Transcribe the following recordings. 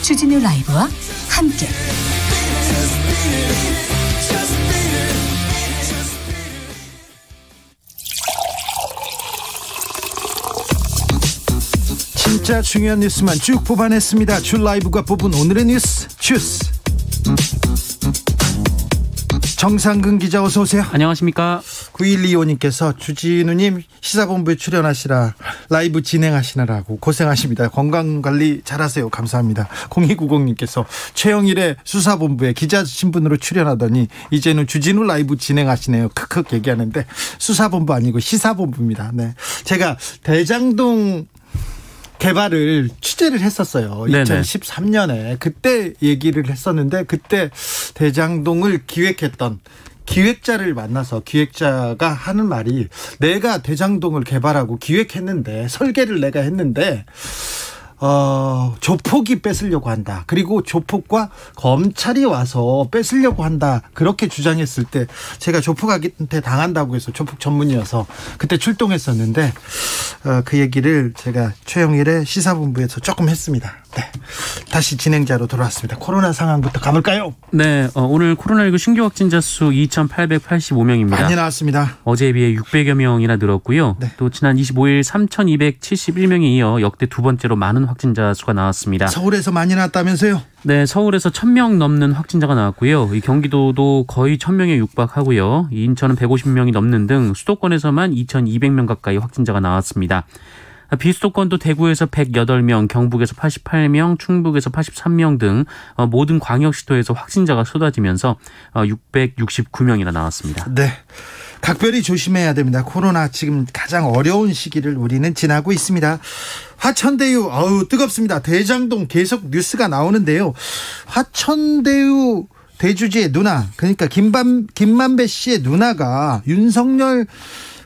주진우 라이브와 함께 진짜 중요한 뉴스만 쭉 뽑아냈습니다. 주 라이브가 뽑은 오늘의 뉴스 주스. 정상근 기자 어서 오세요. 안녕하십니까. 9125님께서 주진우님 시사본부에 출연하시라 라이브 진행하시느라고 고생하십니다. 건강관리 잘하세요. 감사합니다. 0290님께서 최영일의 수사본부에 기자 신분으로 출연하더니 이제는 주진우 라이브 진행하시네요. 크크 얘기하는데 수사본부 아니고 시사본부입니다. 네, 제가 대장동 개발을 취재를 했었어요. 네네. 2013년에 그때 얘기를 했었는데 그때 대장동을 기획했던 기획자를 만나서 기획자가 하는 말이 내가 대장동을 개발하고 기획했는데 설계를 내가 했는데 조폭이 뺏으려고 한다. 그리고 조폭과 검찰이 와서 뺏으려고 한다. 그렇게 주장했을 때 제가 조폭한테 당한다고 해서 조폭 전문이어서 그때 출동했었는데 그 얘기를 제가 최영일의 시사본부에서 조금 했습니다. 네, 다시 진행자로 돌아왔습니다. 코로나 상황부터 가볼까요? 네, 오늘 코로나19 신규 확진자 수 2,885명입니다. 많이 나왔습니다. 어제에 비해 600여 명이나 늘었고요. 네. 또 지난 25일 3,271명에 이어 역대 두 번째로 많은 확진자 수가 나왔습니다. 서울에서 많이 나왔다면서요? 네, 서울에서 1,000명 넘는 확진자가 나왔고요. 이 경기도도 거의 1,000명에 육박하고요. 인천은 150명이 넘는 등 수도권에서만 2,200명 가까이 확진자가 나왔습니다. 비수도권도 대구에서 108명, 경북에서 88명, 충북에서 83명 등 모든 광역시도에서 확진자가 쏟아지면서 669명이나 나왔습니다. 네, 각별히 조심해야 됩니다. 코로나 지금 가장 어려운 시기를 우리는 지나고 있습니다. 화천대유 뜨겁습니다. 대장동 계속 뉴스가 나오는데요. 화천대유 대주주의 누나, 그러니까 김만배 씨의 누나가 윤석열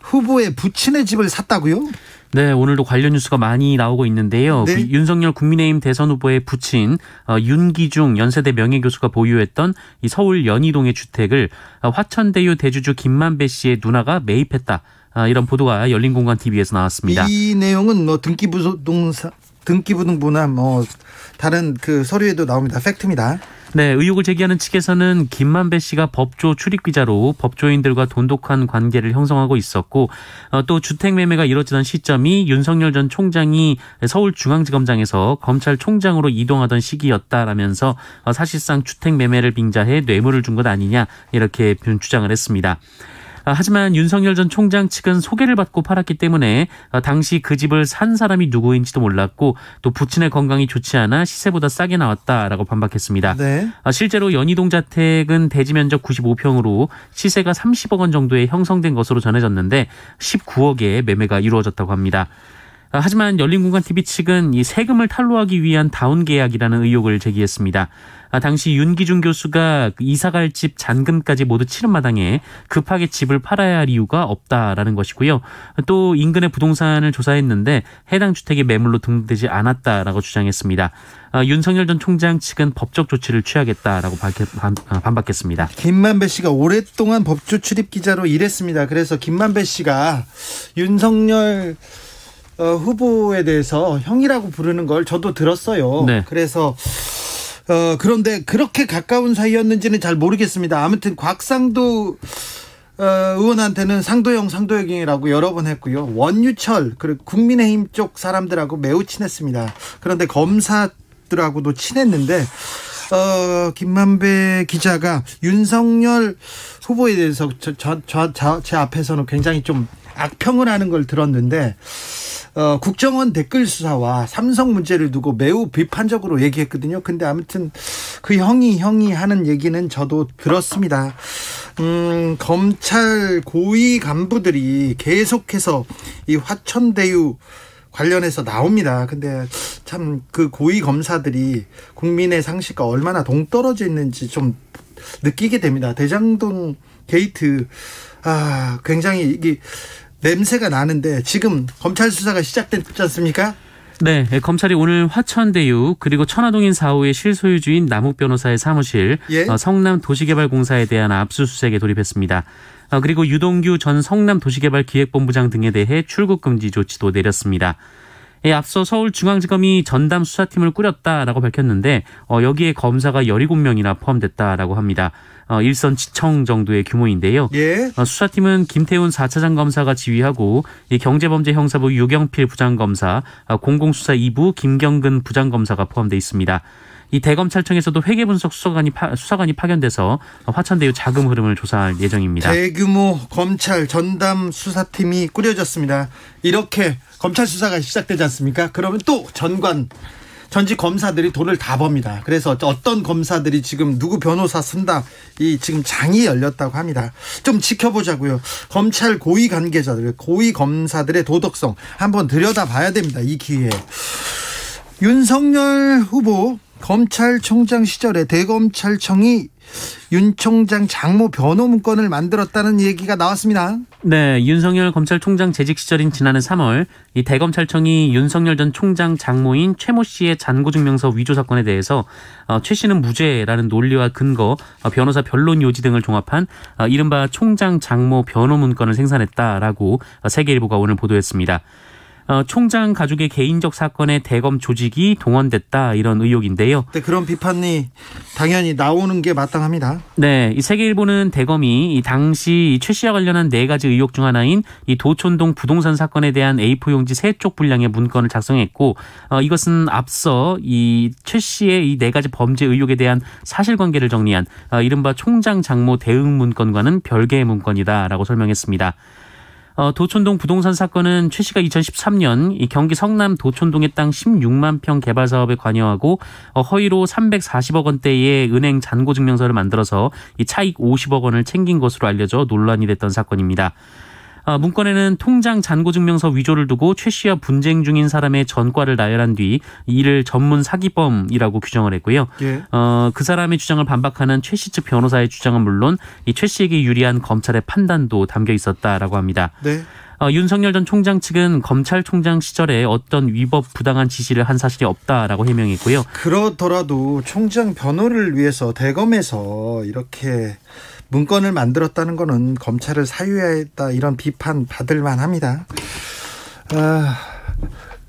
후보의 부친의 집을 샀다고요? 네, 오늘도 관련 뉴스가 많이 나오고 있는데요. 네. 그 윤석열 국민의힘 대선 후보의 부친 윤기중 연세대 명예교수가 보유했던 이 서울 연희동의 주택을 화천대유 대주주 김만배 씨의 누나가 매입했다. 이런 보도가 열린공간TV에서 나왔습니다. 이 내용은 등기부등본이나 다른 그 서류에도 나옵니다. 팩트입니다. 네, 의혹을 제기하는 측에서는 김만배 씨가 법조 출입기자로 법조인들과 돈독한 관계를 형성하고 있었고 또 주택 매매가 이뤄지던 시점이 윤석열 전 총장이 서울중앙지검장에서 검찰총장으로 이동하던 시기였다라면서 사실상 주택 매매를 빙자해 뇌물을 준 것 아니냐 이렇게 주장을 했습니다. 하지만 윤석열 전 총장 측은 소개를 받고 팔았기 때문에 당시 그 집을 산 사람이 누구인지도 몰랐고 또 부친의 건강이 좋지 않아 시세보다 싸게 나왔다라고 반박했습니다. 네. 실제로 연희동 자택은 대지 면적 95평으로 시세가 30억 원 정도에 형성된 것으로 전해졌는데 19억에 매매가 이루어졌다고 합니다. 하지만 열린공간TV 측은 이 세금을 탈루하기 위한 다운 계약이라는 의혹을 제기했습니다. 당시 윤기중 교수가 이사갈 집 잔금까지 모두 치른 마당에 급하게 집을 팔아야 할 이유가 없다라는 것이고요. 또 인근의 부동산을 조사했는데 해당 주택이 매물로 등록되지 않았다라고 주장했습니다. 윤석열 전 총장 측은 법적 조치를 취하겠다라고 반박했습니다. 김만배 씨가 오랫동안 법조 출입 기자로 일했습니다. 그래서 김만배 씨가 윤석열 후보에 대해서 형이라고 부르는 걸 저도 들었어요. 네. 그래서 그런데 그렇게 가까운 사이였는지는 잘 모르겠습니다. 아무튼 곽상도 의원한테는 상도형이라고 여러 번 했고요. 원유철 그리고 국민의힘 쪽 사람들하고 매우 친했습니다. 그런데 검사들하고도 친했는데 김만배 기자가 윤석열 후보에 대해서 제 앞에서는 굉장히 좀 악평을 하는 걸 들었는데 국정원 댓글 수사와 삼성 문제를 두고 매우 비판적으로 얘기했거든요. 근데 아무튼 그 형이 하는 얘기는 저도 들었습니다. 검찰 고위 간부들이 계속해서 이 화천대유 관련해서 나옵니다. 근데 참 그 고위 검사들이 국민의 상식과 얼마나 동떨어져 있는지 좀 느끼게 됩니다. 대장동 게이트 굉장히 이게 냄새가 나는데 지금 검찰 수사가 시작됐지 않습니까? 네, 검찰이 오늘 화천대유 그리고 천화동인 4호의 실소유주인 남욱 변호사의 사무실, 성남도시개발공사에 대한 압수수색에 돌입했습니다. 그리고 유동규 전 성남도시개발기획본부장 등에 대해 출국 금지 조치도 내렸습니다. 예, 앞서 서울중앙지검이 전담 수사팀을 꾸렸다라고 밝혔는데 여기에 검사가 17명이나 포함됐다라고 합니다. 일선지청 정도의 규모인데요. 예. 수사팀은 김태훈 4차장 검사가 지휘하고 경제범죄형사부 유경필 부장검사, 공공수사 2부 김경근 부장검사가 포함되어 있습니다. 이 대검찰청에서도 회계분석 수사관이 파견돼서 화천대유 자금 흐름을 조사할 예정입니다. 대규모 검찰 전담 수사팀이 꾸려졌습니다. 이렇게 검찰 수사가 시작되지 않습니까? 그러면 또 전직 검사들이 돈을 다 법니다. 그래서 어떤 검사들이 지금 누구 변호사 쓴다, 지금 장이 열렸다고 합니다. 좀 지켜보자고요. 검찰 고위 관계자들, 고위 검사들의 도덕성 한번 들여다봐야 됩니다. 이 기회에. 윤석열 후보 검찰총장 시절에 대검찰청이 윤 총장 장모 변호 문건을 만들었다는 얘기가 나왔습니다. 네, 윤석열 검찰총장 재직 시절인 지난해 3월 이 대검찰청이 윤석열 전 총장 장모인 최모 씨의 잔고증명서 위조 사건에 대해서 최 씨는 무죄라는 논리와 근거, 변호사 변론 요지 등을 종합한 이른바 총장 장모 변호 문건을 생산했다라고 세계일보가 오늘 보도했습니다. 총장 가족의 개인적 사건에 대검 조직이 동원됐다, 이런 의혹인데요. 네, 그런 비판이 당연히 나오는 게 마땅합니다. 네, 이 세계일보는 대검이 이 당시 최 씨와 관련한 4가지 의혹 중 하나인 이 도촌동 부동산 사건에 대한 A4 용지 3쪽 분량의 문건을 작성했고, 이것은 앞서 이 최 씨의 이 4가지 범죄 의혹에 대한 사실관계를 정리한 이른바 총장 장모 대응 문건과는 별개의 문건이다라고 설명했습니다. 도촌동 부동산 사건은 최 씨가 2013년 이 경기 성남 도촌동의 땅 16만 평 개발 사업에 관여하고 허위로 340억 원대의 은행 잔고 증명서를 만들어서 이 차익 50억 원을 챙긴 것으로 알려져 논란이 됐던 사건입니다. 문건에는 통장 잔고증명서 위조를 두고 최 씨와 분쟁 중인 사람의 전과를 나열한 뒤 이를 전문 사기범이라고 규정을 했고요. 예. 그 사람의 주장을 반박하는 최 씨 측 변호사의 주장은 물론 이 최 씨에게 유리한 검찰의 판단도 담겨 있었다라고 합니다. 네. 윤석열 전 총장 측은 검찰총장 시절에 어떤 위법 부당한 지시를 한 사실이 없다라고 해명했고요. 그렇더라도 총장 변호를 위해서 대검에서 이렇게 문건을 만들었다는 것은 검찰을 사유했다, 이런 비판 받을 만합니다.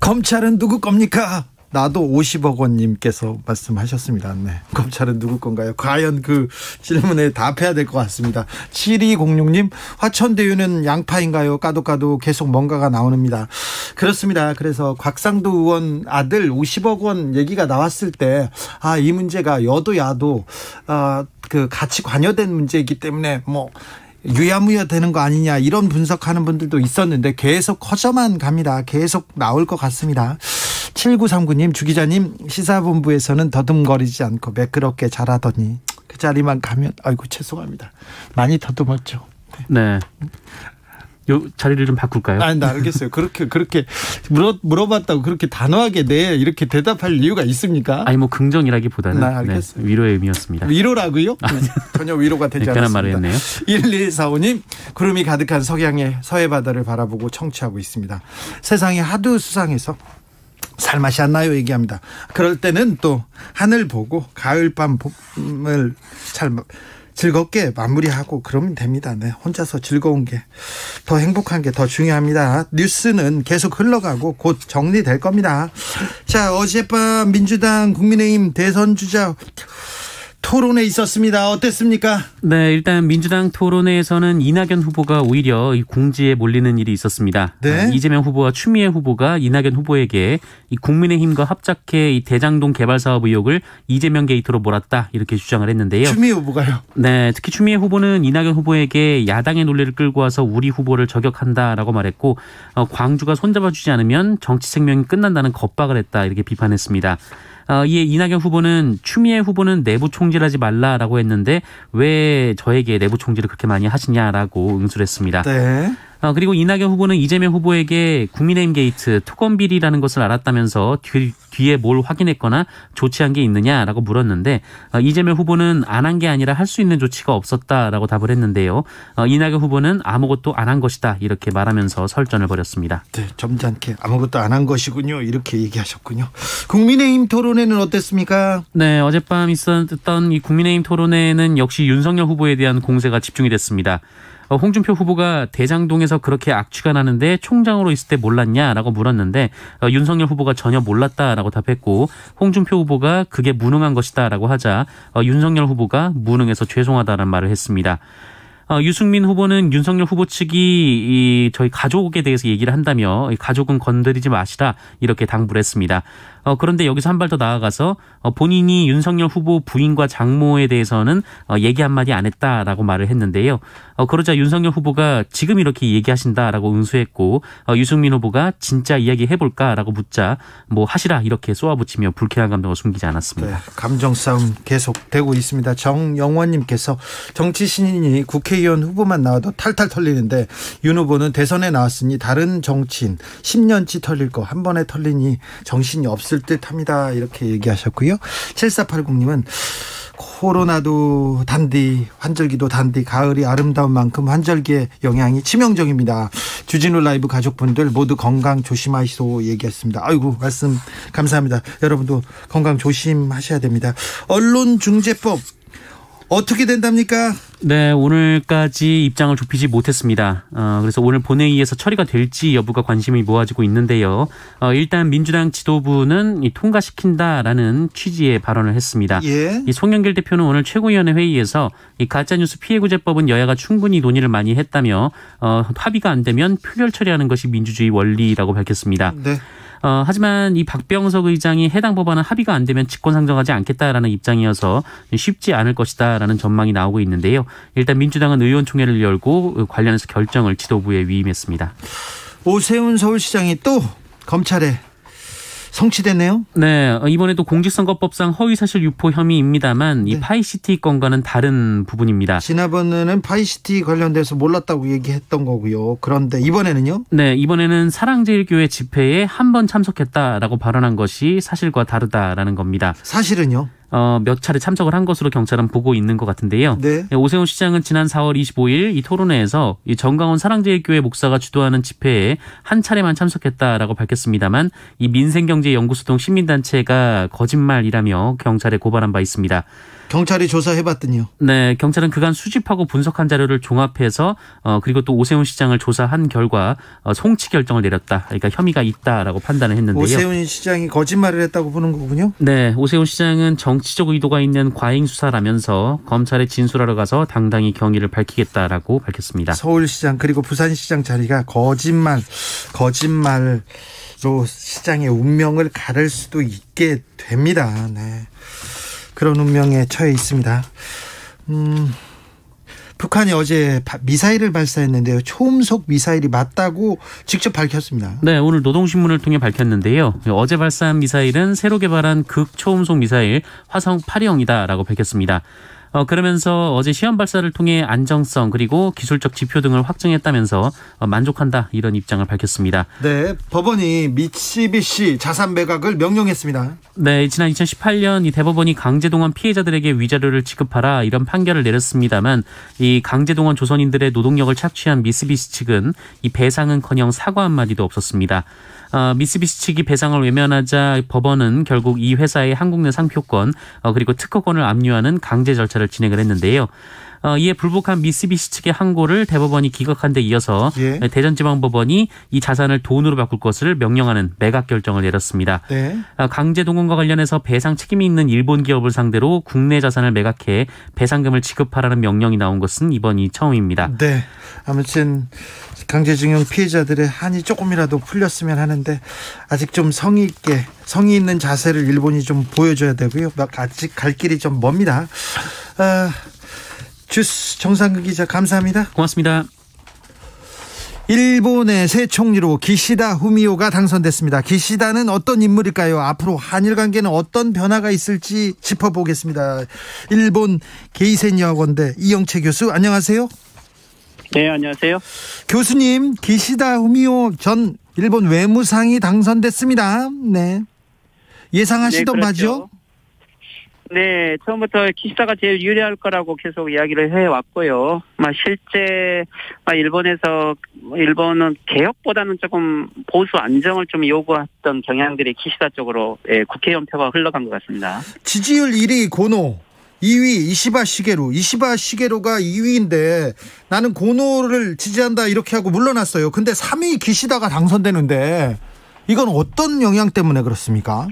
검찰은 누구 겁니까? 나도 50억 원님께서 말씀하셨습니다. 네. 검찰은 누구 건가요? 과연 그 질문에 답해야 될 것 같습니다. 7206님, 화천대유는 양파인가요? 까도 계속 뭔가가 나옵니다. 그렇습니다. 그래서 곽상도 의원 아들 50억 원 얘기가 나왔을 때, 이 문제가 여도 야도 같이 관여된 문제이기 때문에 유야무야 되는 거 아니냐, 이런 분석하는 분들도 있었는데 계속 커져만 갑니다. 계속 나올 것 같습니다. 7939님, 주 기자님, 시사본부에서는 더듬거리지 않고 매끄럽게 잘하더니 그 자리만 가면 아이고 죄송합니다. 많이 더듬었죠. 네. 요 자리를 좀 바꿀까요? 나 알겠어요. 그렇게 물어봤다고 그렇게 단호하게 이렇게 대답할 이유가 있습니까? 아니 긍정이라기보다는 알겠어요. 위로의 의미였습니다. 위로라고요? 전혀 위로가 되지 않았습니다. 편한 말을 했네요. 1145님, 구름이 가득한 석양의 서해바다를 바라보고 청취하고 있습니다. 세상이 하도 수상해서 살맛이 안 나요 얘기합니다. 그럴 때는 또 하늘 보고 가을밤을 즐겁게 마무리하고 그러면 됩니다. 네, 혼자서 즐거운 게 더 행복한 게 더 중요합니다. 뉴스는 계속 흘러가고 곧 정리될 겁니다. 자, 어젯밤 민주당 국민의힘 대선 주자 토론회 있었습니다. 어땠습니까? 네, 일단 민주당 토론회에서는 이낙연 후보가 오히려 이 궁지에 몰리는 일이 있었습니다. 네. 이재명 후보와 추미애 후보가 이낙연 후보에게 이 국민의힘과 합작해 이 대장동 개발 사업 의혹을 이재명 게이트로 몰았다, 이렇게 주장을 했는데요. 추미애 후보가요? 네, 특히 추미애 후보는 이낙연 후보에게 야당의 논리를 끌고 와서 우리 후보를 저격한다라고 말했고, 광주가 손잡아주지 않으면 정치 생명이 끝난다는 겁박을 했다, 이렇게 비판했습니다. 이에 이낙연 후보는 추미애 후보는 내부 총질하지 말라라고 했는데 왜 저에게 내부 총질을 그렇게 많이 하시냐라고 응수를 했습니다. 네. 그리고 이낙연 후보는 이재명 후보에게 국민의힘 게이트 특검 비리라는 것을 알았다면서 뒤에 뭘 확인했거나 조치한 게 있느냐라고 물었는데, 이재명 후보는 안 한 게 아니라 할 수 있는 조치가 없었다라고 답을 했는데요. 이낙연 후보는 아무것도 안 한 것이다, 이렇게 말하면서 설전을 벌였습니다. 네, 점잖게 아무것도 안 한 것이군요, 이렇게 얘기하셨군요. 국민의힘 토론회는 어땠습니까? 네, 어젯밤 있었던 이 국민의힘 토론회는 역시 윤석열 후보에 대한 공세가 집중이 됐습니다. 홍준표 후보가 대장동에서 그렇게 악취가 나는데 총장으로 있을 때 몰랐냐라고 물었는데 윤석열 후보가 전혀 몰랐다라고 답했고 홍준표 후보가 그게 무능한 것이다라고 하자 윤석열 후보가 무능해서 죄송하다는 말을 했습니다. 유승민 후보는 윤석열 후보 측이 저희 가족에 대해서 얘기를 한다며 가족은 건드리지 마시라 이렇게 당부를 했습니다. 그런데 여기서 한 발 더 나아가서 본인이 윤석열 후보 부인과 장모에 대해서는 얘기 한마디 안 했다라고 말을 했는데요. 그러자 윤석열 후보가 지금 이렇게 얘기하신다라고 응수했고 유승민 후보가 진짜 이야기해볼까라고 묻자 뭐 하시라 이렇게 쏘아붙이며 불쾌한 감정을 숨기지 않았습니다. 네, 감정 싸움 계속되고 있습니다. 정영원님께서 정치 신인이 국회의원 후보만 나와도 탈탈 털리는데 윤 후보는 대선에 나왔으니 다른 정치인 10년치 털릴 거 한 번에 털리니 정신이 없을 듯합니다. 이렇게 얘기하셨고요. 7480님은 코로나도 단디, 환절기도 단디, 가을이 아름다운 만큼 환절기의 영향이 치명적입니다. 주진우 라이브 가족분들 모두 건강 조심하시오 얘기했습니다. 아이고 말씀 감사합니다. 여러분도 건강 조심하셔야 됩니다. 언론중재법 어떻게 된답니까? 네, 오늘까지 입장을 좁히지 못했습니다. 그래서 오늘 본회의에서 처리가 될지 여부가 관심이 모아지고 있는데요. 일단 민주당 지도부는 통과시킨다라는 취지의 발언을 했습니다. 예. 이 송영길 대표는 오늘 최고위원회 회의에서 이 가짜뉴스 피해구제법은 여야가 충분히 논의를 많이 했다며 합의가 안 되면 표결 처리하는 것이 민주주의 원리라고 밝혔습니다. 네. 하지만 이 박병석 의장이 해당 법안은 합의가 안 되면 직권상정하지 않겠다라는 입장이어서 쉽지 않을 것이다라는 전망이 나오고 있는데요. 일단 민주당은 의원총회를 열고 관련해서 결정을 지도부에 위임했습니다. 오세훈 서울시장이 또 검찰에 성취됐네요. 네, 이번에도 공직선거법상 허위사실 유포 혐의입니다만 이 파이시티 건과는 다른 부분입니다. 지난번에는 파이시티 관련돼서 몰랐다고 얘기했던 거고요. 그런데 이번에는요? 네, 이번에는 사랑제일교회 집회에 한 번 참석했다라고 발언한 것이 사실과 다르다라는 겁니다. 사실은요? 몇 차례 참석을 한 것으로 경찰은 보고 있는 것 같은데요. 네. 오세훈 시장은 지난 4월 25일 이 토론회에서 이 정강원 사랑제일교회 목사가 주도하는 집회에 한 차례만 참석했다라고 밝혔습니다만 이 민생경제연구소 등 시민단체가 거짓말이라며 경찰에 고발한 바 있습니다. 경찰이 조사해봤더니요. 네, 경찰은 그간 수집하고 분석한 자료를 종합해서 그리고 또 오세훈 시장을 조사한 결과 송치 결정을 내렸다. 그러니까 혐의가 있다라고 판단을 했는데요. 오세훈 시장이 거짓말을 했다고 보는 거군요. 네, 오세훈 시장은 정치적 의도가 있는 과잉 수사라면서 검찰에 진술하러 가서 당당히 경위를 밝히겠다라고 밝혔습니다. 서울시장 그리고 부산시장 자리가 거짓말로 시장의 운명을 가를 수도 있게 됩니다. 네. 그런 운명에 처해 있습니다. 북한이 어제 미사일을 발사했는데요. 초음속 미사일이 맞다고 직접 밝혔습니다. 네, 오늘 노동신문을 통해 밝혔는데요. 어제 발사한 미사일은 새로 개발한 극초음속 미사일 화성 8형이다라고 밝혔습니다. 그러면서 어제 시험 발사를 통해 안정성 그리고 기술적 지표 등을 확증했다면서 만족한다 이런 입장을 밝혔습니다. 네, 법원이 미쓰비시 자산 매각을 명령했습니다. 네, 지난 2018년 이 대법원이 강제동원 피해자들에게 위자료를 지급하라 이런 판결을 내렸습니다만 이 강제동원 조선인들의 노동력을 착취한 미쓰비시 측은 이 배상은커녕 사과 한마디도 없었습니다. 미쓰비시 측이 배상을 외면하자 법원은 결국 이 회사의 한국 내 상표권 그리고 특허권을 압류하는 강제 절차를 진행을 했는데요. 이에 불복한 미쓰비시 측의 항고를 대법원이 기각한 데 이어서 대전지방법원이 이 자산을 돈으로 바꿀 것을 명령하는 매각 결정을 내렸습니다. 네. 강제동원과 관련해서 배상 책임이 있는 일본 기업을 상대로 국내 자산을 매각해 배상금을 지급하라는 명령이 나온 것은 이번이 처음입니다. 네. 아무튼 강제징용 피해자들의 한이 조금이라도 풀렸으면 하는데 아직 좀 성의 있는 자세를 일본이 좀 보여줘야 되고요. 아직 갈 길이 좀 멉니다. 주스 정상근 기자 감사합니다. 고맙습니다. 일본의 새 총리로 기시다 후미오가 당선됐습니다. 기시다는 어떤 인물일까요? 앞으로 한일 관계는 어떤 변화가 있을지 짚어보겠습니다. 일본 게이센 여학원대 이영채 교수 안녕하세요. 네, 안녕하세요. 교수님, 기시다 후미오 전 일본 외무상이 당선됐습니다. 네. 예상하시던 네, 바죠? 네, 처음부터 기시다가 제일 유리할 거라고 계속 이야기를 해왔고요. 실제 일본은 개혁보다는 조금 보수 안정을 좀 요구했던 경향들이 기시다 쪽으로 국회의원 표가 흘러간 것 같습니다. 지지율 1위 고노, 2위 이시바 시게루가 2위인데 나는 고노를 지지한다 이렇게 하고 물러났어요. 근데 3위 기시다가 당선되는데 이건 어떤 영향 때문에 그렇습니까?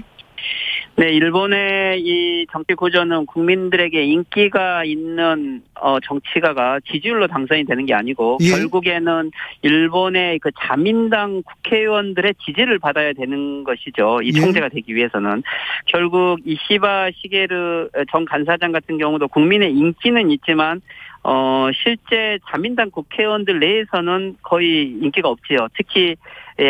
네, 일본의 이 정치 구조는 국민들에게 인기가 있는 정치가가 지지율로 당선이 되는 게 아니고 예? 결국에는 일본의 그 자민당 국회의원들의 지지를 받아야 되는 것이죠. 이 총재가 되기 위해서는. 결국 이시바 시게루 전 간사장 같은 경우도 국민의 인기는 있지만 실제 자민당 국회의원들 내에서는 거의 인기가 없지요. 특히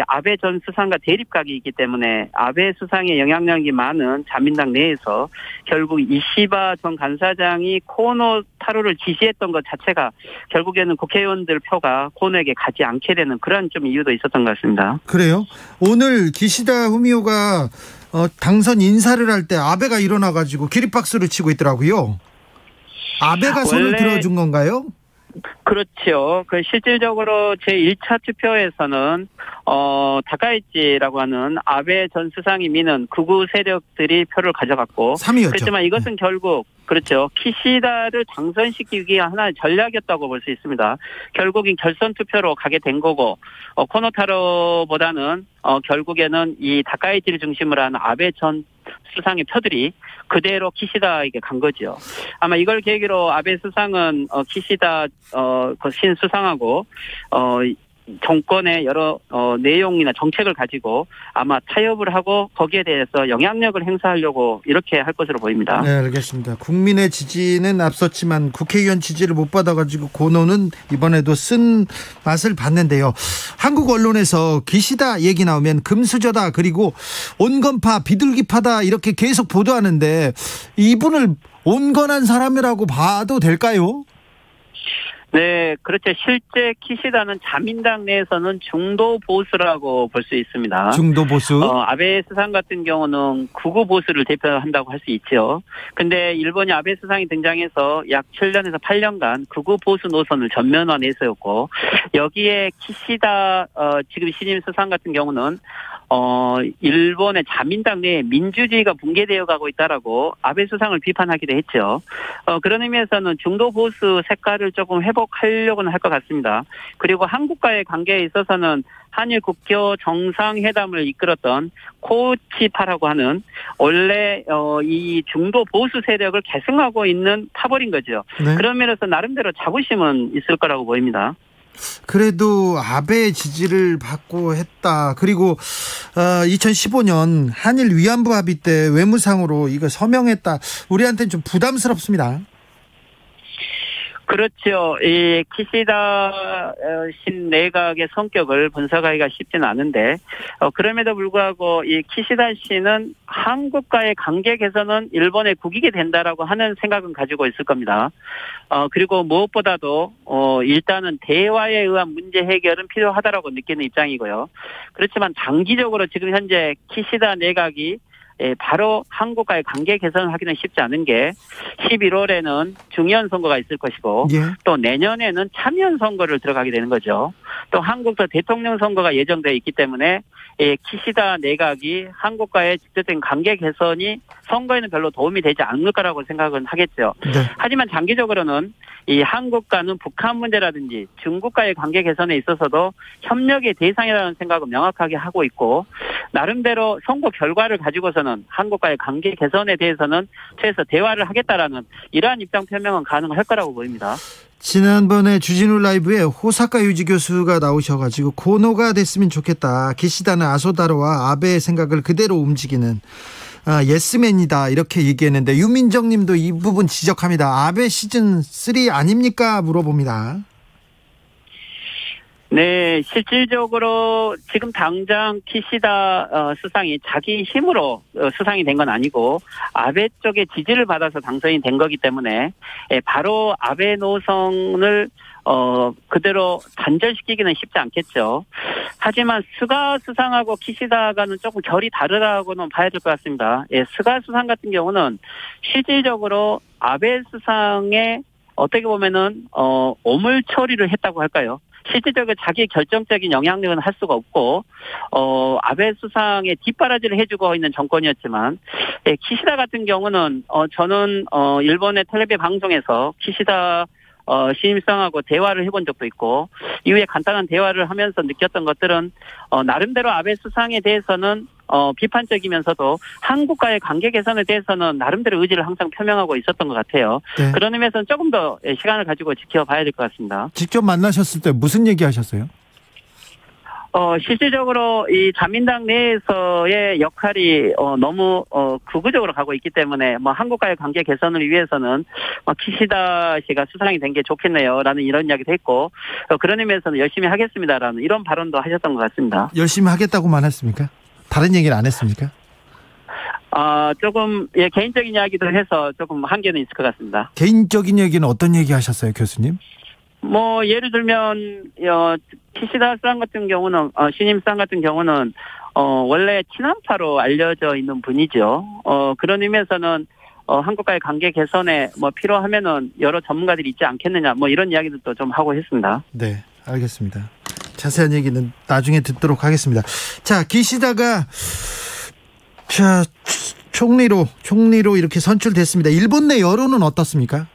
아베 전 수상과 대립각이 있기 때문에 아베 수상의 영향력이 많은 자민당 내에서 결국 이시바 전 간사장이 코노 타로를 지지했던 것 자체가 결국에는 국회의원들 표가 코노에게 가지 않게 되는 그런 좀 이유도 있었던 것 같습니다. 그래요? 오늘 기시다 후미오가 당선 인사를 할 때 아베가 일어나가지고 기립박수를 치고 있더라고요. 아베가 손을 들어준 건가요? 그렇죠. 실질적으로 제1차 투표에서는 다카이치라고 하는 아베 전 수상이 미는 극우 세력들이 표를 가져갔고 3위였죠. 그렇지만 이것은 결국 그렇죠. 키시다를 당선시키기 위한 하나의 전략이었다고 볼 수 있습니다. 결국엔 결선 투표로 가게 된 거고 코노타로보다는 결국에는 이 다카이치를 중심으로 한 아베 전 수상의 표들이 그대로 키시다에게 간 거죠. 아마 이걸 계기로 아베 수상은 키시다 신 수상하고 정권의 여러 내용이나 정책을 가지고 아마 타협을 하고 거기에 대해서 영향력을 행사하려고 이렇게 할 것으로 보입니다. 네, 알겠습니다. 국민의 지지는 앞섰지만 국회의원 지지를 못 받아가지고 고노는 이번에도 쓴 맛을 봤는데요. 한국 언론에서 기시다 얘기 나오면 금수저다 그리고 온건파 비둘기파다 이렇게 계속 보도하는데 이분을 온건한 사람이라고 봐도 될까요? 네, 그렇죠. 실제 키시다는 자민당 내에서는 중도 보수라고 볼 수 있습니다. 중도 보수? 아베 수상 같은 경우는 극우 보수를 대표한다고 할 수 있죠. 근데 일본이 아베 수상이 등장해서 약 7년에서 8년간 극우 보수 노선을 전면화 내세웠고 여기에 키시다 지금 신임 수상 같은 경우는 일본의 자민당 내에 민주주의가 붕괴되어 가고 있다라고 아베 수상을 비판하기도 했죠. 그런 의미에서는 중도 보수 색깔을 조금 회복하려고는 할 것 같습니다. 그리고 한국과의 관계에 있어서는 한일 국교 정상회담을 이끌었던 코치파라고 하는 원래 이 중도 보수 세력을 계승하고 있는 파벌인 거죠. 네. 그런 면에서 나름대로 자부심은 있을 거라고 보입니다. 그래도 아베의 지지를 받고 했다. 그리고 2015년 한일 위안부 합의 때 외무상으로 이거 서명했다. 우리한테는 좀 부담스럽습니다. 그렇죠. 이 키시다 신 내각의 성격을 분석하기가 쉽지는 않은데 그럼에도 불구하고 이 키시다 씨는 한국과의 관계 개선은 일본에 국익이 된다라고 하는 생각은 가지고 있을 겁니다. 그리고 무엇보다도 일단은 대화에 의한 문제 해결은 필요하다라고 느끼는 입장이고요. 그렇지만 장기적으로 지금 현재 키시다 내각이 바로 한국과의 관계 개선을 하기는 쉽지 않은 게 11월에는 중의원 선거가 있을 것이고 또 내년에는 참의원 선거를 들어가게 되는 거죠. 또 한국도 대통령 선거가 예정되어 있기 때문에 키시다 내각이 한국과의 직접적인 관계 개선이 선거에는 별로 도움이 되지 않을 거라고 생각은 하겠죠. 네. 하지만 장기적으로는 이 한국과는 북한 문제라든지 중국과의 관계 개선에 있어서도 협력의 대상이라는 생각을 명확하게 하고 있고 나름대로 선거 결과를 가지고서는 한국과의 관계 개선에 대해서는 최소 대화를 하겠다라는 이러한 입장 표명은 가능할 거라고 보입니다. 지난번에 주진우 라이브에 호사카 유지 교수가 나오셔가지고 고노가 됐으면 좋겠다. 기시다는 아소다로와 아베의 생각을 그대로 움직이는 예스맨이다 이렇게 얘기했는데 유민정 님도 이 부분 지적합니다. 아베 시즌 3 아닙니까? 물어봅니다. 네, 실질적으로 지금 당장 키시다 수상이 자기 힘으로 수상이 된 건 아니고 아베 쪽의 지지를 받아서 당선이 된 거기 때문에 바로 아베 노선을 그대로 단절시키기는 쉽지 않겠죠. 하지만 스가 수상하고 키시다가는 조금 결이 다르다고는 봐야 될 것 같습니다. 스가 수상 같은 경우는 실질적으로 아베 수상의 어떻게 보면은 오물 처리를 했다고 할까요? 실질적으로 자기 결정적인 영향력은 할 수가 없고 아베 수상의 뒷바라지를 해주고 있는 정권이었지만 키시다 같은 경우는 저는 일본의 텔레비 방송에서 키시다 신임상하고 대화를 해본 적도 있고 이후에 간단한 대화를 하면서 느꼈던 것들은 나름대로 아베 수상에 대해서는 비판적이면서도 한국과의 관계 개선에 대해서는 나름대로 의지를 항상 표명하고 있었던 것 같아요. 네. 그런 의미에서는 조금 더 시간을 가지고 지켜봐야 될 것 같습니다. 직접 만나셨을 때 무슨 얘기 하셨어요? 실질적으로 이 자민당 내에서의 역할이 너무 극우적으로 가고 있기 때문에 한국과의 관계 개선을 위해서는 키시다 씨가 수상이 된 게 좋겠네요라는 이런 이야기도 했고 그런 의미에서는 열심히 하겠습니다라는 이런 발언도 하셨던 것 같습니다. 열심히 하겠다고만 했습니까? 다른 얘기는 안 했습니까? 조금 개인적인 이야기도 해서 조금 한계는 있을 것 같습니다. 개인적인 얘기는 어떤 얘기 하셨어요, 교수님? 예를 들면 키시다 수상 같은 경우는 신임 수상 같은 경우는 원래 친한파로 알려져 있는 분이죠. 그런 의미에서는 한국과의 관계 개선에 필요하면은 여러 전문가들이 있지 않겠느냐 이런 이야기도 좀 하고 했습니다. 네, 알겠습니다. 자세한 얘기는 나중에 듣도록 하겠습니다. 자, 기시다가 총리로 이렇게 선출됐습니다. 일본 내 여론은 어떻습니까?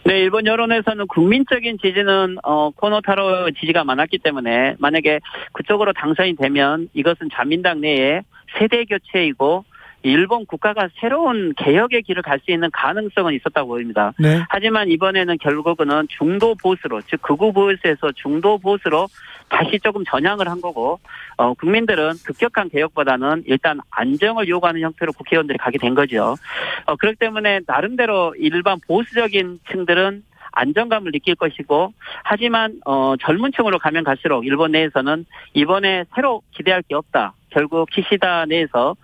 네, 일본 여론에서는 국민적인 지지는 코노타로 지지가 많았기 때문에 만약에 그쪽으로 당선이 되면 이것은 자민당 내에 세대 교체이고 일본 국가가 새로운 개혁의 길을 갈 수 있는 가능성은 있었다고 보입니다. 네. 하지만 이번에는 결국은 중도 보수로, 즉 극우 보수에서 중도 보수로 다시 조금 전향을 한 거고 국민들은 급격한 개혁보다는 일단 안정을 요구하는 형태로 국회의원들이 가게 된 거죠. 그렇기 때문에 나름대로 일반 보수적인 층들은 안정감을 느낄 것이고 하지만 젊은 층으로 가면 갈수록 일본 내에서는 이번에 새로 기대할 게 없다. 결국 키시다 내에서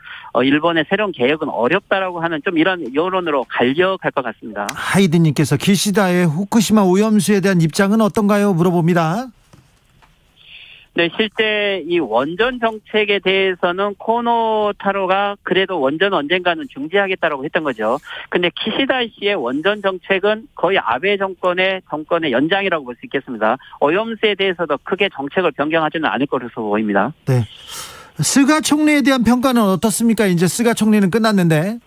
일본의 새로운 개혁은 어렵다라고 하는 좀 이런 여론으로 갈려갈 것 같습니다. 하이든님께서 키시다의 후쿠시마 오염수에 대한 입장은 어떤가요? 물어봅니다. 네, 실제 이 원전 정책에 대해서는 코노타로가 그래도 원전 언젠가는 중지하겠다라고 했던 거죠. 근데 키시다 씨의 원전 정책은 거의 아베 정권의 연장이라고 볼 수 있겠습니다. 오염수에 대해서도 크게 정책을 변경하지는 않을 것으로 보입니다. 네. 스가 총리에 대한 평가는 어떻습니까? 이제 스가 총리는 끝났는데.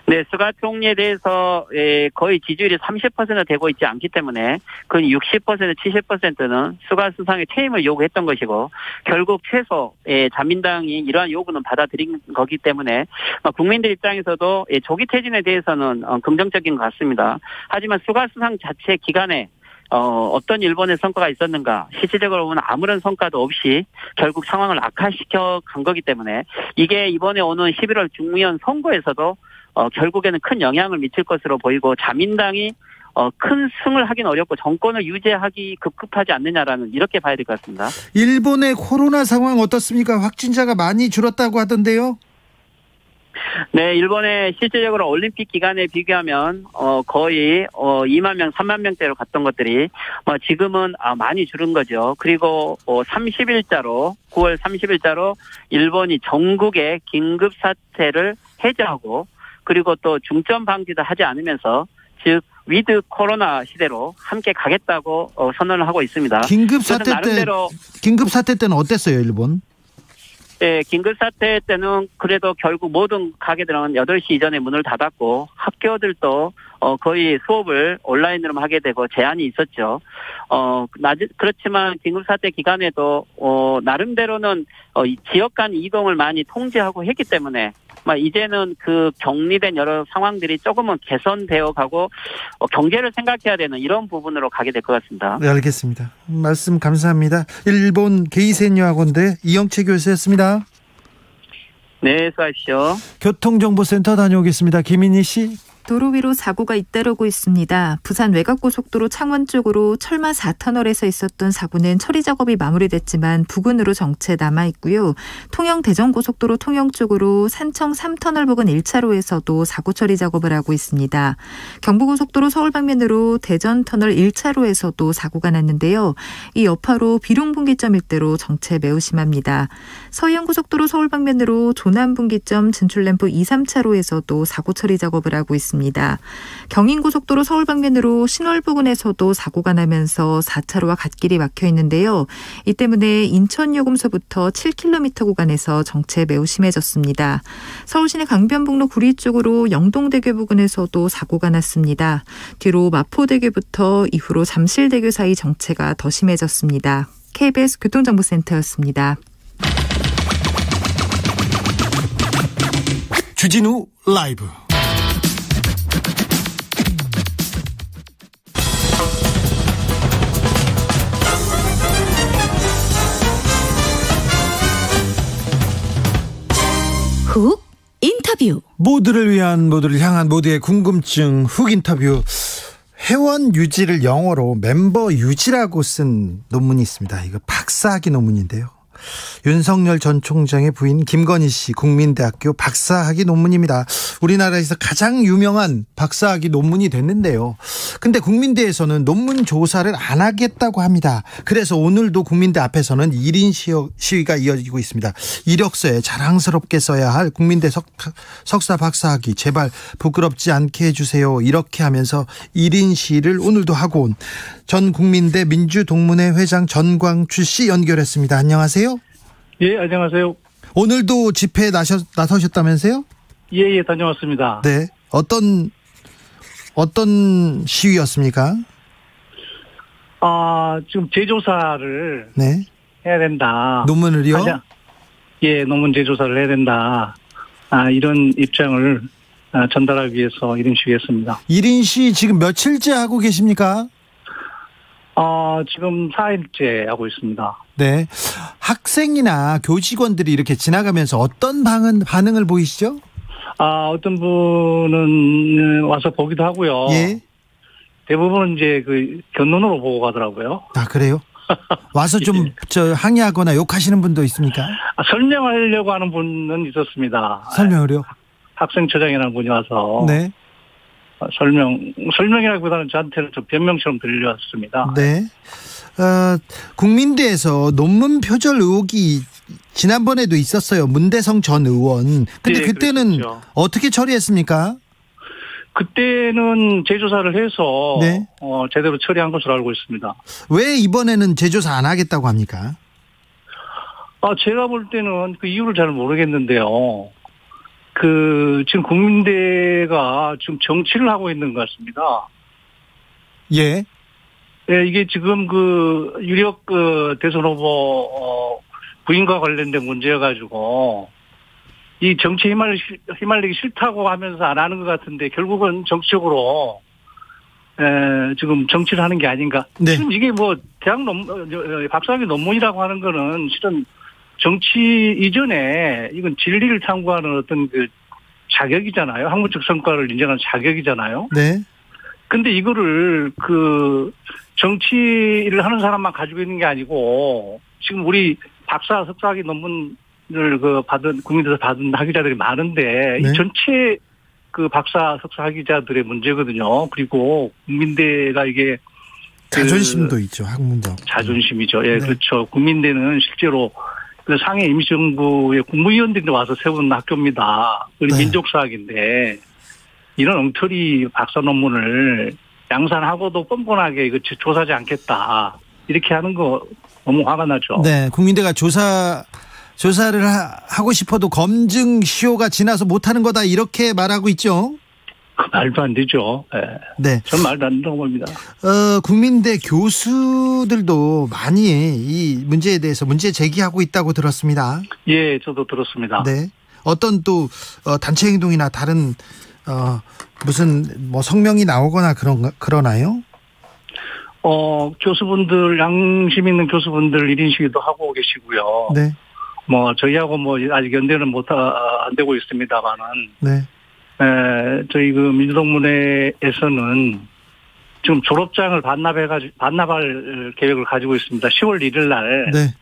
네, 스가 총리에 대해서 거의 지지율이 30% 되고 있지 않기 때문에 그 60%, 70%는 스가 수상의 퇴임을 요구했던 것이고 결국 최소 자민당이 이러한 요구는 받아들인 거기 때문에 국민들 입장에서도 조기 퇴진에 대해서는 긍정적인 것 같습니다. 하지만 스가 수상 자체 기간에 어떤 일본의 성과가 있었는가 실질적으로 보면 아무런 성과도 없이 결국 상황을 악화시켜 간 거기 때문에 이게 이번에 오는 11월 중의원 선거에서도 결국에는 큰 영향을 미칠 것으로 보이고 자민당이 큰 승을 하긴 어렵고 정권을 유지하기 급급하지 않느냐라는 이렇게 봐야 될 것 같습니다. 일본의 코로나 상황 어떻습니까? 확진자가 많이 줄었다고 하던데요. 네, 일본의 실질적으로 올림픽 기간에 비교하면 거의 2만 명, 3만 명대로 갔던 것들이 지금은 많이 줄은 거죠. 그리고 30일자로 9월 30일자로 일본이 전국의 긴급 사태를 해제하고 그리고 또 중점 방지도 하지 않으면서 즉 위드 코로나 시대로 함께 가겠다고 선언을 하고 있습니다. 긴급 사태 때는 어땠어요, 일본? 네, 긴급사태 때는 그래도 결국 모든 가게들은 8시 이전에 문을 닫았고 학교들도 거의 수업을 온라인으로 하게 되고 제한이 있었죠. 그렇지만 긴급사태 기간에도 나름대로는 지역 간 이동을 많이 통제하고 했기 때문에 이제는 그 격리된 여러 상황들이 조금은 개선되어 가고 경제를 생각해야 되는 이런 부분으로 가게 될 것 같습니다. 네, 알겠습니다. 말씀 감사합니다. 일본 게이센 여학원대 이영채 교수였습니다. 네, 수고하십시오. 교통정보센터 다녀오겠습니다. 김인희 씨. 도로 위로 사고가 잇따르고 있습니다. 부산 외곽고속도로 창원 쪽으로 철마 4터널에서 있었던 사고는 처리 작업이 마무리됐지만 부근으로 정체 남아있고요. 통영 대전고속도로 통영 쪽으로 산청 3터널 부근 1차로에서도 사고 처리 작업을 하고 있습니다. 경부고속도로 서울 방면으로 대전터널 1차로에서도 사고가 났는데요. 이 여파로 비룡분기점 일대로 정체 매우 심합니다. 서해안고속도로 서울 방면으로 조남분기점 진출램프 2, 3차로에서도 사고 처리 작업을 하고 있습니다. 있었습니다. 경인고속도로 서울 방면으로 신월 부근에서도 사고가 나면서 4차로와 갓길이 막혀 있는데요. 이 때문에 인천요금소부터 7km 구간에서 정체 매우 심해졌습니다. 서울시내 강변북로 구리 쪽으로 영동대교 부근에서도 사고가 났습니다. 뒤로 마포대교부터 이후로 잠실대교 사이 정체가 더 심해졌습니다. KBS 교통정보센터였습니다. 주진우 라이브. 훅 인터뷰. 모두를 위한, 모두를 향한, 모두의 궁금증 훅 인터뷰. 회원 유지를 영어로 멤버 유지라고 쓴 논문이 있습니다. 이거 박사학위 논문인데요. 윤석열 전 총장의 부인 김건희 씨 국민대학교 박사학위 논문입니다. 우리나라에서 가장 유명한 박사학위 논문이 됐는데요. 근데 국민대에서는 논문 조사를 안 하겠다고 합니다. 그래서 오늘도 국민대 앞에서는 1인 시위가 이어지고 있습니다. 이력서에 자랑스럽게 써야 할 국민대 석사 박사학위 제발 부끄럽지 않게 해주세요. 이렇게 하면서 1인 시위를 오늘도 하고 온 전 국민대 민주동문회 회장 전광출 씨 연결했습니다. 안녕하세요. 예, 안녕하세요. 오늘도 집회에 나서셨다면서요? 예, 다녀왔습니다. 네. 어떤 시위였습니까? 지금 재조사를 네. 해야 된다. 논문을요? 예, 논문 재조사를 해야 된다. 이런 입장을 전달하기 위해서 1인 시위했습니다. 1인 시위 지금 며칠째 하고 계십니까? 지금 4일째 하고 있습니다. 네. 학생이나 교직원들이 이렇게 지나가면서 어떤 반응을 보이시죠? 어떤 분은 와서 보기도 하고요. 예. 대부분은 이제 견눈으로 보고 가더라고요. 그래요? 와서 좀 예. 항의하거나 욕하시는 분도 있습니까? 설명하려고 하는 분은 있었습니다. 설명을요? 학생처장이라는 분이 와서. 네. 설명이라기보다는 저한테는 좀 변명처럼 들려왔습니다. 네. 국민대에서 논문 표절 의혹이 지난번에도 있었어요. 문대성 전 의원. 근데 네, 그때는 그렇죠. 어떻게 처리했습니까? 그때는 재조사를 해서 네. 제대로 처리한 것으로 알고 있습니다. 왜 이번에는 재조사 안 하겠다고 합니까? 제가 볼 때는 그 이유를 잘 모르겠는데요. 지금 국민대가 지금 정치를 하고 있는 것 같습니다. 예. 예, 이게 지금 유력 대선 후보 부인과 관련된 문제여가지고 이 정치에 휘말리기 싫다고 하면서 안 하는 것 같은데 결국은 정치적으로 지금 정치를 하는 게 아닌가. 네. 지금 이게 박사학위 논문이라고 하는 거는 실은 정치 이전에 이건 진리를 탐구하는 어떤 자격이잖아요. 학문적 성과를 인정하는 자격이잖아요. 네. 근데 이거를 정치를 하는 사람만 가지고 있는 게 아니고 지금 우리 박사 석사학위 논문을 국민대에서 받은 학위자들이 많은데 네. 이 전체 박사 석사 학위자들의 문제거든요. 그리고 국민대가 이게 자존심도 있죠. 학문도. 자존심이죠. 예, 네. 그렇죠. 국민대는 실제로 상해 임시정부의 국무위원들이 와서 세운 학교입니다. 네. 민족사학인데 이런 엉터리 박사 논문을 양산하고도 뻔뻔하게 이거 조사하지 않겠다. 이렇게 하는 거 너무 화가 나죠. 네, 국민대가 조사를 하고 싶어도 검증 시효가 지나서 못하는 거다 이렇게 말하고 있죠. 말도 안 되죠. 네. 전 말도 안 된다고 봅니다. 국민대 교수들도 많이 이 문제에 대해서 문제 제기하고 있다고 들었습니다. 예, 저도 들었습니다. 네. 어떤 또 단체 행동이나 다른 무슨 성명이 나오거나 그러나요? 교수분들 양심 있는 교수분들 1인 시위도 하고 계시고요. 네. 저희하고 아직 연대는 안 되고 있습니다만은. 네. 저희 민주동문회에서는 지금 졸업장을 반납할 계획을 가지고 있습니다. 10월 1일 날. 네.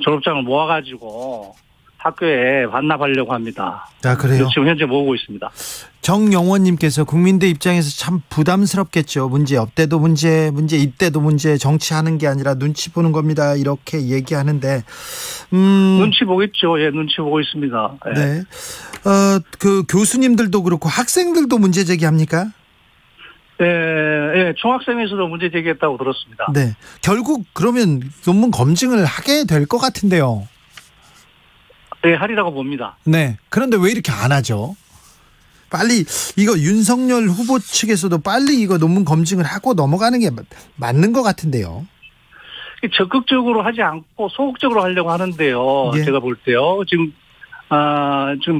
졸업장을 모아가지고 학교에 반납하려고 합니다. 아, 그래요? 지금 현재 모으고 있습니다. 정영원님께서 국민들 입장에서 참 부담스럽겠죠. 문제 없대도 문제 이때도 문제, 정치하는 게 아니라 눈치 보는 겁니다. 이렇게 얘기하는데 눈치 보겠죠. 예, 눈치 보고 있습니다. 예. 네. 그 교수님들도 그렇고 학생들도 문제 제기합니까? 예, 총학생에서도 문제 제기했다고 들었습니다. 네. 결국 그러면 논문 검증을 하게 될 것 같은데요. 네, 하리라고 봅니다. 네. 그런데 왜 이렇게 안 하죠? 빨리 이거 윤석열 후보 측에서도 빨리 이거 논문 검증을 하고 넘어가는 게 맞는 것 같은데요. 적극적으로 하지 않고 소극적으로 하려고 하는데요. 예. 제가 볼 때요. 지금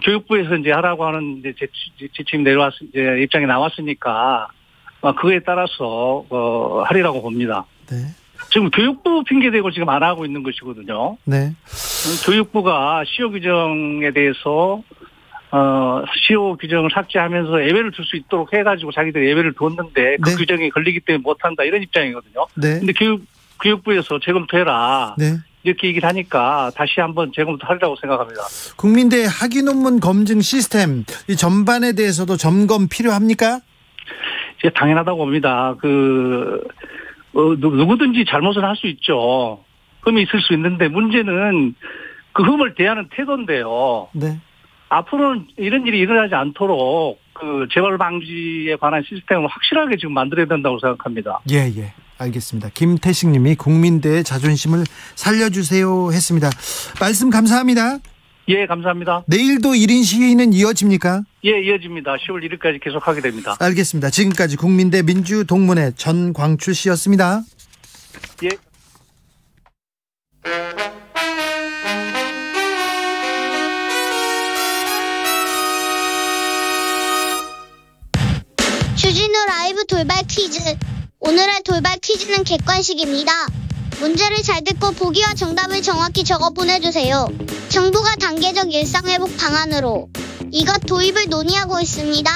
교육부에서 이제 하라고 하는 이제 지침이 이제 입장이 나왔으니까 그거에 따라서 하리라고 봅니다. 네. 지금 교육부 핑계대고 지금 안 하고 있는 것이거든요. 네. 교육부가 시효 규정에 대해서 시효 규정을 삭제하면서 예외를 줄 수 있도록 해가지고 자기들이 예외를 뒀는데 그 네. 규정이 걸리기 때문에 못한다 이런 입장이거든요. 네. 근데 교육부에서 재검토해라. 네. 이렇게 얘기를 하니까 다시 한번 재검토하리라고 생각합니다. 국민대 학위 논문 검증 시스템 이 전반에 대해서도 점검 필요합니까? 이제 당연하다고 봅니다. 누구든지 잘못을 할 수 있죠. 흠이 있을 수 있는데 문제는 그 흠을 대하는 태도인데요. 네. 앞으로는 이런 일이 일어나지 않도록 재발 방지에 관한 시스템을 확실하게 지금 만들어야 된다고 생각합니다. 예. 알겠습니다. 김태식 님이 국민대의 자존심을 살려주세요 했습니다. 말씀 감사합니다. 예, 감사합니다. 내일도 1인 시위는 이어집니까? 예, 이어집니다. 10월 1일까지 계속하게 됩니다. 알겠습니다. 지금까지 국민대 민주동문회 전광출 씨였습니다. 예. 주진우 라이브 돌발 퀴즈. 오늘의 돌발 퀴즈는 객관식입니다. 문제를 잘 듣고 보기와 정답을 정확히 적어 보내주세요. 정부가 단계적 일상회복 방안으로 이것 도입을 논의하고 있습니다.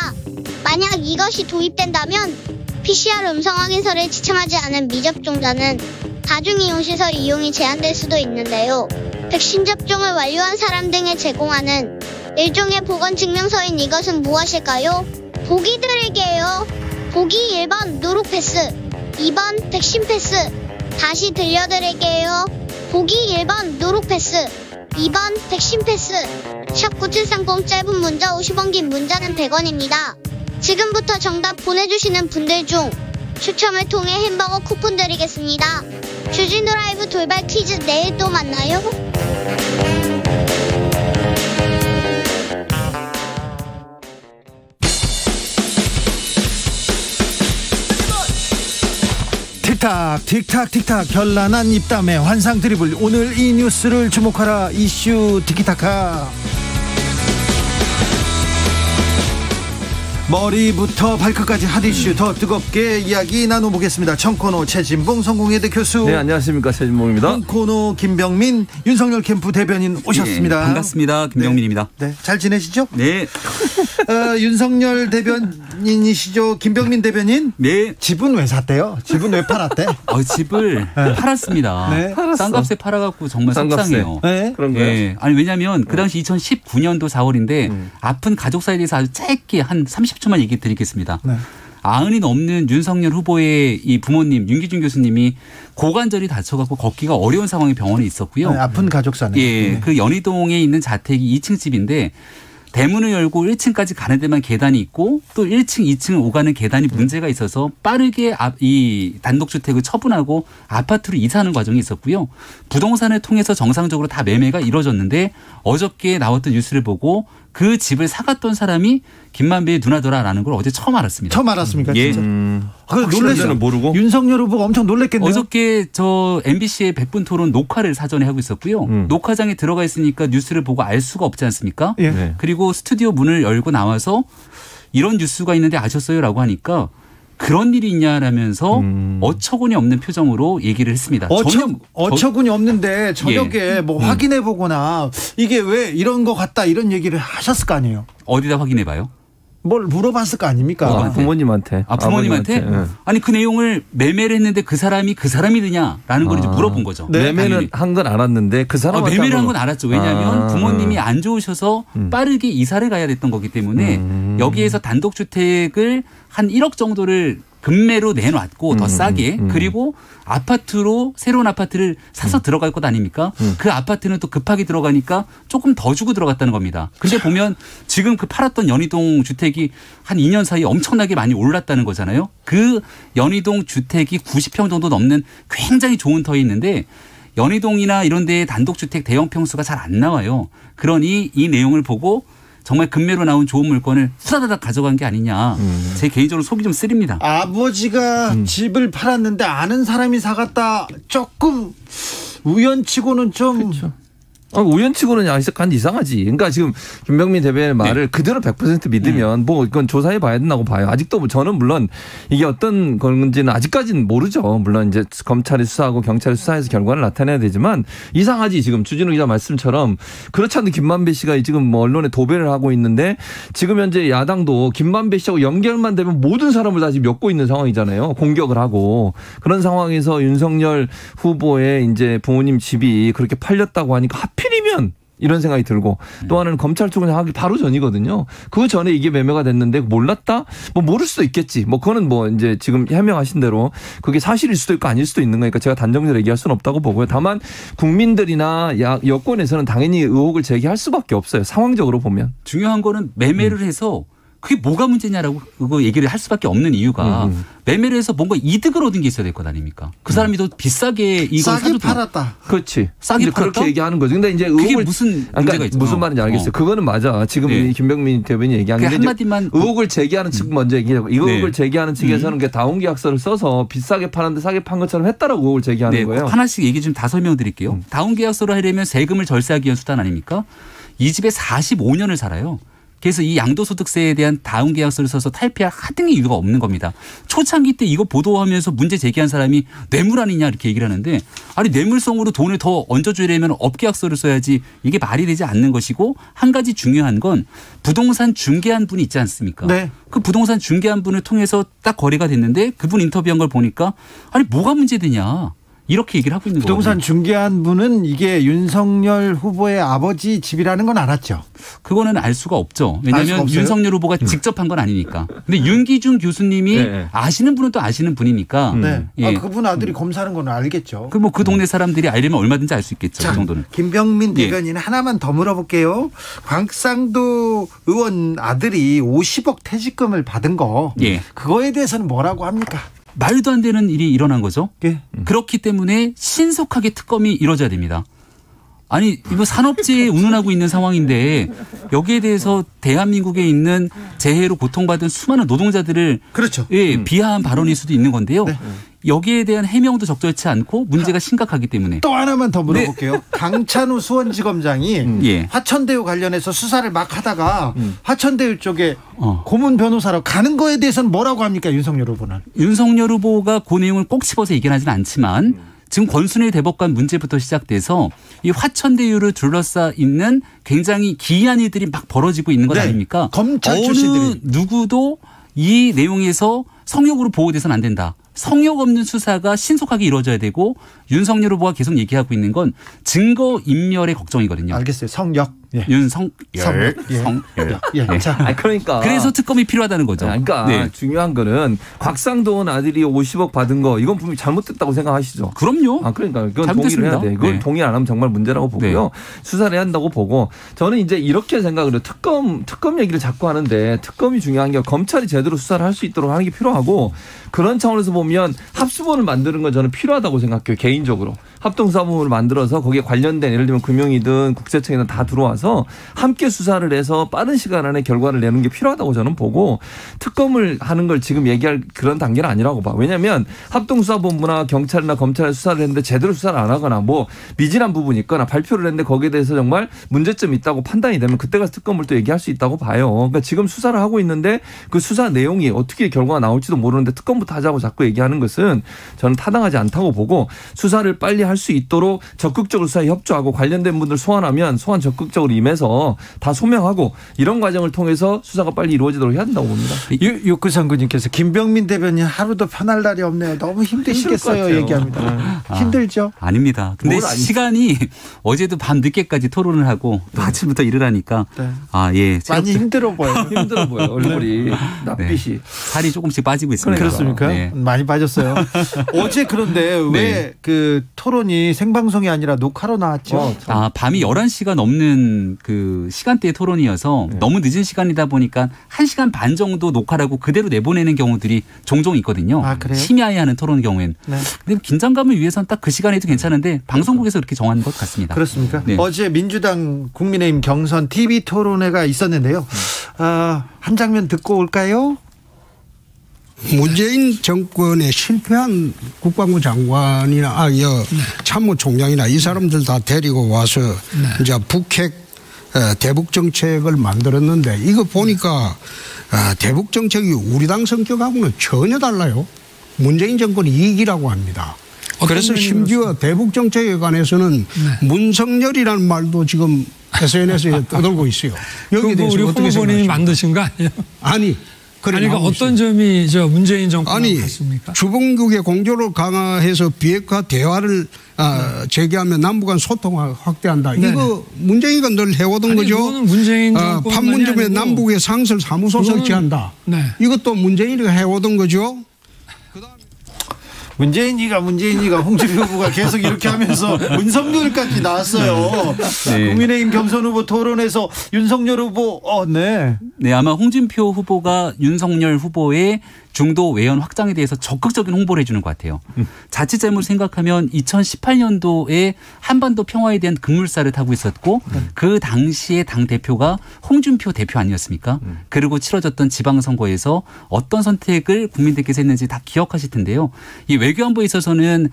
만약 이것이 도입된다면 PCR 음성 확인서를 지참하지 않은 미접종자는 다중이용시설 이용이 제한될 수도 있는데요. 백신 접종을 완료한 사람 등에 제공하는 일종의 보건증명서인 이것은 무엇일까요? 보기 드릴게요. 보기 1번 누룩 패스, 2번 백신 패스. 다시 들려드릴게요. 보기 1번 누룩 패스, 2번 백신 패스. 샵 9730 짧은 문자 50원, 긴 문자는 100원입니다. 지금부터 정답 보내주시는 분들 중 추첨을 통해 햄버거 쿠폰 드리겠습니다. 주진우 라이브 돌발 퀴즈 내일 또 만나요. 틱탁 결란한 입담의 환상 드리블. 오늘 이 뉴스를 주목하라. 이슈 티키타카. 머리부터 발끝까지 핫이슈 더 뜨겁게 이야기 나눠보겠습니다. 청코노 최진봉 성공회대 교수. 네, 안녕하십니까, 최진봉입니다. 청코노 김병민 윤석열 캠프 대변인 오셨습니다. 네, 반갑습니다. 김병민입니다. 네, 잘 지내시죠? 네. 윤석열 대변인이시죠? 김병민 대변인? 네. 집은 왜 샀대요? 집은 왜 팔았대? 집을 팔았습니다. 네. 싼 값에 팔아갖고 정말 싼 값에. 속상해요. 네. 그런가요? 네. 아니, 왜냐면 그 당시 2019년도 4월인데 아픈 가족 사이에 대해서 아주 짧게 한 30초만 얘기 드리겠습니다. 네. 90이 넘는 윤석열 후보의 이 부모님 윤기준 교수님이 고관절이 다쳐갖고 걷기가 어려운 상황에 병원에 있었고요. 네, 아픈 가족사네. 예, 네. 그 연희동에 있는 자택이 2층 집인데 대문을 열고 1층까지 가는 데만 계단이 있고 또 1층, 2층을 오가는 계단이 문제가 있어서 빠르게 이 단독주택을 처분하고 아파트로 이사하는 과정이 있었고요. 부동산을 통해서 정상적으로 다 매매가 이루어졌는데 어저께 나왔던 뉴스를 보고 그 집을 사갔던 사람이 김만배의 누나더라라는 걸 어제 처음 알았습니다. 처음 알았습니까? 예. 진짜? 놀랐어요. 모르고. 윤석열 후보가 엄청 놀랬겠네요. 어저께 저 MBC의 100분 토론 녹화를 사전에 하고 있었고요. 녹화장에 들어가 있으니까 뉴스를 보고 알 수가 없지 않습니까? 예. 네. 그리고 스튜디오 문을 열고 나와서 이런 뉴스가 있는데 아셨어요라고 하니까 그런 일이 있냐라면서 어처구니 없는 표정으로 얘기를 했습니다. 어처구니 없는데 저녁에 뭐 확인해 보거나 이게 왜 이런 거 같다 이런 얘기를 하셨을 거 아니에요. 어디다 확인해 봐요? 뭘 물어봤을 거 아닙니까? 부모님한테. 부모님한테? 아니 그 내용을 매매를 했는데 그 사람이 드냐라는 걸 이제 물어본 거죠. 네. 매매는 한 건 알았는데 그 사람한테 매매를 한 건 알았죠. 왜냐하면 부모님이 안 좋으셔서 빠르게 이사를 가야 됐던 거기 때문에 여기에서 단독주택을 한 1억 정도를 금매로 내놨고 더 싸게 그리고 아파트로 새로운 아파트를 사서 들어갈 것 아닙니까? 그 아파트는 또 급하게 들어가니까 조금 더 주고 들어갔다는 겁니다. 근데 보면 지금 그 팔았던 연희동 주택이 한 2년 사이에 엄청나게 많이 올랐다는 거잖아요. 그 연희동 주택이 90평 정도 넘는 굉장히 좋은 터에 있는데 연희동이나 이런 데에 단독주택 대형 평수가 잘 안 나와요. 그러니 이 내용을 보고 정말 금매로 나온 좋은 물건을 후다다닥 가져간 게 아니냐. 제 개인적으로 속이 좀 쓰립니다. 아버지가 집을 팔았는데 아는 사람이 사갔다. 조금 우연치고는 좀. 그렇죠. 우연치고는 약간 이상하지. 그러니까 지금 김병민 대변인의 말을 그대로 100% 믿으면 뭐 이건 조사해 봐야 된다고 봐요. 아직도 뭐 저는 물론 이게 어떤 건지는 아직까지는 모르죠. 물론 이제 검찰이 수사하고 경찰이 수사해서 결과를 나타내야 되지만 이상하지. 지금 주진우 기자 말씀처럼 그렇지 않은 김만배 씨가 지금 뭐 언론에 도배를 하고 있는데 지금 현재 야당도 김만배 씨하고 연결만 되면 모든 사람을 다 지금 엮고 있는 상황이잖아요. 공격을 하고 그런 상황에서 윤석열 후보의 이제 부모님 집이 그렇게 팔렸다고 하니까 하필이면 이런 생각이 들고 또 하나는 검찰 출근을 하기 바로 전이거든요. 그 전에 이게 매매가 됐는데 몰랐다? 뭐 모를 수도 있겠지. 뭐 그거는 뭐 이제 지금 해명하신 대로 그게 사실일 수도 있고 아닐 수도 있는 거니까 제가 단정적으로 얘기할 수는 없다고 보고요. 다만 국민들이나 여권에서는 당연히 의혹을 제기할 수밖에 없어요. 상황적으로 보면. 중요한 거는 매매를 해서 그게 뭐가 문제냐라고 그거 얘기를 할 수밖에 없는 이유가 매매를 해서 뭔가 이득을 얻은 게 있어야 될 것 아닙니까? 그 사람이 더 비싸게 이걸 싸게 팔았다. 그렇지. 싸게 팔았다. 그렇게 얘기하는 거죠. 근데 이제 그게 의혹을 무슨 문제가 있죠? 무슨 말인지 알겠어요. 그거는 맞아. 지금 김병민 대변인이 얘기하는 게 한마디만 의혹을 제기하는 측 먼저 얘기하고 이 의혹을 제기하는 측에서는 다운계약서를 써서 비싸게 파는데 싸게 판 것처럼 했다라고 의혹을 제기하는 거예요. 하나씩 얘기 좀 다 설명드릴게요. 다운계약서를 하려면 세금을 절세하기 위한 수단 아닙니까? 이 집에 45년을 살아요. 그래서 이 양도소득세에 대한 다운계약서를 써서 탈피할 하등의 이유가 없는 겁니다. 초창기 때 이거 보도하면서 문제 제기한 사람이 뇌물 아니냐 이렇게 얘기를 하는데 아니 뇌물성으로 돈을 더 얹어주려면 업계약서를 써야지 이게 말이 되지 않는 것이고 한 가지 중요한 건 부동산 중개한 분이 있지 않습니까? 네. 그 부동산 중개한 분을 통해서 딱 거래가 됐는데 그분 인터뷰한 걸 보니까 아니 뭐가 문제되냐. 이렇게 얘기를 하고 있는 거예요. 부동산 중개한 분은 이게 윤석열 후보의 아버지 집이라는 건 알았죠? 그거는 알 수가 없죠. 왜냐하면 윤석열 후보가 직접 한 건 아니니까. 근데 윤기중 교수님이 아시는 분은 또 아시는 분이니까. 네. 그분 아들이 검사하는 건 알겠죠. 그 동네 사람들이 알려면 얼마든지 알 수 있겠죠. 자, 그 정도는. 김병민 대변인 하나만 더 물어볼게요. 광상도 의원 아들이 50억 퇴직금을 받은 거. 그거에 대해서는 뭐라고 합니까? 말도 안 되는 일이 일어난 거죠. 예. 그렇기 때문에 신속하게 특검이 이루어져야 됩니다. 아니 이거 산업재해에 운운하고 있는 상황인데 여기에 대해서 대한민국에 있는 재해로 고통받은 수많은 노동자들을 그렇죠. 비하한 발언일 수도 있는 건데요. 네. 여기에 대한 해명도 적절치 않고 문제가 심각하기 때문에. 또 하나만 더 물어볼게요. 강찬우 수원지검장이 화천대유 관련해서 수사를 막 하다가 화천대유 쪽에 고문 변호사로 가는 거에 대해서는 뭐라고 합니까? 윤석열 후보는. 윤석열 후보가 그 내용을 꼭 집어서 얘기하지는 않지만 지금 권순일 대법관 문제부터 시작돼서 이 화천대유를 둘러싸 있는 굉장히 기이한 일들이 막 벌어지고 있는 것 아닙니까? 검찰 출신들이. 누구도 이 내용에서 성역으로 보호돼서는 안 된다. 성역 없는 수사가 신속하게 이루어져야 되고 윤석열 후보가 계속 얘기하고 있는 건 증거인멸의 걱정이거든요. 알겠어요. 성역. 윤성열. 자, 그러니까. 그래서 특검이 필요하다는 거죠. 그러니까 중요한 거는 곽상도원 아들이 50억 받은 거 이건 분명히 잘못됐다고 생각하시죠? 그럼요. 그러니까 그건 동의를 해야 돼. 그건 동의 안 하면 정말 문제라고 보고요. 수사를 해야 한다고 보고 저는 이제 이렇게 생각을 해요. 특검 얘기를 자꾸 하는데 특검이 중요한 게 검찰이 제대로 수사를 할 수 있도록 하는 게 필요하고 그런 차원에서 보면 합수본을 만드는 건 저는 필요하다고 생각해요. 개인적으로. 합동사무를 만들어서 거기에 관련된 예를 들면 금융이든 국세청이든 다 들어와서 함께 수사를 해서 빠른 시간 안에 결과를 내는 게 필요하다고 저는 보고 특검을 하는 걸 지금 얘기할 그런 단계는 아니라고 봐. 왜냐하면 합동수사본부나 경찰이나 검찰에 수사를 했는데 제대로 수사를 안 하거나 뭐 미진한 부분이 있거나 발표를 했는데 거기에 대해서 정말 문제점이 있다고 판단이 되면 그때 가서 특검을 또 얘기할 수 있다고 봐요. 그러니까 지금 수사를 하고 있는데 그 수사 내용이 어떻게 결과가 나올지도 모르는데 특검부터 하자고 자꾸 얘기하는 것은 저는 타당하지 않다고 보고 수사를 빨리 할 할 수 있도록 적극적으로 수사에 협조하고 관련된 분들 소환하면 소환 적극적으로 임해서 다 소명하고 이런 과정을 통해서 수사가 빨리 이루어지도록 해야 된다고 봅니다. 육구상구님께서 김병민 대변인 하루도 편할 날이 없네요. 너무 힘드시겠어요 얘기합니다. 힘들죠? 아닙니다. 근데 시간이 어제도 밤 늦게까지 토론을 하고 또 아침부터 일을 하니까 많이 힘들어 보여요. 힘들어 보여요. 얼굴이 낯빛이. 살이 조금씩 빠지고 있습니다. 그렇습니까? 네. 많이 빠졌어요. 어제 그런데 왜 그 토론이 생방송이 아니라 녹화로 나왔죠? 밤이 11시가 넘는 그 시간대의 토론이어서 너무 늦은 시간이다 보니까 1시간 반 정도 녹화라고 그대로 내보내는 경우들이 종종 있거든요. 그래요? 심야에 하는 토론 경우엔. 네. 근데 긴장감을 위해서는 딱 그 시간에 해도 괜찮은데 방송국에서 그렇게 정한 것 같습니다. 그렇습니까? 네. 어제 민주당 국민의힘 경선 TV 토론회가 있었는데요. 한 장면 듣고 올까요? 문재인 정권에 실패한 국방부 장관이나 참모총장이나 이 사람들 다 데리고 와서 이제 북핵 대북 정책을 만들었는데 이거 보니까 대북 정책이 우리 당 성격하고는 전혀 달라요. 문재인 정권이 이익이라고 합니다. 그래서 심지어 대북 정책에 관해서는 문성열이라는 말도 지금 SNS에 떠돌고 있어요. 여기에 대해서 우리 어떻게 후보님이 만드신 거 아니에요? 아니. 그러니까 어떤 점이 문재인 정권과 같습니까? 주변국의 공조를 강화해서 비핵화 대화를 재개하면 남북간 소통을 확대한다. 네네. 이거 문재인이가 늘 해오던 거죠. 이거는 문재인 정권 판문점에 남북의 상설 사무소 설치한다. 네. 이것도 문재인이가 해오던 거죠. 문재인이가 홍준표 후보가 계속 이렇게 하면서 윤석열까지 나왔어요. 네. 국민의힘 경선 후보 토론에서 윤석열 후보 네, 아마 홍준표 후보가 윤석열 후보의 중도 외연 확장에 대해서 적극적인 홍보를 해주는 것 같아요. 자칫 잘못 생각하면 2018년도에 한반도 평화에 대한 급물살을 타고 있었고 그 당시에 당 대표가 홍준표 대표 아니었습니까? 그리고 치러졌던 지방선거에서 어떤 선택을 국민들께서 했는지 다 기억하실 텐데요. 이 외교안보에 있어서는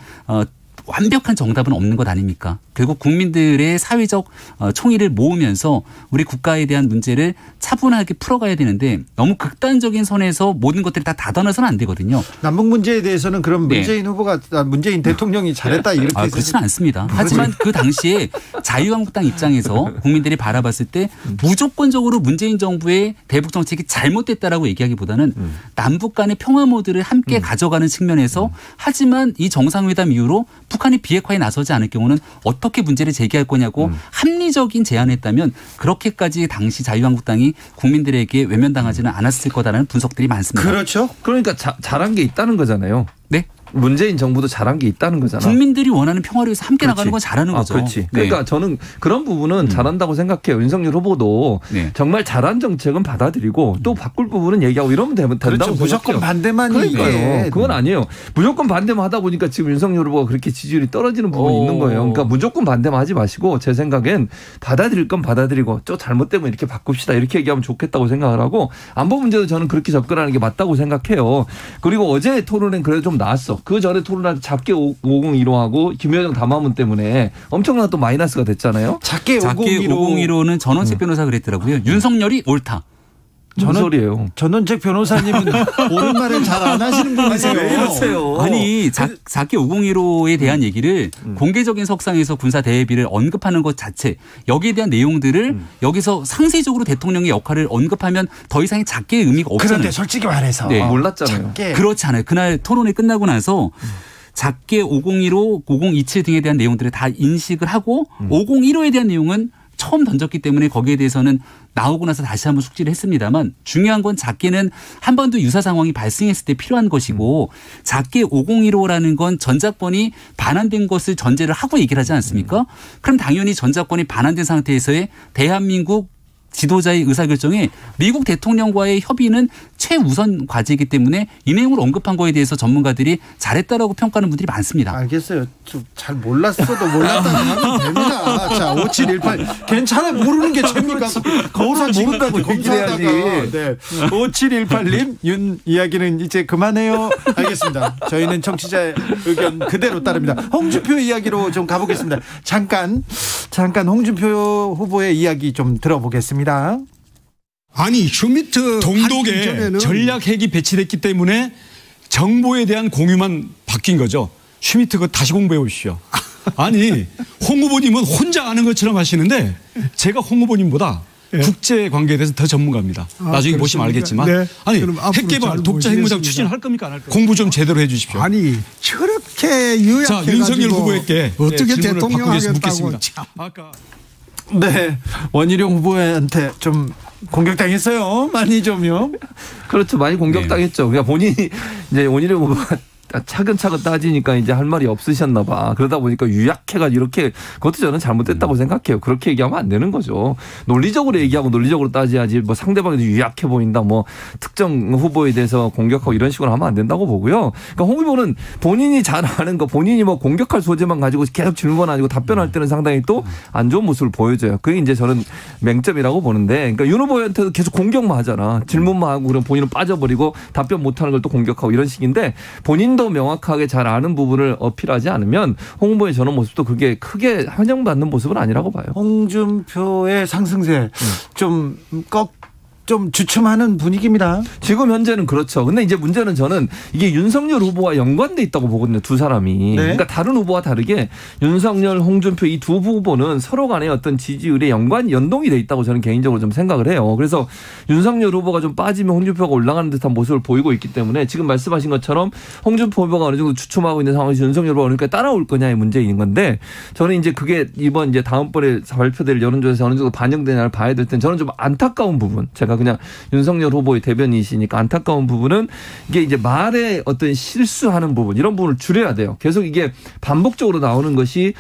완벽한 정답은 없는 것 아닙니까? 결국 국민들의 사회적 총의를 모으면서 우리 국가에 대한 문제를 차분하게 풀어가야 되는데 너무 극단적인 선에서 모든 것들이 다 닫아놔서는 안 되거든요. 남북 문제에 대해서는 그럼 문재인 후보가 문재인 대통령이 잘했다 이렇게 그렇지는 않습니다. 하지만 그 당시에 자유한국당 입장에서 국민들이 바라봤을 때 무조건적으로 문재인 정부의 대북 정책이 잘못됐다라고 얘기하기보다는 남북 간의 평화 모드를 함께 가져가는 측면에서 하지만 이 정상회담 이후로 북한이 비핵화에 나서지 않을 경우는 어떻게 문제를 제기할 거냐고 합리적인 제안을 했다면 그렇게까지 당시 자유한국당이 국민들에게 외면당하지는 않았을 거다라는 분석들이 많습니다. 그렇죠. 그러니까 잘한 게 있다는 거잖아요. 네. 문재인 정부도 잘한 게 있다는 거잖아. 국민들이 원하는 평화를 위해서 함께 나가는 건 잘하는 거죠. 그렇지. 그러니까 저는 그런 부분은 잘한다고 생각해요. 윤석열 후보도 정말 잘한 정책은 받아들이고 또 바꿀 부분은 얘기하고 이러면 된다고 그렇죠. 생각해요. 무조건 반대만 그러니까요. 그건 아니에요. 무조건 반대만 하다 보니까 지금 윤석열 후보가 그렇게 지지율이 떨어지는 부분이 있는 거예요. 그러니까 무조건 반대만 하지 마시고 제 생각엔 받아들일 건 받아들이고 또 잘못되면 이렇게 바꿉시다. 이렇게 얘기하면 좋겠다고 생각을 하고 안보 문제도 저는 그렇게 접근하는 게 맞다고 생각해요. 그리고 어제 토론은 그래도 좀 나았어. 그 전에 토론할 작게 5015하고 김여정 담화문 때문에 엄청난 또 마이너스가 됐잖아요. 작게 5015는 전원책 변호사가 그랬더라고요. 윤석열이 옳다. 소리예요. 전원책 변호사님은 옳은 말을 잘 안 하시는 분이세요. 아니 작게 5015에 대한 얘기를 공개적인 석상에서 군사 대비를 언급하는 것 자체 여기에 대한 내용들을 여기서 상세적으로 대통령의 역할을 언급하면 더 이상의 작게의 의미가 없잖아요. 그런데 솔직히 말해서 몰랐잖아요. 작게. 그렇지 않아요. 그날 토론이 끝나고 나서 작게 5015, 5027 등에 대한 내용들을 다 인식을 하고 5015에 대한 내용은 처음 던졌기 때문에 거기에 대해서는 나오고 나서 다시 한번 숙지를 했습니다만 중요한 건 작게는 한반도 유사 상황이 발생했을 때 필요한 것이고 작게 5015라는 건 전작권이 반환된 것을 전제를 하고 얘기를 하지 않습니까? 그럼 당연히 전작권이 반환된 상태에서의 대한민국 지도자의 의사결정에 미국 대통령과의 협의는 최우선 과제이기 때문에 이 내용을 언급한 거에 대해서 전문가들이 잘했다라고 평가하는 분들이 많습니다. 알겠어요. 좀 잘 몰랐어도 몰랐다고 하면 됩니다. 자, 5718 괜찮아 모르는 게 죄입니까? 거울을 모른다고 검사하다가 5718님 윤 이야기는 이제 그만해요. 알겠습니다. 저희는 청취자의 의견 그대로 따릅니다. 홍준표 이야기로 좀 가보겠습니다. 잠깐 홍준표 후보의 이야기 좀 들어보겠습니다. 아니 슈미트 동독에 전략 핵이 배치됐기 때문에 정보에 대한 공유만 바뀐 거죠. 슈미트 그거 다시 공부해 오십시오. 아니 홍 후보님은 혼자 아는 것처럼 하시는데 제가 홍 후보님보다 국제 관계에 대해서 더 전문가입니다. 나중에 보시면 알겠지만 아니 핵개발 독자 핵무장 추진할 겁니까 안 할 겁니까? 공부 좀 제대로 해주십시오. 아니 저렇게 유약해가지고 자 윤석열 후보에게 어떻게 대통령 하겠다고 묻겠습니다. 아까 네, 원희룡 후보한테 좀 공격당했어요. 많이 좀요. 그렇죠, 많이 공격당했죠. 그러니까 본인이 이제 원희룡 후보가 차근차근 따지니까 이제 할 말이 없으셨나 봐. 그러다 보니까 유약해가 이렇게 그것도 저는 잘못됐다고 생각해요. 그렇게 얘기하면 안 되는 거죠. 논리적으로 얘기하고 논리적으로 따져야지 뭐 상대방이 유약해 보인다 뭐 특정 후보에 대해서 공격하고 이런 식으로 하면 안 된다고 보고요. 그러니까 홍 후보는 본인이 잘 아는 거 본인이 뭐 공격할 소재만 가지고 계속 질문하고 답변할 때는 상당히 또 안 좋은 모습을 보여줘요. 그게 이제 저는 맹점이라고 보는데 그러니까 윤 후보한테도 계속 공격만 하잖아. 질문만 하고 그럼 본인은 빠져버리고 답변 못하는 걸 또 공격하고 이런 식인데 본인도 명확하게 잘 아는 부분을 어필하지 않으면 홍 후보의 저런 모습도 그게 크게 환영받는 모습은 아니라고 봐요. 홍준표의 상승세 좀 주춤하는 분위기입니다. 지금 현재는 그렇죠. 근데 이제 문제는 저는 이게 윤석열 후보와 연관돼 있다고 보거든요. 두 사람이. 네. 그러니까 다른 후보와 다르게 윤석열, 홍준표 이 두 후보는 서로 간의 어떤 지지율에 연동이 돼 있다고 저는 개인적으로 좀 생각을 해요. 그래서 윤석열 후보가 좀 빠지면 홍준표가 올라가는 듯한 모습을 보이고 있기 때문에 지금 말씀하신 것처럼 홍준표 후보가 어느 정도 주춤하고 있는 상황에서 윤석열 후보가 그러니까 따라올 거냐의 문제인 건데 저는 이제 그게 이번 이제 다음번에 발표될 여론조사에서 어느 정도 반영되냐를 봐야 될 땐 저는 좀 안타까운 부분. 제가 그냥 윤석열 후보의 대변이시니까 안타까운 부분은 이게 이제 말에 어떤 실수하는 부분 이런 부분을 줄여야 돼요. 계속 이게 반복적으로 나오는 것이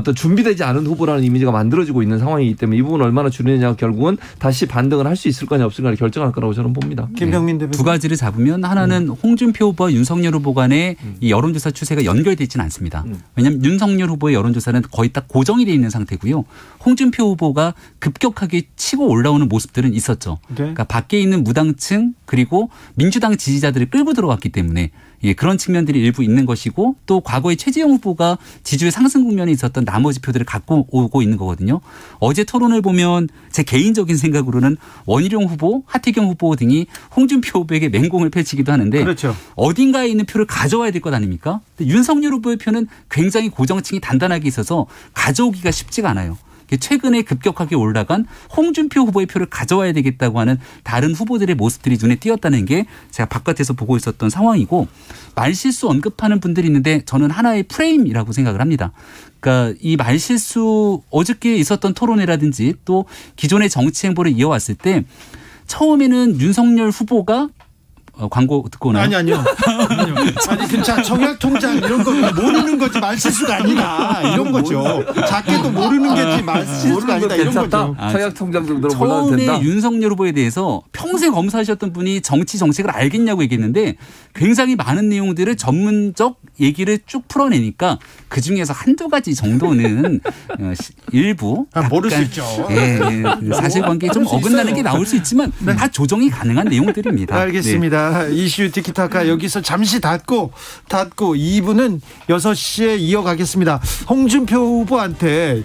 또 준비되지 않은 후보라는 이미지가 만들어지고 있는 상황이기 때문에 이 부분을 얼마나 줄이느냐가 결국은 다시 반등을 할 수 있을 거냐 없을까를 결정할 거라고 저는 봅니다. 김병민 대변인. 두 가지를 잡으면 하나는 홍준표 후보와 윤석열 후보 간의 이 여론조사 추세가 연결되어 있지는 않습니다. 왜냐하면 윤석열 후보의 여론조사는 거의 딱 고정이 되어 있는 상태고요. 홍준표 후보가 급격하게 치고 올라오는 모습들은 있었죠. 네. 그러니까 밖에 있는 무당층 그리고 민주당 지지자들을 끌고 들어왔기 때문에 그런 측면들이 일부 있는 것이고 또 과거에 최재형 후보가 지지율 상승 국면에 있었던 나머지 표들을 갖고 오고 있는 거거든요. 어제 토론을 보면 제 개인적인 생각으로는 원희룡 후보, 하태경 후보 등이 홍준표 후보에게 맹공을 펼치기도 하는데 그렇죠. 어딘가에 있는 표를 가져와야 될 것 아닙니까? 근데 윤석열 후보의 표는 굉장히 고정층이 단단하게 있어서 가져오기가 쉽지가 않아요. 최근에 급격하게 올라간 홍준표 후보의 표를 가져와야 되겠다고 하는 다른 후보들의 모습들이 눈에 띄었다는 게 제가 바깥에서 보고 있었던 상황이고 말실수 언급하는 분들이 있는데 저는 하나의 프레임이라고 생각을 합니다. 그러니까 이 말실수 어저께 있었던 토론회라든지 또 기존의 정치 행보를 이어왔을 때 처음에는 윤석열 후보가 광고 듣고 오나요? 아니요. 아니 괜찮아. 청약통장 이런 거 모르는 거지 말실수가 아니라 이런 거죠. 작게도 모르는 게지 말실수가 아니다 이런 거죠. 청약통장 정도로 몰라도 된다. 처음에 윤석열 후보에 대해서 평생 검사하셨던 분이 정치 정책을 알겠냐고 얘기했는데 굉장히 많은 내용들을 전문적 얘기를 쭉 풀어내니까 그중에서 한두 가지 정도는 일부 모를 수 있죠. 사실관계에 좀 어긋나는 게 나올 수 있지만 다 조정이 가능한 내용들입니다. 알겠습니다. 이슈 티키타카 여기서 잠시 닫고 2부는 6시에 이어가겠습니다. 홍준표 후보한테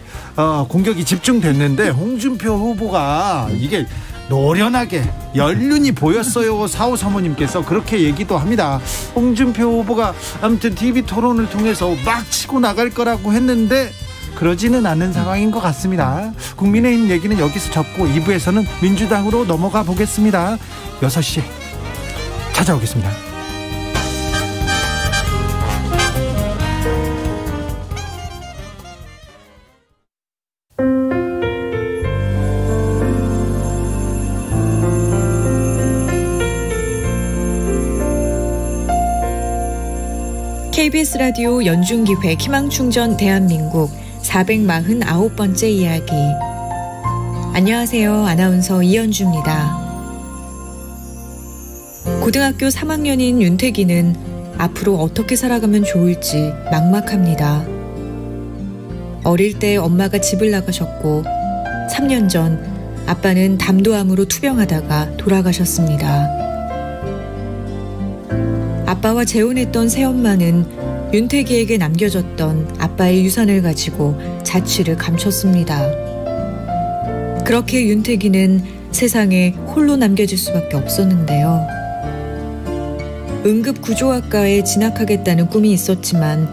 공격이 집중됐는데 홍준표 후보가 이게 노련하게 연륜이 보였어요. 4535님께서 그렇게 얘기도 합니다. 홍준표 후보가 아무튼 TV 토론을 통해서 막 치고 나갈 거라고 했는데 그러지는 않은 상황인 것 같습니다. 국민의힘 얘기는 여기서 접고 2부에서는 민주당으로 넘어가 보겠습니다. 6시에 찾아오겠습니다. KBS 라디오 연중기획 희망충전 대한민국 449번째 이야기. 안녕하세요. 아나운서 이연주입니다. 고등학교 3학년인 윤태기는 앞으로 어떻게 살아가면 좋을지 막막합니다. 어릴 때 엄마가 집을 나가셨고 3년 전 아빠는 담도암으로 투병하다가 돌아가셨습니다. 아빠와 재혼했던 새엄마는 윤태기에게 남겨줬던 아빠의 유산을 가지고 자취를 감췄습니다. 그렇게 윤태기는 세상에 홀로 남겨질 수밖에 없었는데요. 응급구조학과에 진학하겠다는 꿈이 있었지만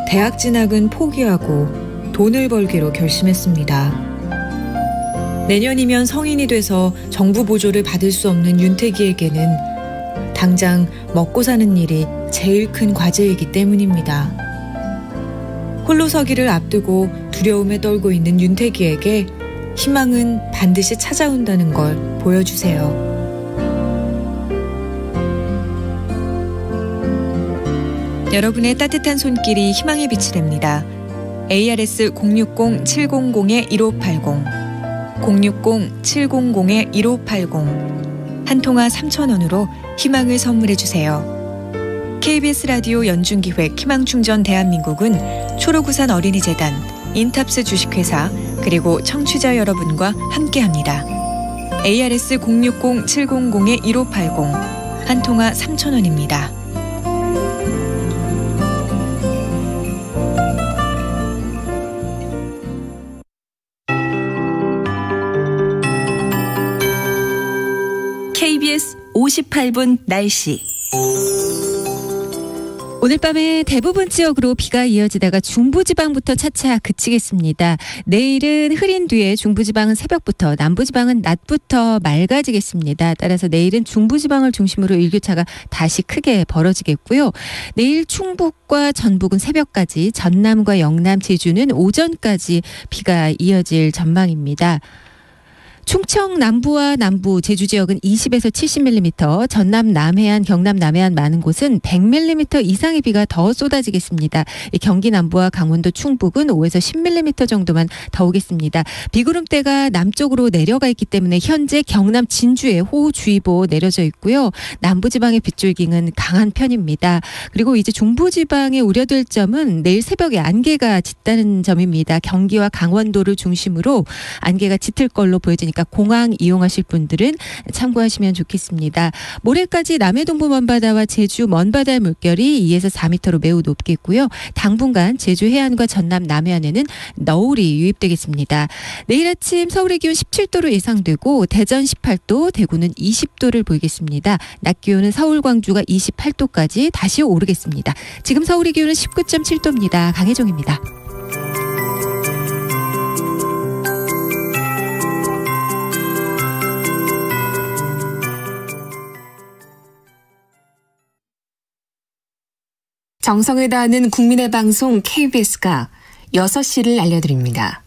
대학 진학은 포기하고 돈을 벌기로 결심했습니다. 내년이면 성인이 돼서 정부 보조를 받을 수 없는 윤태기에게는 당장 먹고 사는 일이 제일 큰 과제이기 때문입니다. 홀로 서기를 앞두고 두려움에 떨고 있는 윤태기에게 희망은 반드시 찾아온다는 걸 보여주세요. 여러분의 따뜻한 손길이 희망의 빛이 됩니다. ARS 060-700-1580 060-700-1580 한 통화 3,000원으로 희망을 선물해 주세요. KBS 라디오 연중기획 희망충전 대한민국은 초록우산 어린이재단, 인탑스 주식회사 그리고 청취자 여러분과 함께합니다. ARS 060-700-1580 한 통화 3,000원입니다. KBS 58분 날씨. 오늘 밤에 대부분 지역으로 비가 이어지다가 중부지방부터 차차 그치겠습니다. 내일은 흐린 뒤에 중부지방은 새벽부터, 남부지방은 낮부터 맑아지겠습니다. 따라서 내일은 중부지방을 중심으로 일교차가 다시 크게 벌어지겠고요. 내일 충북과 전북은 새벽까지, 전남과 영남, 제주는 오전까지 비가 이어질 전망입니다. 충청 남부와 남부, 제주 지역은 20에서 70mm, 전남 남해안, 경남 남해안 많은 곳은 100mm 이상의 비가 더 쏟아지겠습니다. 경기 남부와 강원도 충북은 5에서 10mm 정도만 더 오겠습니다. 비구름대가 남쪽으로 내려가 있기 때문에 현재 경남 진주에 호우주의보 내려져 있고요. 남부지방의 빗줄기는 강한 편입니다. 그리고 이제 중부지방에 우려될 점은 내일 새벽에 안개가 짙다는 점입니다. 경기와 강원도를 중심으로 안개가 짙을 걸로 보여지니까 공항 이용하실 분들은 참고하시면 좋겠습니다. 모레까지 남해 동부 먼바다와 제주 먼바다의 물결이 2에서 4m로 매우 높겠고요. 당분간 제주 해안과 전남 남해안에는 너울이 유입되겠습니다. 내일 아침 서울의 기온 17도로 예상되고 대전 18도, 대구는 20도를 보이겠습니다. 낮 기온은 서울, 광주가 28도까지 다시 오르겠습니다. 지금 서울의 기온은 19.7도입니다. 강혜종입니다. 정성을 다하는 국민의 방송 KBS가 6시를 알려드립니다.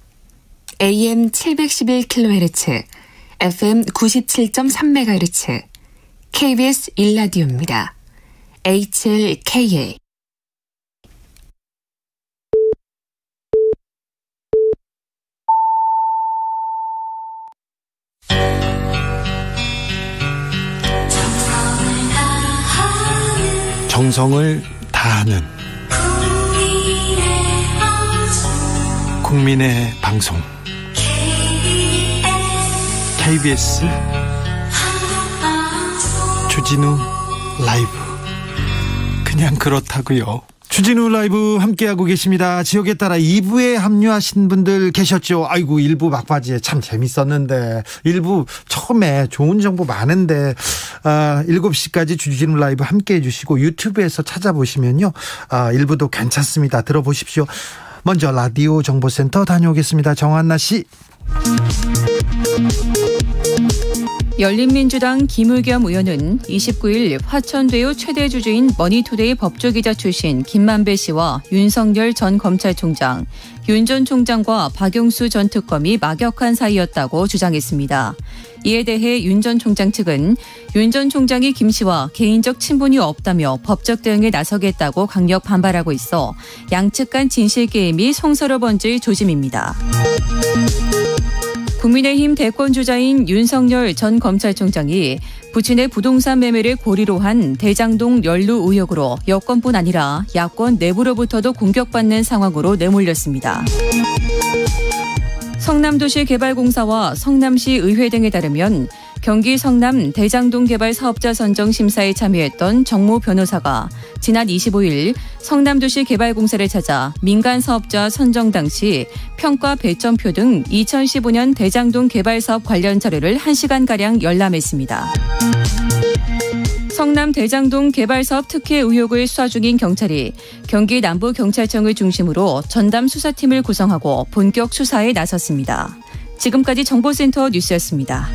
AM 711kHz, FM 97.3MHz, KBS 1라디오입니다. HLKA. 정성을 다하는 국민의 방송 KBS 주진우 라이브. 그냥 그렇다고요. 주진우 라이브 함께하고 계십니다. 지역에 따라 2부에 합류하신 분들 계셨죠. 아이고 1부 막바지에 참 재밌었는데, 1부 처음에 좋은 정보 많은데 7시까지 주진우 라이브 함께해 주시고 유튜브에서 찾아보시면요 1부도 괜찮습니다. 들어보십시오. 먼저 라디오 정보센터 다녀오겠습니다. 정한나 씨. 열린민주당 김의겸 의원은 29일 화천대유 최대 주주인 머니투데이 법조기자 출신 김만배 씨와 윤석열 전 검찰총장, 윤 전 총장과 박용수 전 특검이 막역한 사이였다고 주장했습니다. 이에 대해 윤 전 총장 측은 윤 전 총장이 김 씨와 개인적 친분이 없다며 법적 대응에 나서겠다고 강력 반발하고 있어 양측 간 진실 게임이 성서로 번질 조짐입니다. 국민의힘 대권주자인 윤석열 전 검찰총장이 부친의 부동산 매매를 고리로 한 대장동 연루 의혹으로 여권뿐 아니라 야권 내부로부터도 공격받는 상황으로 내몰렸습니다. 성남도시개발공사와 성남시 의회 등에 따르면 경기 성남 대장동 개발 사업자 선정 심사에 참여했던 정모 변호사가 지난 25일 성남도시개발공사를 찾아 민간 사업자 선정 당시 평가 배점표 등 2015년 대장동 개발 사업 관련 자료를 1시간가량 열람했습니다. 성남 대장동 개발사업 특혜 의혹을 수사 중인 경찰이 경기 남부경찰청을 중심으로 전담 수사팀을 구성하고 본격 수사에 나섰습니다. 지금까지 정보센터 뉴스였습니다.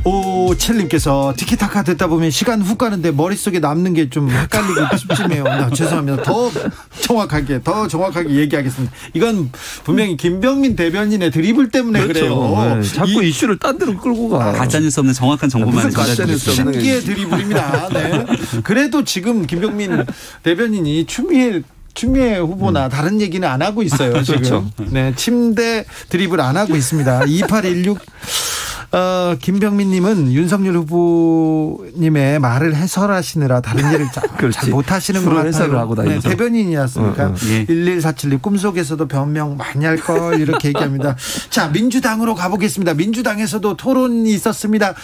57님께서 티키타카 듣다 보면 시간 훅 가는데 머릿속에 남는 게 좀 헷갈리고 싶지매요. 죄송합니다. 더 정확하게 얘기하겠습니다. 이건 분명히 김병민 대변인의 드리블 때문에 그렇죠. 그래요. 네. 자꾸 이슈를 딴 데로 끌고 가. 가짜뉴스 없는 정확한 정보만 전해드리고 신기의 드리블입니다. 네. 그래도 지금 김병민 대변인이 추미애 후보나 다른 얘기는 안 하고 있어요. 지금. 그렇죠. 네, 침대 드리블 안 하고 있습니다. 2816 김병민님은 윤석열 후보님의 말을 해설하시느라 다른 일을 잘 못하시는 것 같아요. 해설을 하고 다니죠. 네, 대변인이었으니까. 예. 1147님 꿈속에서도 변명 많이 할 걸 이렇게 얘기합니다. 자, 민주당으로 가보겠습니다. 민주당에서도 토론이 있었습니다.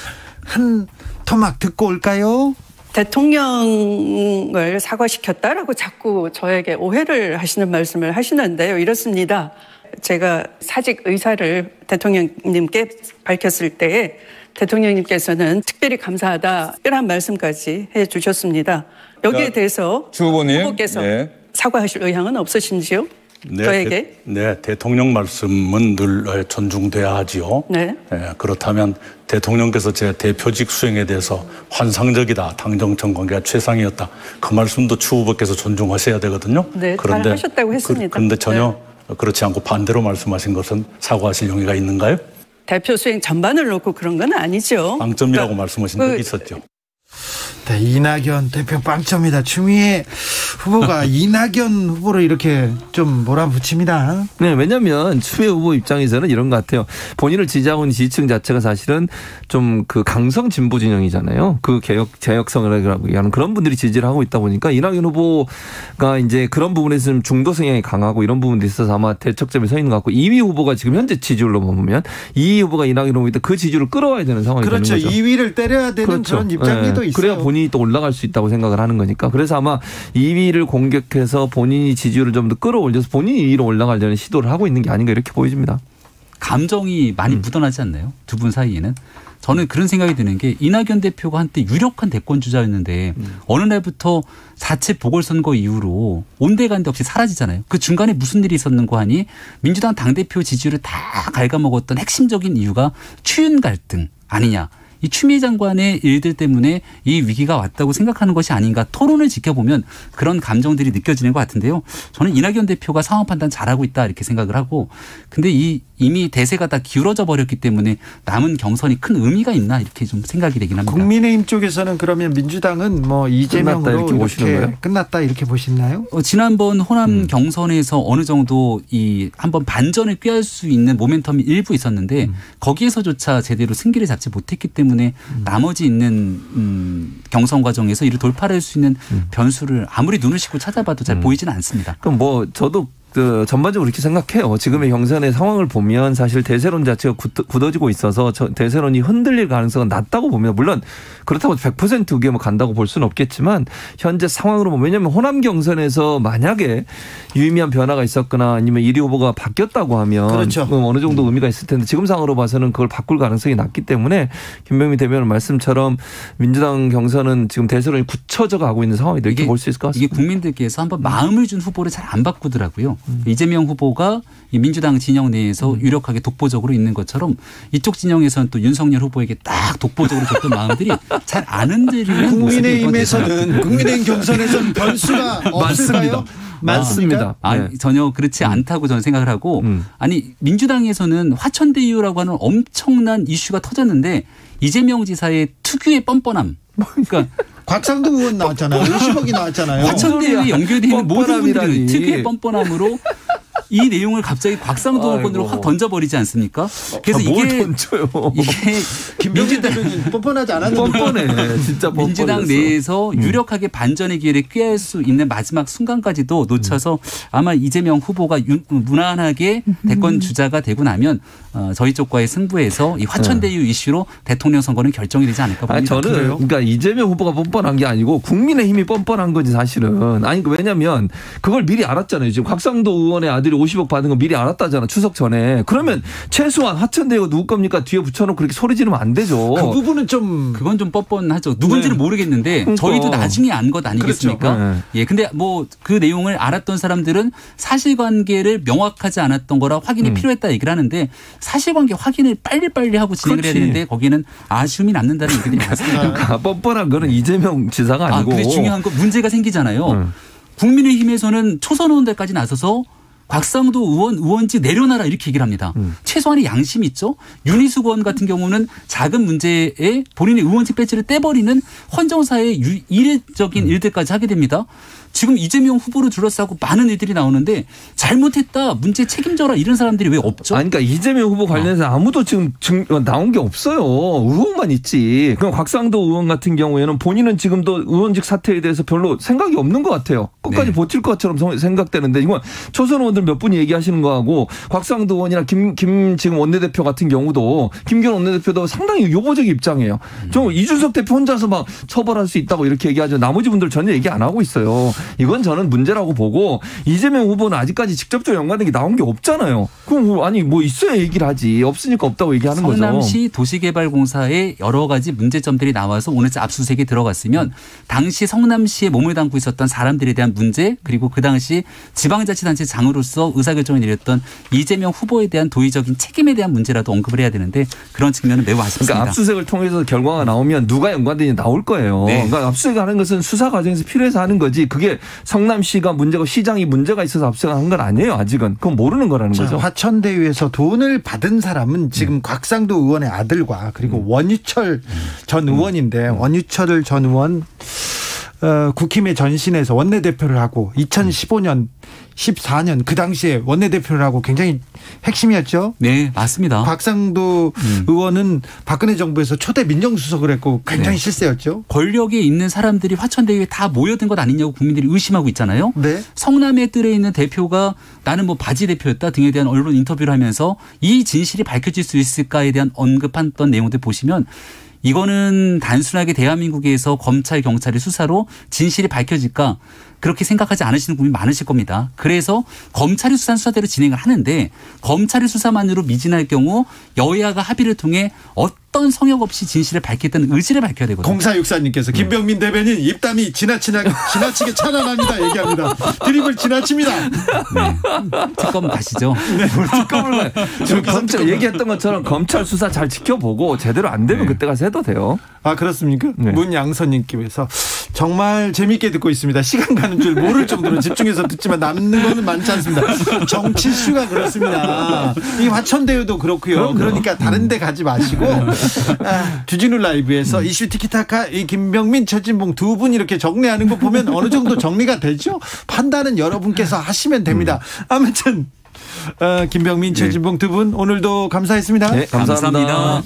한 토막 듣고 올까요? 대통령을 사과시켰다라고 자꾸 저에게 오해를 하시는 말씀을 하시는데요. 이렇습니다. 제가 사직 의사를 대통령님께 밝혔을 때에 대통령님께서는 특별히 감사하다 이런 말씀까지 해주셨습니다. 여기에 대해서 주 후보께서 사과하실 의향은 없으신지요? 네, 저에게? 네, 대통령 말씀은 늘 존중돼야 하지요. 네. 그렇다면 대통령께서 제 대표직 수행에 대해서 환상적이다, 당정청 관계가 최상이었다. 그 말씀도 추 후보께서 존중하셔야 되거든요. 네, 잘 하셨다고 했습니다. 그런데 전혀 그렇지 않고 반대로 말씀하신 것은 사과하실 용의가 있는가요? 대표 수행 전반을 놓고 그런 건 아니죠. 빵점이라고 말씀하신 적이 있었죠. 네, 이낙연 대표 빵점이다. 추미애 후보가 이낙연 후보를 이렇게 좀 몰아붙입니다. 네, 왜냐하면 추미애 후보 입장에서는 이런 것 같아요. 본인을 지지하고 있는 지지층 자체가 사실은 좀 그 강성 진보 진영이잖아요. 그 개혁성이라고 하는 그런 분들이 지지를 하고 있다 보니까 이낙연 후보가 이제 그런 부분에서 좀 중도 성향이 강하고 이런 부분도 있어서 아마 대척점에 서 있는 것 같고 2위 후보가 지금 현재 지지율로 보면 2위 후보가 이낙연 후보이다 그 지지율을 끌어와야 되는 상황이 되는 거죠. 2위를 때려야 되는 그렇죠. 그런 입장도 있어요. 그래야 본인이 또 올라갈 수 있다고 생각을 하는 거니까. 그래서 아마 2위를 공격해서 본인이 지지율을 좀 더 끌어올려서 본인이 2위로 올라가려는 시도를 하고 있는 게 아닌가 이렇게 보여집니다. 감정이 많이 묻어나지 않나요? 두 분 사이에는. 저는 그런 생각이 드는 게 이낙연 대표가 한때 유력한 대권 주자였는데 어느 날부터 4.7 보궐선거 이후로 온데간데 없이 사라지잖아요. 그 중간에 무슨 일이 있었는고 하니 민주당 당대표 지지율을 다 갉아먹었던 핵심적인 이유가 추윤 갈등 아니냐. 이 추미애 장관의 일들 때문에 이 위기가 왔다고 생각하는 것이 아닌가 토론을 지켜보면 그런 감정들이 느껴지는 것 같은데요. 저는 이낙연 대표가 상황 판단 잘하고 있다 이렇게 생각을 하고 근데 이미 대세가 다 기울어져 버렸기 때문에 남은 경선이 큰 의미가 있나 이렇게 좀 생각이 되긴 합니다. 국민의힘 쪽에서는 그러면 민주당은 뭐 이재명으로 이렇게 끝났다 이렇게 보시나요? 지난번 호남 경선에서 어느 정도 이 한번 반전을 꾀할 수 있는 모멘텀이 일부 있었는데 거기에서조차 제대로 승기를 잡지 못했기 때문에 나머지 있는 경선 과정에서 이를 돌파할 수 있는 변수를 아무리 눈을 씻고 찾아봐도 잘 보이지는 않습니다. 그럼 뭐 저도 전반적으로 이렇게 생각해요. 지금의 경선의 상황을 보면 사실 대세론 자체가 굳어지고 있어서 대세론이 흔들릴 가능성은 낮다고 봅니다. 물론 그렇다고 100% 그게 뭐 간다고 볼 수는 없겠지만 현재 상황으로 보면 왜냐하면 호남 경선에서 만약에 유의미한 변화가 있었거나 아니면 1위 후보가 바뀌었다고 하면 그렇죠. 어느 정도 의미가 있을 텐데 지금 상황으로 봐서는 그걸 바꿀 가능성이 낮기 때문에 김병민 대변인 말씀처럼 민주당 경선은 지금 대세론이 굳혀져 가고 있는 상황이다 이렇게 볼 수 있을 것 같습니다. 이게 국민들께서 한번 마음을 준 후보를 잘 안 바꾸더라고요. 이재명 후보가 민주당 진영 내에서 유력하게 독보적으로 있는 것처럼 이쪽 진영에서는 또 윤석열 후보에게 딱 독보적으로 줬던 마음들이 잘 안 흔들리는 국민의힘에서는 국민의힘 경선에서는 변수가 없을까요? 맞습니다. 전혀 그렇지 않다고 저는 생각을 하고 아니 민주당에서는 화천대유라고 하는 엄청난 이슈가 터졌는데 이재명 지사의 특유의 뻔뻔함 그러니까 곽상도 의원 나왔잖아요. 50억이 나왔잖아요. 화천대유에 연결되어 있는 모든 분들이 특유의 뻔뻔함으로 이 내용을 갑자기 곽상도 의원으로 확 던져버리지 않습니까? 그래서 이게 김병민 대표는 뻔뻔하지 않았는데 뻔뻔해. 진짜 뻔뻔했어. 민주당 내에서 유력하게 반전의 기회를 꾀할 수 있는 마지막 순간까지도 놓쳐서 아마 이재명 후보가 무난하게 대권 주자가 되고 나면 저희 쪽과의 승부에서 이 화천대유 이슈로 대통령 선거는 결정이 되지 않을까 봅니다. 저는 그러니까 이재명 후보가 뻔뻔한 게 아니고 국민의힘이 뻔뻔한 거지 사실은. 아니 왜냐하면 그걸 미리 알았잖아요. 지금 곽상도 의원의 아들이 50억 받은 거 미리 알았다잖아. 추석 전에. 그러면 최소한 화천대유가 누구 겁니까? 뒤에 붙여놓고 그렇게 소리 지르면 안 안 되죠. 그 부분은 좀 그건 좀 뻔뻔하죠. 누군지는 모르겠는데 그러니까. 저희도 나중에 안 것 아니겠습니까? 그렇죠. 예, 근데 뭐 그 내용을 알았던 사람들은 사실관계를 명확하지 않았던 거라 확인이 필요했다 얘기를 하는데 사실관계 확인을 빨리빨리 하고 진행을 해야 되는데 거기에는 아쉬움이 남는다는 얘기들이 많습니다. 그러니까 뻔뻔한 거는 이재명 지사가 아니고. 근데 중요한 건 문제가 생기잖아요. 국민의힘에서는 초선 의원들까지 나서서 곽상도 의원직 내려놔라 이렇게 얘기를 합니다. 최소한의 양심이 있죠. 윤희숙 의원 같은 경우는 작은 문제에 본인의 의원직 배지를 떼버리는 헌정사의 이례적인 일들까지 하게 됩니다. 지금 이재명 후보를 둘러싸고 많은 일들이 나오는데 잘못했다, 문제 책임져라 이런 사람들이 왜 없죠? 아니, 그러니까 이재명 후보 관련해서 아무도 지금 나온 게 없어요. 의혹만 있지. 그럼 곽상도 의원 같은 경우에는 본인은 지금도 의원직 사퇴에 대해서 별로 생각이 없는 것 같아요. 끝까지 버틸 것처럼 생각되는데 이건 초선 의원들 몇 분이 얘기하시는 거하고 곽상도 의원이나 김 지금 원내대표 같은 경우도 김기현 원내대표도 상당히 유보적 입장이에요. 좀 이준석 대표 혼자서 막 처벌할 수 있다고 이렇게 얘기하죠. 나머지 분들 전혀 얘기 안 하고 있어요. 이건 저는 문제라고 보고 이재명 후보는 아직까지 직접적으로 연관된 게 나온 게 없잖아요. 그럼 아니 뭐 있어야 얘기를 하지. 없으니까 없다고 얘기하는 거죠. 성남시 도시개발공사에 여러 가지 문제점들이 나와서 오늘 압수수색에 들어갔으면 당시 성남시에 몸을 담고 있었던 사람들에 대한 문제 그리고 그 당시 지방자치단체 장으로서 의사결정을 내렸던 이재명 후보에 대한 도의적인 책임에 대한 문제라도 언급을 해야 되는데 그런 측면은 매우 아쉽습니다. 그러니까 압수수색을 통해서 결과가 나오면 누가 연관되는지 나올 거예요. 네. 그러니까 압수수색하는 것은 수사 과정에서 필요해서 하는 거지. 그게 성남시가 문제고 시장이 문제가 있어서 압수수색한 건 아니에요. 아직은. 그건 모르는 거라는 거죠. 화천대유에서 돈을 받은 사람은 지금 곽상도 의원의 아들과 그리고 원유철 전 의원인데 원유철 전 의원 국힘의 전신에서 원내대표를 하고 2015년 14년 그 당시에 원내대표를 하고 굉장히 핵심이었죠. 네, 맞습니다. 곽상도 의원은 박근혜 정부에서 초대 민정수석을 했고 굉장히 실세였죠. 권력에 있는 사람들이 화천대유에 다 모여든 것 아니냐고 국민들이 의심하고 있잖아요. 네. 성남의 뜰에 있는 대표가 나는 뭐 바지 대표였다 등에 대한 언론 인터뷰를 하면서 이 진실이 밝혀질 수 있을까에 대한 언급했던 내용들 보시면 이거는 단순하게 대한민국에서 검찰, 경찰의 수사로 진실이 밝혀질까 그렇게 생각하지 않으시는 분이 많으실 겁니다. 그래서 검찰의 수사대로 진행을 하는데 검찰의 수사만으로 미진할 경우 여야가 합의를 통해 어떤 성역 없이 진실을 밝겠다는 의지를 밝혀야 되거든요. 0464님께서 김병민 대변인 입담이 지나치게 찬란합니다. 얘기합니다. 드립을 지나칩니다. 네. 특검 가시죠. 네. 특검을 지금 검찰 얘기했던 것처럼 검찰 수사 잘 지켜보고 제대로 안 되면 그때 가서 해도 돼요. 아 그렇습니까? 네. 문양선님께서 정말 재미있게 듣고 있습니다. 시간 가는 줄 모를 정도로 집중해서 듣지만 남는 거는 많지 않습니다. 정치 이슈가 그렇습니다. 이 화천대유도 그렇고요. 그러니까 다른 데 가지 마시고 주진우 라이브에서 이슈 티키타카 이 김병민 최진봉 두 분 이렇게 정리하는 거 보면 어느 정도 정리가 되죠. 판단은 여러분께서 하시면 됩니다. 아무튼 김병민 최진봉 두 분 오늘도 감사했습니다. 네, 감사합니다.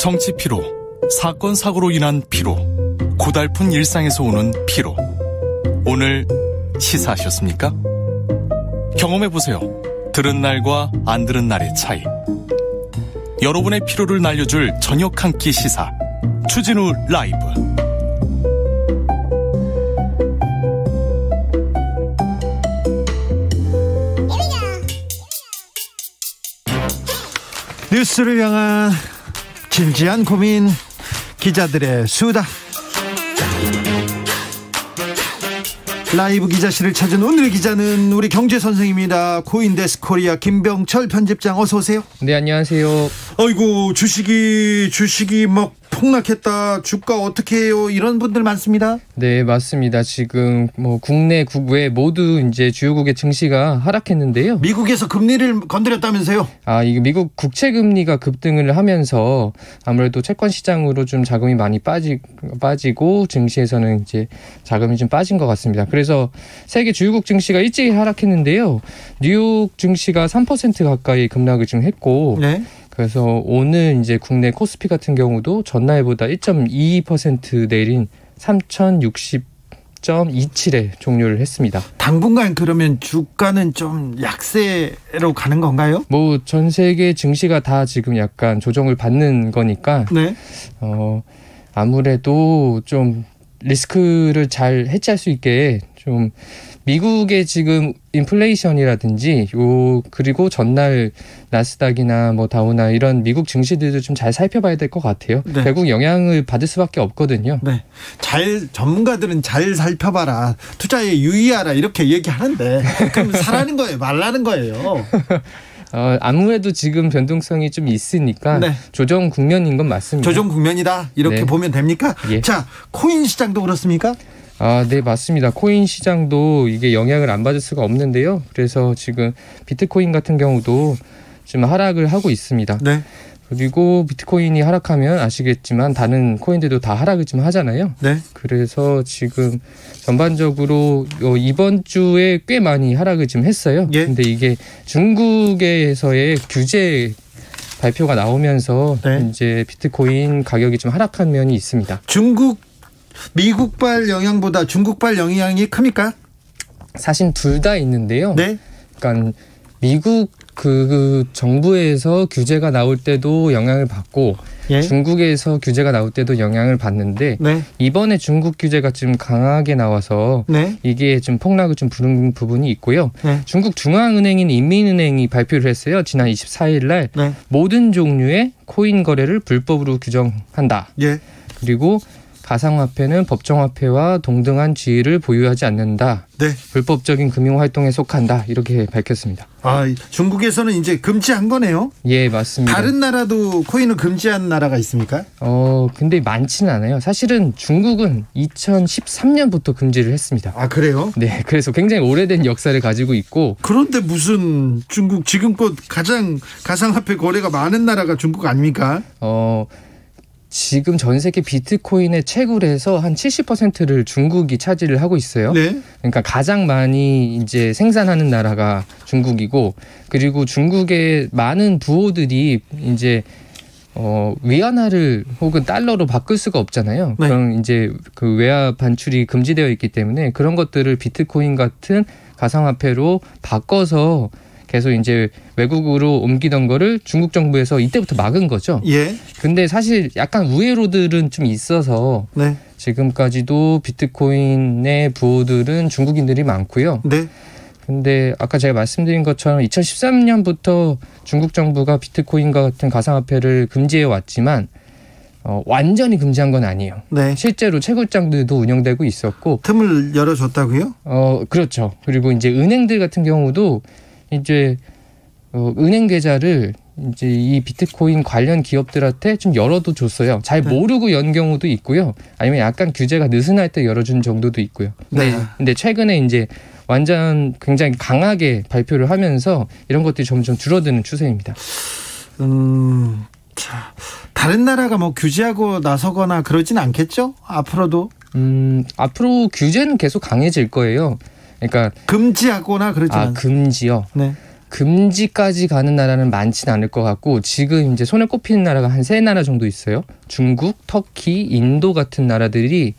정치 피로, 사건 사고로 인한 피로, 고달픈 일상에서 오는 피로. 오늘 시사하셨습니까? 경험해보세요. 들은 날과 안 들은 날의 차이. 여러분의 피로를 날려줄 저녁 한 끼 시사. 추진우 라이브. 뉴스를 향한 진지한 고민, 기자들의 수다. 라이브 기자실을 찾은 오늘의 기자는 우리 경제 선생입니다. 코인데스 코리아 김병철 편집장 어서 오세요. 네, 안녕하세요. 아이고 주식이 막 폭락했다. 주가 어떻게 해요? 이런 분들 많습니다. 네, 맞습니다. 지금 뭐 국내 국외 모두 이제 주요국의 증시가 하락했는데요. 미국에서 금리를 건드렸다면서요? 아, 이거 미국 국채 금리가 급등을 하면서 아무래도 채권 시장으로 좀 자금이 많이 빠지고 증시에서는 이제 자금이 좀 빠진 것 같습니다. 그래서 세계 주요국 증시가 일찍 하락했는데요. 뉴욕 증시가 3% 가까이 급락을 좀 했고 네. 그래서 오늘 이제 국내 코스피 같은 경우도 전날보다 1.22% 내린 3060.27에 종료를 했습니다. 당분간 그러면 주가는 좀 약세로 가는 건가요? 뭐 전 세계 증시가 다 지금 약간 조정을 받는 거니까 네. 아무래도 좀 리스크를 잘 해치할 수 있게 좀 미국의 지금 인플레이션이라든지 그리고 전날 나스닥이나 뭐 다우나 이런 미국 증시들도 좀 잘 살펴봐야 될 것 같아요. 네. 결국 영향을 받을 수밖에 없거든요. 네. 전문가들은 잘 살펴봐라, 투자에 유의하라 이렇게 얘기하는데 그럼 사라는 거예요, 말라는 거예요? 아무래도 지금 변동성이 좀 있으니까 네. 조정 국면인 건 맞습니다. 조정 국면이다 이렇게 네. 보면 됩니까? 예. 자, 코인 시장도 그렇습니까? 네, 맞습니다. 코인 시장도 이게 영향을 안 받을 수가 없는데요. 그래서 지금 비트코인 같은 경우도 지금 하락을 하고 있습니다. 네. 그리고 비트코인이 하락하면 아시겠지만 다른 코인들도 다 하락을 좀 하잖아요. 네. 그래서 지금 전반적으로 이번 주에 꽤 많이 하락을 좀 했어요. 예. 근데 이게 중국에서의 규제 발표가 나오면서 네. 이제 비트코인 가격이 좀 하락한 면이 있습니다. 미국발 영향보다 중국발 영향이 큽니까? 사실 둘 다 있는데요. 네. 그러니까 미국 그 정부에서 규제가 나올 때도 영향을 받고 예? 중국에서 규제가 나올 때도 영향을 받는데 네. 이번에 중국 규제가 좀 강하게 나와서 네. 이게 좀 폭락을 좀 부른 부분이 있고요. 네. 중국 중앙은행인 인민은행이 발표를 했어요. 지난 24일 날 네. 모든 종류의 코인 거래를 불법으로 규정한다. 예. 그리고 가상화폐는 법정화폐와 동등한 지위를 보유하지 않는다. 네. 불법적인 금융활동에 속한다. 이렇게 밝혔습니다. 중국에서는 이제 금지한 거네요? 예, 맞습니다. 다른 나라도 코인을 금지한 나라가 있습니까? 근데 많지는 않아요. 사실은 중국은 2013년부터 금지를 했습니다. 아, 그래요? 네, 그래서 굉장히 오래된 역사를 가지고 있고. 그런데 무슨 중국 지금껏 가장 가상화폐 거래가 많은 나라가 중국 아닙니까? 지금 전 세계 비트코인의 채굴에서 한 70%를 중국이 차지를 하고 있어요. 네. 그러니까 가장 많이 이제 생산하는 나라가 중국이고, 그리고 중국의 많은 부호들이 이제 위안화를 혹은 달러로 바꿀 수가 없잖아요. 네. 그럼 이제 그 외화 반출이 금지되어 있기 때문에 그런 것들을 비트코인 같은 가상화폐로 바꿔서 계속 이제 외국으로 옮기던 거를 중국 정부에서 이때부터 막은 거죠. 예. 근데 사실 약간 우회로들은 좀 있어서 네. 지금까지도 비트코인의 부호들은 중국인들이 많고요. 네. 근데 아까 제가 말씀드린 것처럼 2013년부터 중국 정부가 비트코인과 같은 가상화폐를 금지해 왔지만 완전히 금지한 건 아니에요. 네. 실제로 채굴장들도 운영되고 있었고 틈을 열어줬다고요? 그렇죠. 그리고 이제 은행들 같은 경우도 이제 은행 계좌를 이제 이 비트코인 관련 기업들한테 좀 열어도 줬어요. 잘 모르고 연 경우도 있고요. 아니면 약간 규제가 느슨할 때 열어준 정도도 있고요. 근데 최근에 이제 완전 굉장히 강하게 발표를 하면서 이런 것들이 점점 줄어드는 추세입니다. 자, 다른 나라가 뭐 규제하고 나서거나 그러진 않겠죠? 앞으로도? 앞으로 규제는 계속 강해질 거예요. 그러니까 금지하거나 그러지 않아요. 금지요. 네. 금지까지 가는 나라는 많지는 않을 것 같고 지금 이제 손에 꼽히는 나라가 한 3나라 정도 있어요. 중국, 터키, 인도 같은 나라들이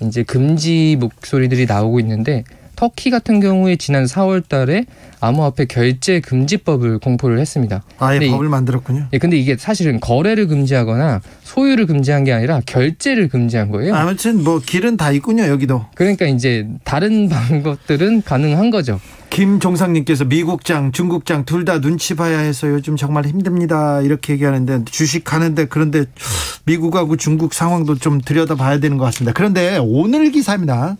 이제 금지 목소리들이 나오고 있는데 터키 같은 경우에 지난 4월 달에 암호화폐 결제 금지법을 공포를 했습니다. 아예 법을 만들었군요. 예, 근데 이게 사실은 거래를 금지하거나 소유를 금지한 게 아니라 결제를 금지한 거예요. 아무튼 뭐 길은 다 있군요, 여기도. 그러니까 이제 다른 방법들은 가능한 거죠. 김종상님께서 미국장, 중국장 둘 다 눈치 봐야 해서 요즘 정말 힘듭니다. 이렇게 얘기하는데 주식 하는데 그런데 미국하고 중국 상황도 좀 들여다봐야 되는 것 같습니다. 그런데 오늘 기사입니다.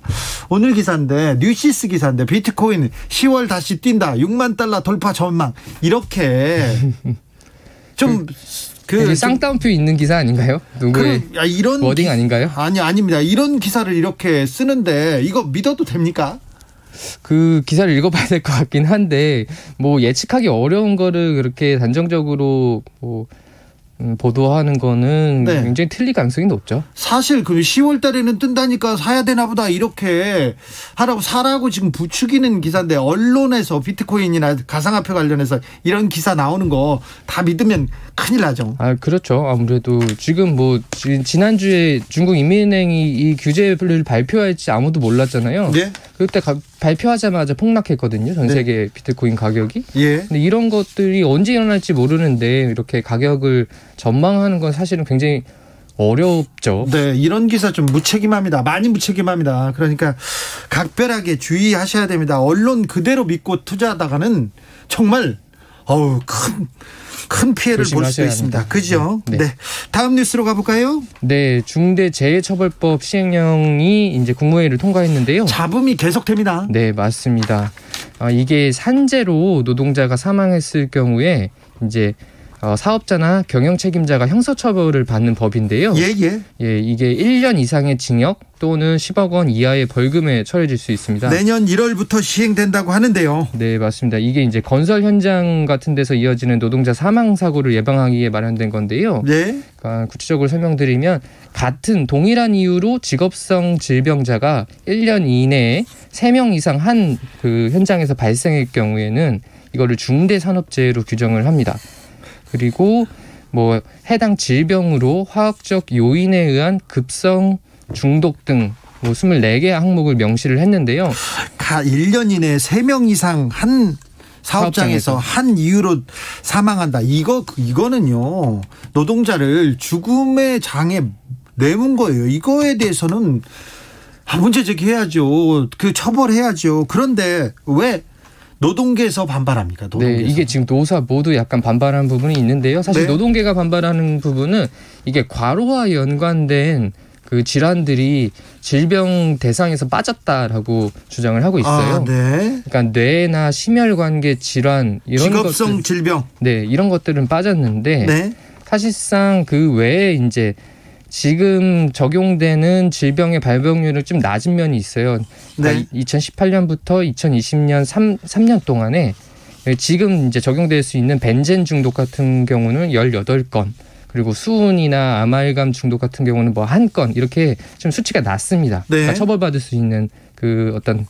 오늘 기사인데 뉴시스 기사인데 비트코인 10월 다시 뛴다. 6만 달러 돌파 전망. 이렇게 좀 쌍따옴표 있는 기사 아닌가요? 누구의 이런 워딩 아닌가요? 아닙니다. 이런 기사를 이렇게 쓰는데 이거 믿어도 됩니까? 그 기사를 읽어봐야 될 것 같긴 한데 뭐 예측하기 어려운 거를 그렇게 단정적으로 보도하는 거는 네. 굉장히 틀릴 가능성이 높죠. 사실 그 10월 달에는 뜬다니까 사야 되나 보다 이렇게 사라고 지금 부추기는 기사인데 언론에서 비트코인이나 가상화폐 관련해서 이런 기사 나오는 거 다 믿으면 큰일 나죠. 그렇죠. 아무래도 지금 뭐 지난주에 중국 인민은행이 이 규제를 발표할지 아무도 몰랐잖아요. 네. 그때 발표하자마자 폭락했거든요. 전 세계 네. 비트코인 가격이. 예. 근데 이런 것들이 언제 일어날지 모르는데 이렇게 가격을 전망하는 건 사실은 굉장히 어렵죠. 네, 이런 기사 좀 무책임합니다. 많이 무책임합니다. 그러니까 각별하게 주의하셔야 됩니다. 언론 그대로 믿고 투자하다가는 정말 큰 피해를 볼 수도 있습니다. 그죠? 네. 다음 뉴스로 가볼까요? 네, 중대재해처벌법 시행령이 이제 국무회의를 통과했는데요. 잡음이 계속됩니다. 네, 맞습니다. 이게 산재로 노동자가 사망했을 경우에 이제 사업자나 경영 책임자가 형사처벌을 받는 법인데요. 예, 이게 1년 이상의 징역 또는 10억 원 이하의 벌금에 처해질 수 있습니다. 내년 1월부터 시행된다고 하는데요. 네, 맞습니다. 이게 이제 건설 현장 같은 데서 이어지는 노동자 사망 사고를 예방하기 위해 마련된 건데요. 네. 그러니까 구체적으로 설명드리면 같은 동일한 이유로 직업성 질병자가 1년 이내에 3명 이상 한 그 현장에서 발생할 경우에는 이거를 중대산업재해로 규정을 합니다. 그리고 뭐 해당 질병으로 화학적 요인에 의한 급성 중독 등 뭐 24개 항목을 명시를 했는데요. 1년 이내에 3명 이상 한 사업장에서 한 이유로 사망한다. 이거는요. 노동자를 죽음의 장에 내몬 거예요. 이거에 대해서는 문제 제기해야죠. 처벌해야죠. 그런데 왜 노동계에서 반발합니까? 노동계에서. 네, 이게 지금 노사 모두 약간 반발하는 부분이 있는데요. 사실 노동계가 반발하는 부분은 이게 과로와 연관된 그 질환들이 질병 대상에서 빠졌다라고 주장을 하고 있어요. 그러니까 뇌나 심혈관계 질환 이런 직업성 질병. 네, 이런 것들은 빠졌는데 사실상 그 외에 이제 지금 적용되는 질병의 발병률은 좀 낮은 면이 있어요. 그러니까 2018년부터 2020년 3년 동안에 지금 이제 적용될 수 있는 벤젠 중독 같은 경우는 18건, 그리고 수은이나 아말감 중독 같은 경우는 뭐 1건 이렇게 좀 수치가 낮습니다. 그러니까 처벌받을 수 있는 그 어떤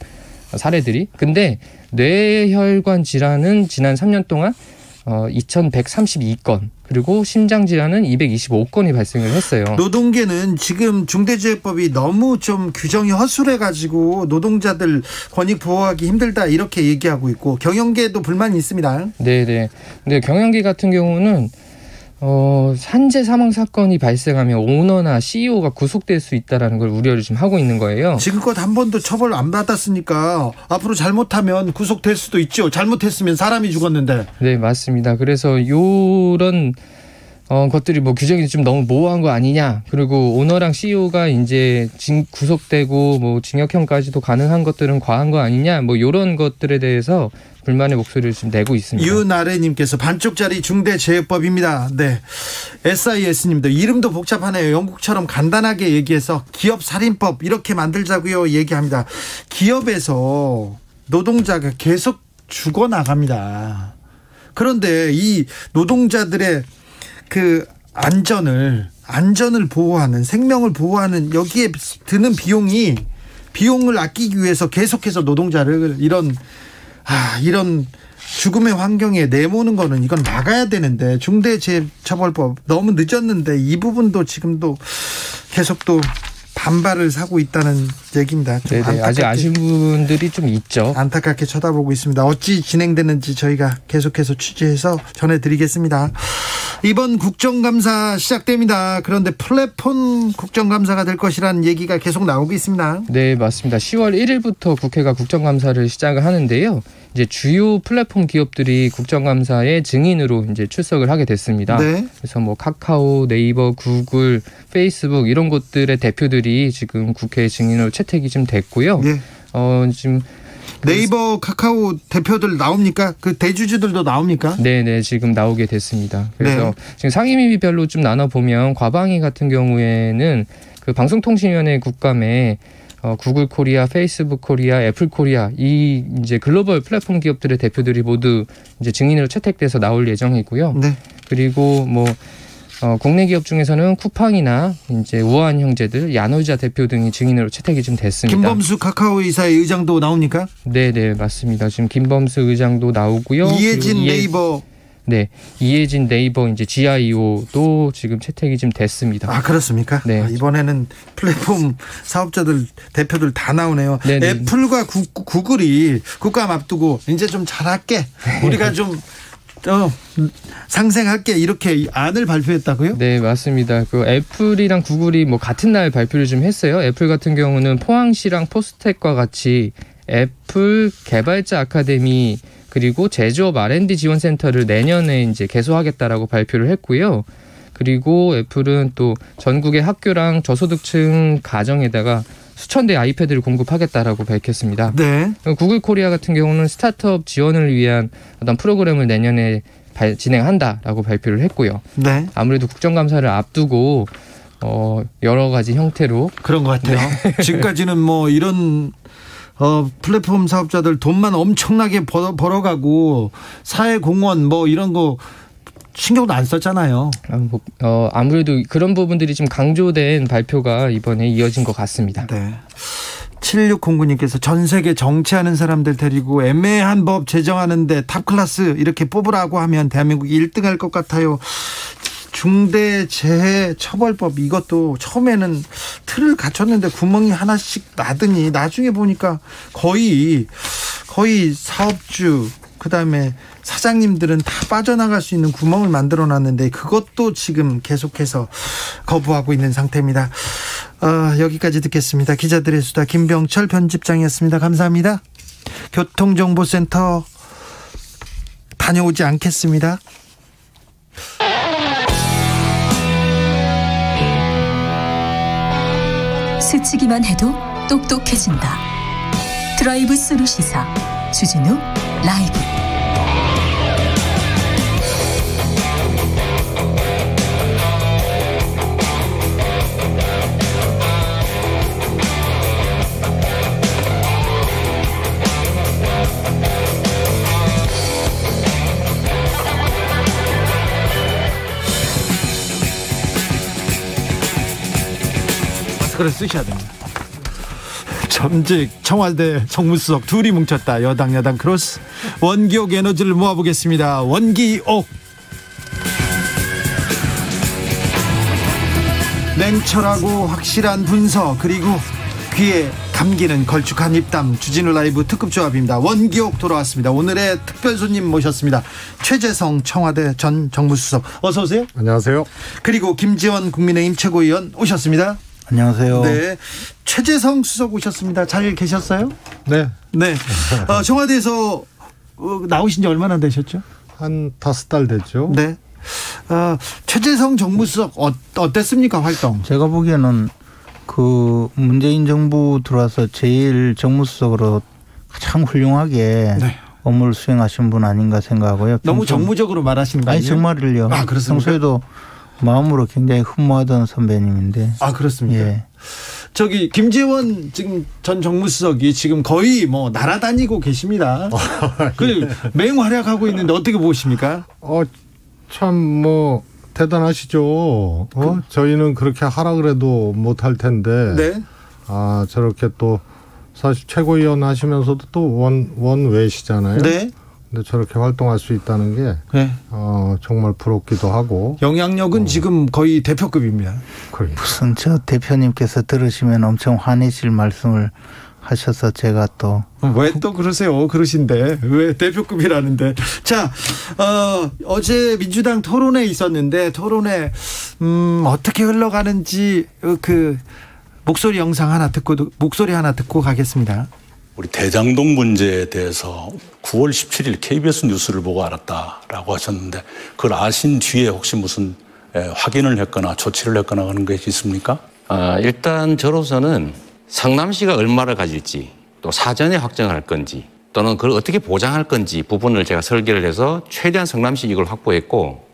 사례들이. 근데 뇌혈관 질환은 지난 3년 동안 2,132건, 그리고 심장 질환은 225건이 발생을 했어요. 노동계는 지금 중대재해법이 너무 좀 규정이 허술해가지고 노동자들 권익 보호하기 힘들다 이렇게 얘기하고 있고, 경영계도 불만이 있습니다. 네네. 근데 경영계 같은 경우는 산재 사망 사건이 발생하면 오너나 CEO가 구속될 수 있다라는 걸 우려를 좀 하고 있는 거예요. 지금껏 한 번도 처벌 안 받았으니까 앞으로 잘못하면 구속될 수도 있죠. 잘못했으면 사람이 죽었는데. 네, 맞습니다. 그래서 요런 것들이 뭐 규정이 좀 너무 모호한 거 아니냐. 그리고 오너랑 CEO가 이제 구속되고 뭐 징역형까지도 가능한 것들은 과한 거 아니냐. 뭐 요런 것들에 대해서 불만의 목소리를 지금 내고 있습니다. 유나래님께서 반쪽짜리 중대재해법입니다. 네, SIS님도 이름도 복잡하네요. 영국처럼 간단하게 얘기해서 기업살인법 이렇게 만들자고요 얘기합니다. 기업에서 노동자가 계속 죽어나갑니다. 그런데 이 노동자들의 그 안전을 보호하는, 생명을 보호하는 여기에 드는 비용을 아끼기 위해서 계속해서 노동자를 이런 죽음의 환경에 내모는 거는 이건 막아야 되는데, 중대재해처벌법 너무 늦었는데 이 부분도 지금도 계속 또 반발을 사고 있다는 얘기입니다. 좀 아직 아쉬운 부분들이 좀 있죠. 안타깝게 쳐다보고 있습니다. 어찌 진행되는지 저희가 계속해서 취재해서 전해드리겠습니다. 이번 국정감사 시작됩니다. 그런데 플랫폼 국정감사가 될 것이라는 얘기가 계속 나오고 있습니다. 네, 맞습니다. 10월 1일부터 국회가 국정감사를 시작을 하는데요. 이제 주요 플랫폼 기업들이 국정감사에 증인으로 이제 출석을 하게 됐습니다. 그래서 뭐 카카오, 네이버, 구글, 페이스북 이런 것들의 대표들이 지금 국회 증인으로 채택이 좀 됐고요. 지금 네이버, 카카오 대표들 나옵니까? 그 대주주들도 나옵니까? 네네, 지금 나오게 됐습니다. 그래서 지금 상임위별로 좀 나눠보면 과방위 같은 경우에는 그 방송통신위원회 국감에 구글 코리아, 페이스북 코리아, 애플 코리아 이 이제 글로벌 플랫폼 기업들의 대표들이 모두 이제 증인으로 채택돼서 나올 예정이고요. 그리고 뭐 국내 기업 중에서는 쿠팡이나 이제 우아한 형제들, 야노자 대표 등이 증인으로 채택이 좀 됐습니다. 김범수 카카오 이사의 의장도 나옵니까? 네, 맞습니다. 지금 김범수 의장도 나오고요. 이해진 네이버. 네, 이해진 네이버 이제 GIO도 지금 채택이 좀 됐습니다. 아, 그렇습니까? 네. 이번에는 플랫폼 사업자들 대표들 다 나오네요. 애플과 구글이 국감 앞두고 이제 좀 잘할게. 우리가 좀 상생할게 이렇게 안을 발표했다고요? 네, 맞습니다. 그 애플이랑 구글이 뭐 같은 날 발표를 좀 했어요. 애플 같은 경우는 포항시랑 포스텍과 같이 애플 개발자 아카데미 그리고 제조업 R&D 지원센터를 내년에 이제 개소하겠다라고 발표를 했고요. 그리고 애플은 또 전국의 학교랑 저소득층 가정에다가 수천 대 아이패드를 공급하겠다라고 밝혔습니다. 네. 구글 코리아 같은 경우는 스타트업 지원을 위한 어떤 프로그램을 내년에 진행한다라고 발표를 했고요. 네. 아무래도 국정감사를 앞두고 여러 가지 형태로 그런 것 같아요. 네. 지금까지는 뭐 이런 플랫폼 사업자들 돈만 엄청나게 벌어가고 사회공헌 뭐 이런 거 신경도 안 썼잖아요. 아무래도 그런 부분들이 좀 강조된 발표가 이번에 이어진 것 같습니다. 네. 7609님께서 전 세계 정치하는 사람들 데리고 애매한 법 제정하는데 탑클래스 이렇게 뽑으라고 하면 대한민국이 1등할 것 같아요. 중대재해처벌법 이것도 처음에는 틀을 갖췄는데 구멍이 하나씩 나더니 나중에 보니까 거의 사업주 그다음에 사장님들은 다 빠져나갈 수 있는 구멍을 만들어놨는데 그것도 지금 계속해서 거부하고 있는 상태입니다. 여기까지 듣겠습니다. 기자들의 수다 김병철 편집장이었습니다. 감사합니다. 교통정보센터 다녀오지 않겠습니다. 스치기만 해도 똑똑해진다. 드라이브 스루 시사 주진우 라이브. 마스크를 쓰셔야 됩니다. 전직 청와대 정무수석 둘이 뭉쳤다. 여당 크로스. 원기옥 에너지를 모아보겠습니다. 원기옥. 냉철하고 확실한 분석 그리고 귀에 감기는 걸쭉한 입담 주진우 라이브 특급 조합입니다. 원기옥 돌아왔습니다. 오늘의 특별 손님 모셨습니다. 최재성 청와대 전 정무수석 어서 오세요. 안녕하세요. 그리고 김지원 국민의힘 최고위원 오셨습니다. 안녕하세요. 네, 최재성 수석 오셨습니다. 잘 계셨어요? 네. 네. 청와대에서 나오신 지 얼마나 되셨죠? 한 5달 됐죠. 네. 최재성 정무수석 어땠습니까 활동? 제가 보기에는 그 문재인 정부 들어와서 제일 정무수석으로 가장 훌륭하게 네. 업무를 수행하신 분 아닌가 생각하고요. 너무 정무적으로 말하시는 거 아니에요? 아니 정말을요. 그렇습니까? 평소에도 마음으로 굉장히 흠모하던 선배님인데. 그렇습니까? 예. 저기 김재원 지금 전 정무수석이 지금 거의 뭐 날아다니고 계십니다. 그 맹활약하고 있는데 어떻게 보십니까? 참 뭐 대단하시죠. 저희는 그렇게 하라 그래도 못할 텐데. 네. 저렇게 또 사실 최고위원 하시면서도 또 원외시잖아요. 네. 근데 저렇게 활동할 수 있다는 게 네. 정말 부럽기도 하고 영향력은 지금 거의 대표급입니다. 무슨 저 대표님께서 들으시면 엄청 화내실 말씀을 하셔서 제가 또 왜 또 그러세요? 그러신데 왜 대표급이라는데. 자, 어제 민주당 토론회 있었는데 토론회 어떻게 흘러가는지 그 목소리 하나 듣고 가겠습니다. 우리 대장동 문제에 대해서 9월 17일 KBS 뉴스를 보고 알았다라고 하셨는데 그걸 아신 뒤에 혹시 무슨 확인을 했거나 조치를 했거나 하는 것이 있습니까? 일단 저로서는 성남시가 얼마를 가질지 또 사전에 확정할 건지 또는 그걸 어떻게 보장할 건지 부분을 제가 설계를 해서 최대한 성남시 이익을 확보했고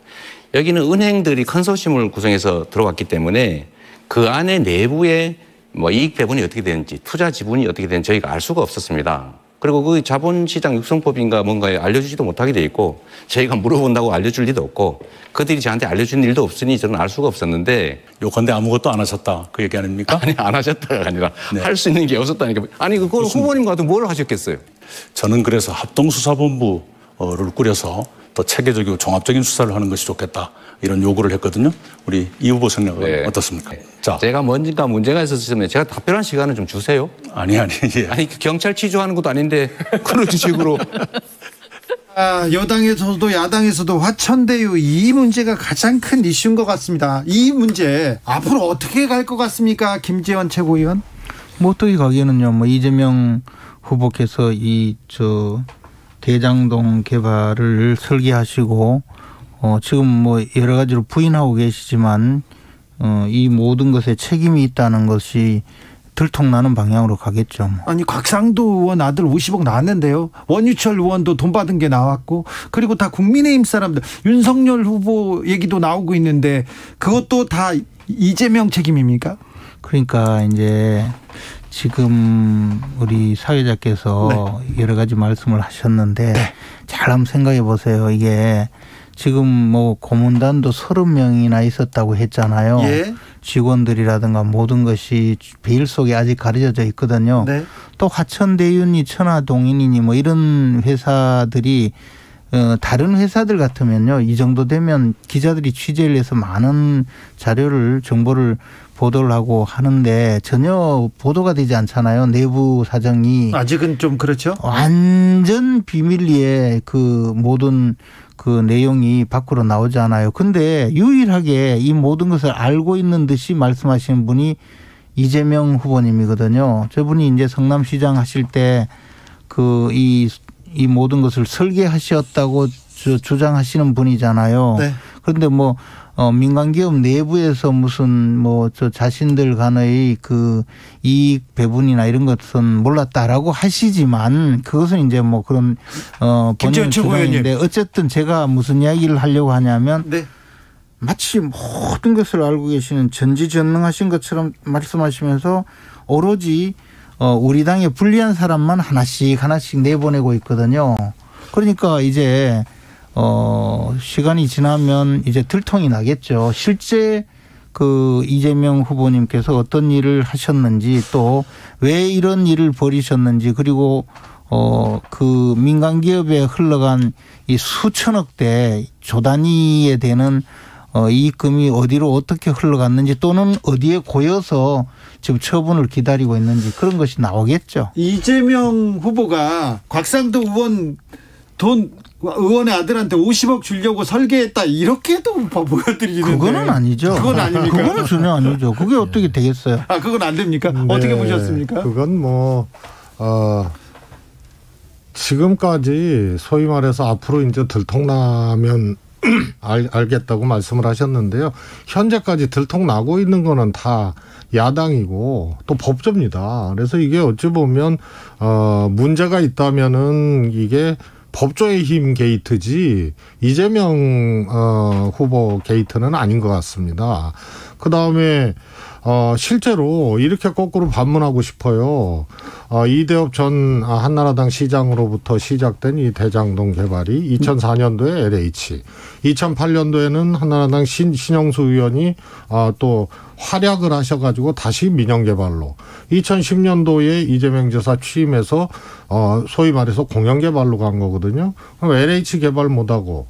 여기는 은행들이 컨소시엄을 구성해서 들어왔기 때문에 그 안에 내부에 뭐 이익 배분이 어떻게 되는지 투자 지분이 어떻게 되는지 저희가 알 수가 없었습니다. 그리고 그 자본시장 육성법인가 뭔가에 알려주지도 못하게 돼 있고 저희가 물어본다고 알려줄 리도 없고 그들이 저한테 알려준 일도 없으니 저는 알 수가 없었는데 요컨대 아무것도 안 하셨다 그 얘기 아닙니까? 아니 안 하셨다가 아니라 네. 할 수 있는 게 없었다니까. 아니 그걸 후보님 같은 뭘 하셨겠어요? 저는 그래서 합동수사본부를 꾸려서 더 체계적이고 종합적인 수사를 하는 것이 좋겠다 이런 요구를 했거든요. 우리 이 후보 생각은 네. 어떻습니까? 자, 제가 뭔가 문제가 있었으면 제가 답변할 시간을 좀 주세요. 아니. 예. 아니 경찰 취조하는 것도 아닌데 그런 식으로 여당에서도 야당에서도 화천대유 이 문제가 가장 큰 이슈인 것 같습니다. 이 문제 앞으로 어떻게 갈 것 같습니까, 김재원 최고위원? 뭐 어떻게 가기에는요. 뭐 이재명 후보께서 대장동 개발을 설계하시고 지금 뭐 여러 가지로 부인하고 계시지만 이 모든 것에 책임이 있다는 것이 들통나는 방향으로 가겠죠. 아니 곽상도 의원 아들 50억 나왔는데요. 원유철 의원도 돈 받은 게 나왔고 그리고 다 국민의힘 사람들 윤석열 후보 얘기도 나오고 있는데 그것도 다 이재명 책임입니까? 그러니까 이제 지금 우리 사회자께서 여러 가지 말씀을 하셨는데 잘 한번 생각해 보세요. 이게 지금 뭐 고문단도 30명이나 있었다고 했잖아요. 예. 직원들이라든가 모든 것이 베일 속에 아직 가려져 있거든요. 네. 또 화천대유니 천화동인이니 뭐 이런 회사들이 다른 회사들 같으면요. 이 정도 되면 기자들이 취재를 해서 많은 자료를 정보를 보도를 하고 하는데 전혀 보도가 되지 않잖아요. 내부 사정이. 아직은 좀 그렇죠. 완전 비밀리에 그 모든 그 내용이 밖으로 나오지 않아요. 근데 유일하게 이 모든 것을 알고 있는 듯이 말씀하시는 분이 이재명 후보님이거든요. 저분이 이제 성남시장 하실 때 이 모든 것을 설계하셨다고 주장하시는 분이잖아요. 네. 그런데 뭐 민간기업 내부에서 무슨 자신들 간의 그 이익 배분이나 이런 것은 몰랐다라고 하시지만 그것은 이제 뭐 그런 본인 주장인데 어쨌든 제가 무슨 이야기를 하려고 하냐면 네. 마치 모든 것을 알고 계시는 전지전능하신 것처럼 말씀하시면서 오로지 우리 당에 불리한 사람만 하나씩 내보내고 있거든요. 그러니까 이제 시간이 지나면 이제 들통이 나겠죠. 실제 그 이재명 후보님께서 어떤 일을 하셨는지 또 왜 이런 일을 벌이셨는지 그리고 그 민간 기업에 흘러간 이 수천억대 조 단위에 되는 이익금이 어디로 어떻게 흘러갔는지 또는 어디에 고여서 지금 처분을 기다리고 있는지 그런 것이 나오겠죠. 이재명 후보가 곽상도 의원 의원의 아들한테 50억 주려고 설계했다 이렇게도 보여드리는데 그거는 아니죠. 그건 아닙니까? 그거는 전혀 아니죠. 그게 어떻게 되겠어요? 그건 안 됩니까? 네, 어떻게 보셨습니까? 그건 지금까지 소위 말해서 앞으로 이제 들통나면 알겠다고 말씀을 하셨는데요. 현재까지 들통나고 있는 거는 다 야당이고 또 법조입니다. 그래서 이게 어찌 보면 문제가 있다면은 이게 법조의 힘 게이트지 이재명 후보 게이트는 아닌 것 같습니다. 그다음에 실제로 이렇게 거꾸로 반문하고 싶어요. 이대업 전 한나라당 시장으로부터 시작된 이 대장동 개발이 2004년도에 LH, 2008년도에는 한나라당 신영수 의원이 또 활약을 하셔가지고 다시 민영개발로 2010년도에 이재명 지사 취임해서 소위 말해서 공영개발로 간 거거든요. 그럼 LH 개발 못하고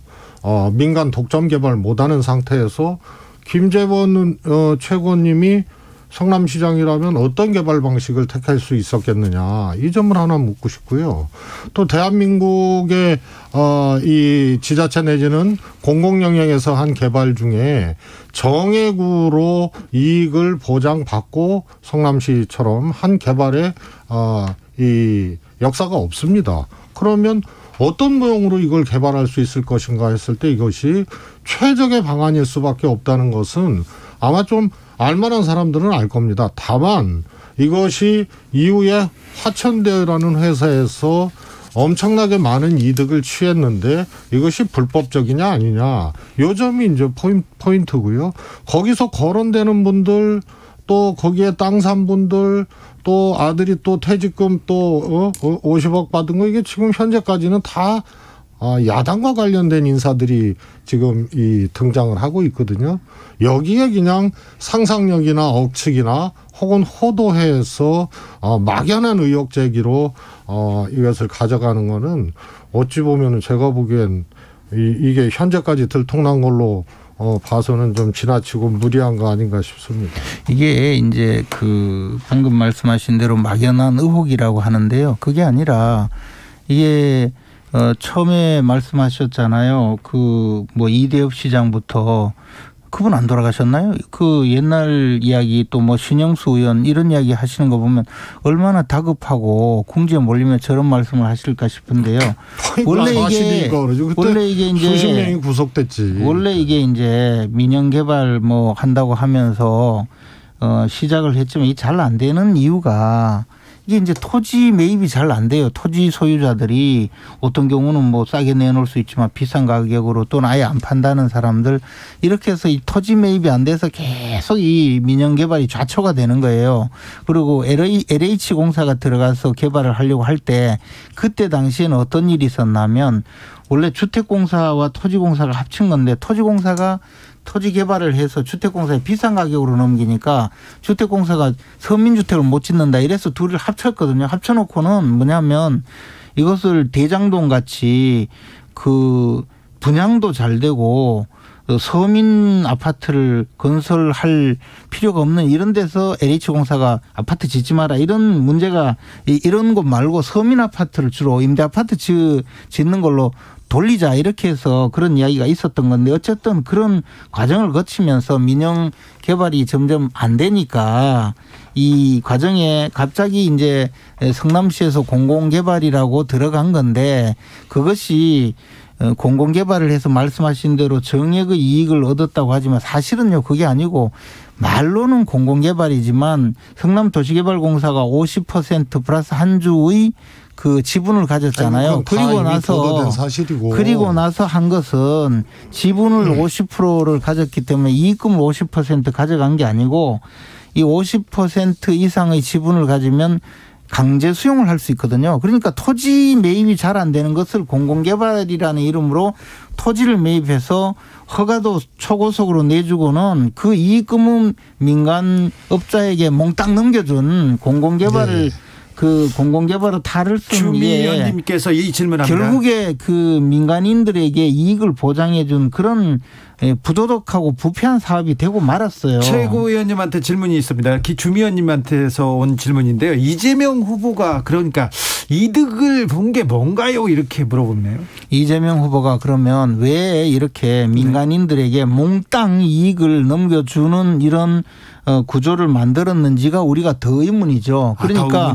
민간 독점 개발 못하는 상태에서 김재원 최고님이 성남시장이라면 어떤 개발 방식을 택할 수 있었겠느냐 이 점을 하나 묻고 싶고요. 또 대한민국의 이 지자체 내지는 공공영역에서 한 개발 중에 정액으로 이익을 보장받고 성남시처럼 한 개발에 이 역사가 없습니다. 그러면 어떤 모형으로 이걸 개발할 수 있을 것인가 했을 때 이것이 최적의 방안일 수밖에 없다는 것은 아마 좀 알만한 사람들은 알 겁니다. 다만 이것이 이후에 화천대유라는 회사에서 엄청나게 많은 이득을 취했는데 이것이 불법적이냐 아니냐 요 점이 이제 포인트고요. 거기서 거론되는 분들 또 거기에 땅 산 분들 또 아들이 또 퇴직금 또 50억 받은 거 이게 지금 현재까지는 다 야당과 관련된 인사들이 지금 이 등장을 하고 있거든요. 여기에 그냥 상상력이나 억측이나 혹은 호도해서 막연한 의혹 제기로 이것을 가져가는 거는 어찌 보면 제가 보기엔 이게 현재까지 들통난 걸로 봐서는 좀 지나치고 무리한 거 아닌가 싶습니다. 이게 이제 그 방금 말씀하신 대로 막연한 의혹이라고 하는데요. 그게 아니라 이게 처음에 말씀하셨잖아요. 그 뭐 이대엽 시장부터 그분 안 돌아가셨나요? 그 옛날 이야기 또 뭐 신영수 의원 이런 이야기 하시는 거 보면 얼마나 다급하고 궁지에 몰리면 저런 말씀을 하실까 싶은데요. 원래 이게 이제 수십 명이 구속됐지. 원래 이게 이제 민영 개발 뭐 한다고 하면서 시작을 했지만 이게 잘 안 되는 이유가 이게 이제 토지 매입이 잘 안 돼요. 토지 소유자들이 어떤 경우는 뭐 싸게 내놓을 수 있지만 비싼 가격으로 또는 아예 안 판다는 사람들 이렇게 해서 이 토지 매입이 안 돼서 계속 이 민영 개발이 좌초가 되는 거예요. 그리고 LH공사가 들어가서 개발을 하려고 할 때 그때 당시에는 어떤 일이 있었냐면 원래 주택공사와 토지공사가 합친 건데 토지공사가 토지 개발을 해서 주택공사에 비싼 가격으로 넘기니까 주택공사가 서민주택을 못 짓는다 이래서 둘을 합쳤거든요. 합쳐놓고는 뭐냐면 이것을 대장동 같이 그 분양도 잘 되고 서민 아파트를 건설할 필요가 없는 이런 데서 LH공사가 아파트 짓지 마라 이런 문제가 이런 것 말고 서민 아파트를 주로 임대 아파트 짓는 걸로 돌리자 이렇게 해서 그런 이야기가 있었던 건데 어쨌든 그런 과정을 거치면서 민영 개발이 점점 안 되니까 이 과정에 갑자기 이제 성남시에서 공공개발이라고 들어간 건데 그것이 공공개발을 해서 말씀하신 대로 정액의 이익을 얻었다고 하지만 사실은요 그게 아니고 말로는 공공개발이지만 성남도시개발공사가 50% 플러스 한 주의 그 지분을 가졌잖아요. 그리고 나서 한 것은 지분을 50%를 가졌기 때문에 이익금을 50% 가져간 게 아니고 이 50% 이상의 지분을 가지면 강제 수용을 할 수 있거든요. 그러니까 토지 매입이 잘 안 되는 것을 공공개발이라는 이름으로 토지를 매입해서 허가도 초고속으로 내주고는 그 이익금은 민간업자에게 몽땅 넘겨준 공공개발을 그 공공개발을 탈을 쓴 주미 의원님께서 이 질문합니다. 결국에 그 민간인들에게 이익을 보장해 준 그런 부도덕하고 부패한 사업이 되고 말았어요. 최고위원님한테 질문이 있습니다. 주미 의원님한테서 온 질문인데요. 이재명 후보가 그러니까 이득을 본 게 뭔가요? 이렇게 물어보네요. 이재명 후보가 그러면 왜 이렇게 민간인들에게 몽땅 이익을 넘겨주는 이런 구조를 만들었는지가 우리가 더 의문이죠. 그러니까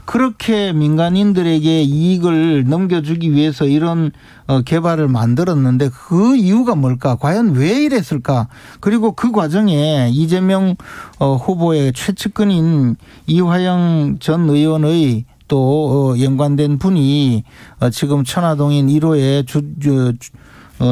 그렇게 민간인들에게 이익을 넘겨주기 위해서 이런 개발을 만들었는데 그 이유가 뭘까? 과연 왜 이랬을까? 그리고 그 과정에 이재명 후보의 최측근인 이화영 전 의원의 또 연관된 분이 지금 천화동인 1호의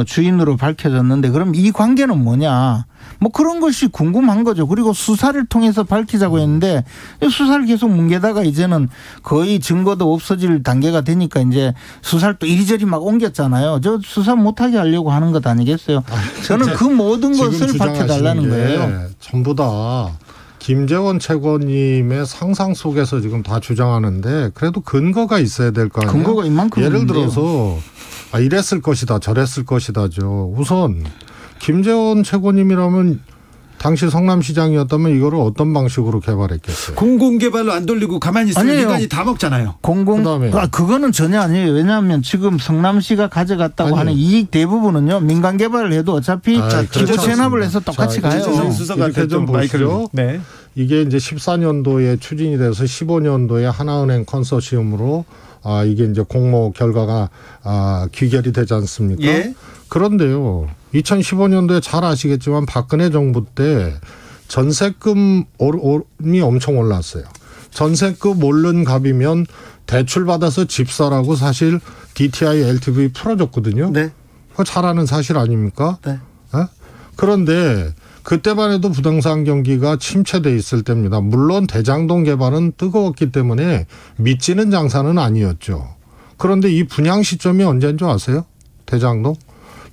주인으로 밝혀졌는데 그럼 이 관계는 뭐냐? 뭐 그런 것이 궁금한 거죠. 그리고 수사를 통해서 밝히자고 했는데 수사를 계속 뭉개다가 이제는 거의 증거도 없어질 단계가 되니까 이제 수사를 또 이리저리 막 옮겼잖아요. 저 수사 못하게 하려고 하는 것 아니겠어요? 저는 그 모든 것을 밝혀달라는 거예요. 전부 다 김재원 최고님의 상상 속에서 지금 다 주장하는데 그래도 근거가 있어야 될 거 아니에요? 근거가 이만큼 예를 들어서 이랬을 것이다 저랬을 것이다죠. 우선 김재원 최고님이라면 당시 성남시장이었다면 이거를 어떤 방식으로 개발했겠어요? 공공개발로 안 돌리고 가만히 있으면 민간이 다 먹잖아요. 그거는 전혀 아니에요. 왜냐하면 지금 성남시가 가져갔다고 하는 이익 대부분은요. 민간 개발을 해도 어차피 기초 체납을 해서 똑같이 가요. 이렇게 좀 보시죠. 네. 이게 이제 14년도에 추진이 돼서 15년도에 하나은행 컨소시엄으로 이게 이제 공모 결과가 귀결이 되지 않습니까? 예. 그런데요. 2015년도에 잘 아시겠지만 박근혜 정부 때 전세금이 엄청 올랐어요. 전세금 오른 값이면 대출 받아서 집 사라고 사실 DTI LTV 풀어줬거든요. 네. 그거 잘 아는 사실 아닙니까? 네. 네? 그런데 그때만 해도 부동산 경기가 침체돼 있을 때입니다. 물론 대장동 개발은 뜨거웠기 때문에 믿지는 장사는 아니었죠. 그런데 이 분양 시점이 언제인 줄 아세요? 대장동?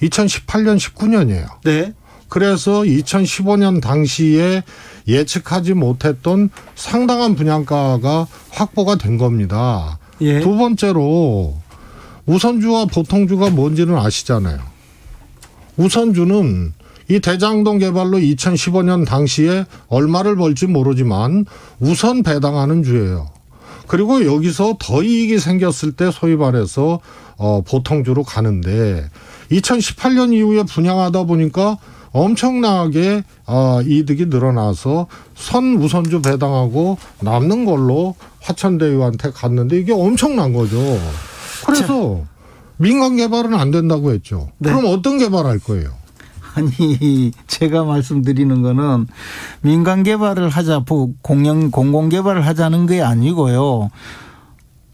2018년, 19년이에요. 네. 그래서 2015년 당시에 예측하지 못했던 상당한 분양가가 확보가 된 겁니다. 예. 두 번째로 우선주와 보통주가 뭔지는 아시잖아요. 우선주는 이 대장동 개발로 2015년 당시에 얼마를 벌지 모르지만 우선 배당하는 주예요. 그리고 여기서 더 이익이 생겼을 때 소위 말해서 보통주로 가는데 2018년 이후에 분양하다 보니까 엄청나게 이득이 늘어나서 선우선주 배당하고 남는 걸로 화천대유한테 갔는데 이게 엄청난 거죠. 그래서 민간 개발은 안 된다고 했죠. 네. 그럼 어떤 개발할 거예요? 아니 제가 말씀드리는 거는 민간 개발을 하자 공공 개발을 하자는 게 아니고요.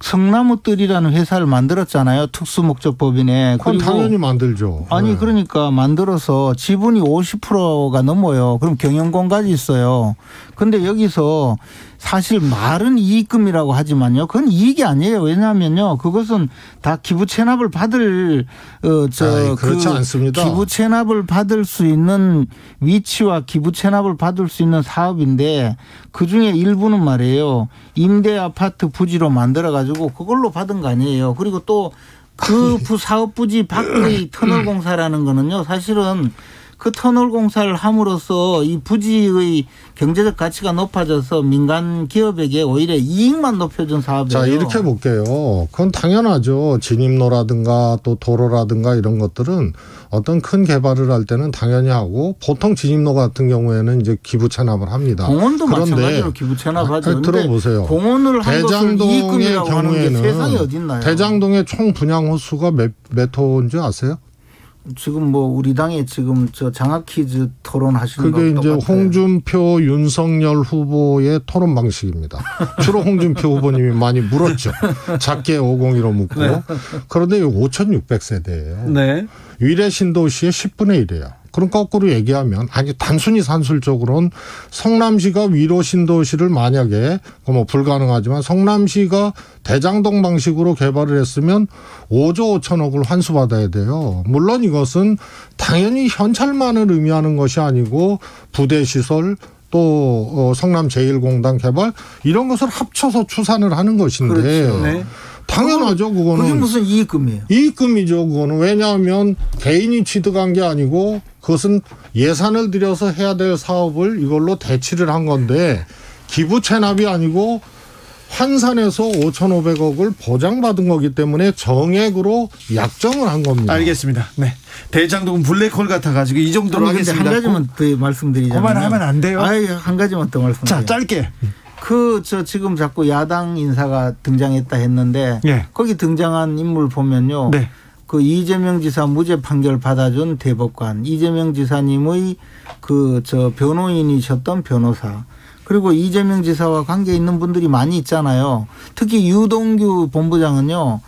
성나무뜰이라는 회사를 만들었잖아요. 특수목적법인에. 그건 당연히 만들죠. 아니 네. 그러니까 만들어서 지분이 50%가 넘어요. 그럼 경영권까지 있어요. 근데 여기서 사실 말은 이익금이라고 하지만요. 그건 이익이 아니에요. 왜냐하면요. 그것은 다 기부 체납을 받을 그렇지 않습니다. 기부 체납을 받을 수 있는 위치와 기부 체납을 받을 수 있는 사업인데 그중에 일부는 말이에요. 임대 아파트 부지로 만들어 가지고 그걸로 받은 거 아니에요. 그리고 또 그 사업 부지 밖의 터널 공사라는 거는요. 사실은 그 터널 공사를 함으로써 이 부지의 경제적 가치가 높아져서 민간 기업에게 오히려 이익만 높여준 사업이에요. 자, 이렇게 볼게요. 그건 당연하죠. 진입로라든가 또 도로라든가 이런 것들은 어떤 큰 개발을 할 때는 당연히 하고 보통 진입로 같은 경우에는 이제 기부 체납을 합니다. 공원도 마찬가지로 기부 체납하죠. 들어보세요. 공원을 한 것을 이익금이라고 하는 게 세상에 어디 있나요? 대장동의 총 분양 호수가 몇 호인지 아세요? 지금 뭐 우리 당에 지금 저 장학 퀴즈 토론하시는 거 그게 이제 똑같아요. 홍준표, 윤석열 후보의 토론 방식입니다. 주로 홍준표 후보님이 많이 물었죠. 작게 501로 묻고. 네. 그런데 5,600세대예요. 네. 위례 신도시의 10분의 1이에요. 그럼 거꾸로 얘기하면 아니 단순히 산술적으로는 성남시가 위로 신도시를 만약에 뭐 불가능하지만 성남시가 대장동 방식으로 개발을 했으면 5조 5천억을 환수받아야 돼요. 물론 이것은 당연히 현찰만을 의미하는 것이 아니고 부대시설 또 성남 제1공단 개발 이런 것을 합쳐서 추산을 하는 것인데 그렇죠. 네. 당연하죠. 그거는. 그게 무슨 이익금이에요? 이익금이죠. 그거는. 왜냐하면 개인이 취득한 게 아니고 그것은 예산을 들여서 해야 될 사업을 이걸로 대치를 한 건데 기부 체납이 아니고 환산해서 5,500억을 보장받은 거기 때문에 정액으로 약정을 한 겁니다. 알겠습니다. 네. 대장동은 블랙홀 같아가지고 이 정도로 하겠습니다. 한 가지만 더 말씀드리자면. 그만하면 안 돼요. 한 가지만 더 말씀드려요. 자, 짧게. 지금 자꾸 야당 인사가 등장했다 했는데 예. 거기 등장한 인물 보면요. 네. 그 이재명 지사 무죄 판결 받아준 대법관, 이재명 지사님의 변호인이셨던 변호사, 그리고 이재명 지사와 관계 있는 분들이 많이 있잖아요. 특히 유동규 본부장은요.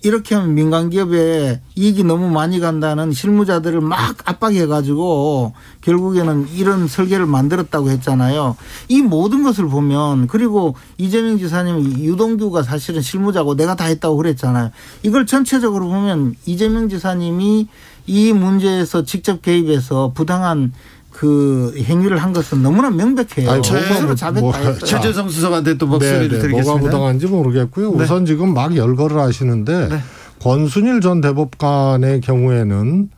이렇게 하면 민간 기업에 이익이 너무 많이 간다는 실무자들을 막 압박해가지고 결국에는 이런 설계를 만들었다고 했잖아요. 이 모든 것을 보면 그리고 이재명 지사님 유동규가 사실은 실무자고 내가 다 했다고 그랬잖아요. 이걸 전체적으로 보면 이재명 지사님이 이 문제에서 직접 개입해서 부당한 행위를 한 것은 너무나 명백해요. 최재성 수석한테 또 목소리를 드리겠습니다. 뭐가 부당한지 모르겠고요. 네. 우선 지금 막 열거를 하시는데 네. 권순일 전 대법관의 경우에는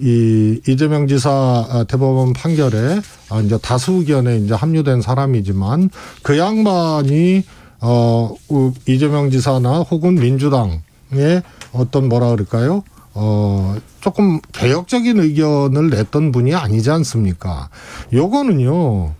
이재명 지사 대법원 판결에 이제 다수 의견에 이제 합류된 사람이지만 그 양반이 이재명 지사나 혹은 민주당의 어떤 뭐라 그럴까요? 조금 개혁적인 의견을 냈던 분이 아니지 않습니까? 요거는요,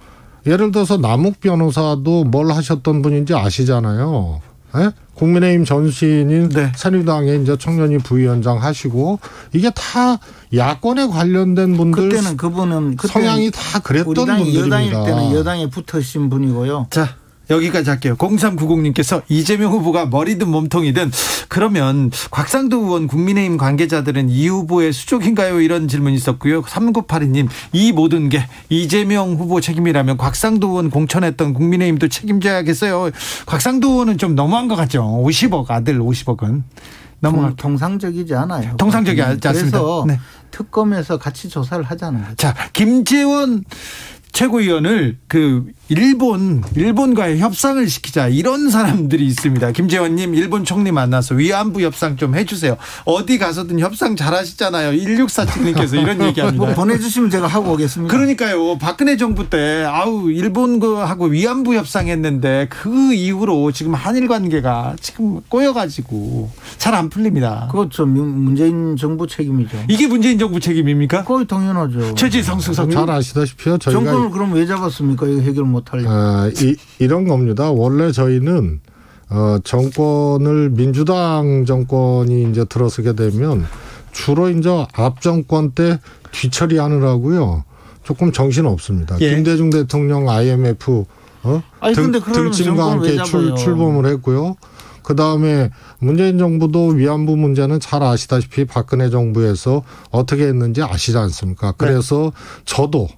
예를 들어서 남욱 변호사도 뭘 하셨던 분인지 아시잖아요. 예? 국민의힘 전신인 네. 새누리당의 이제 청년위 부위원장 하시고 이게 다 야권에 관련된 분들 그때는 그분은 성향이 다 그랬던 분들입니다. 여당일 때는 여당에 붙으신 분이고요. 자. 여기까지 할게요. 0390님께서 이재명 후보가 머리든 몸통이든 그러면 곽상도 의원 국민의힘 관계자들은 이 후보의 수족인가요? 이런 질문이 있었고요. 3982님 이 모든 게 이재명 후보 책임이라면 곽상도 의원 공천했던 국민의힘도 책임져야겠어요. 곽상도 의원은 좀 너무한 것 같죠. 50억 아들 50억은. 너무 통상적이지 않아요. 통상적이지 않습니다. 그래서 네. 특검에서 같이 조사를 하자는 거죠. 자, 김재원 최고위원을 일본과의 협상을 시키자 이런 사람들이 있습니다. 김재원님 일본 총리 만나서 위안부 협상 좀 해주세요. 어디 가서든 협상 잘하시잖아요. 1647님께서 이런 얘기합니다. 보내주시면 제가 하고 오겠습니다. 그러니까요. 박근혜 정부 때 일본하고 위안부 협상했는데 그 이후로 지금 한일 관계가 지금 꼬여가지고 잘 안 풀립니다. 그렇죠. 문재인 정부 책임이죠. 이게 문재인 정부 책임입니까? 거의 당연하죠. 최재성 수석님 잘 아시다시피요. 저희가 정권을 그럼 왜 잡았습니까? 이거 해결 못하려고. 이런 겁니다. 원래 저희는 정권을 민주당 정권이 이제 들어서게 되면 주로 이제 앞 정권 때 뒤처리하느라고요. 조금 정신 없습니다. 예. 김대중 대통령 IMF 등짐과 함께 출범을 했고요. 그다음에 문재인 정부도 위안부 문제는 잘 아시다시피 박근혜 정부에서 어떻게 했는지 아시지 않습니까? 그래서 저도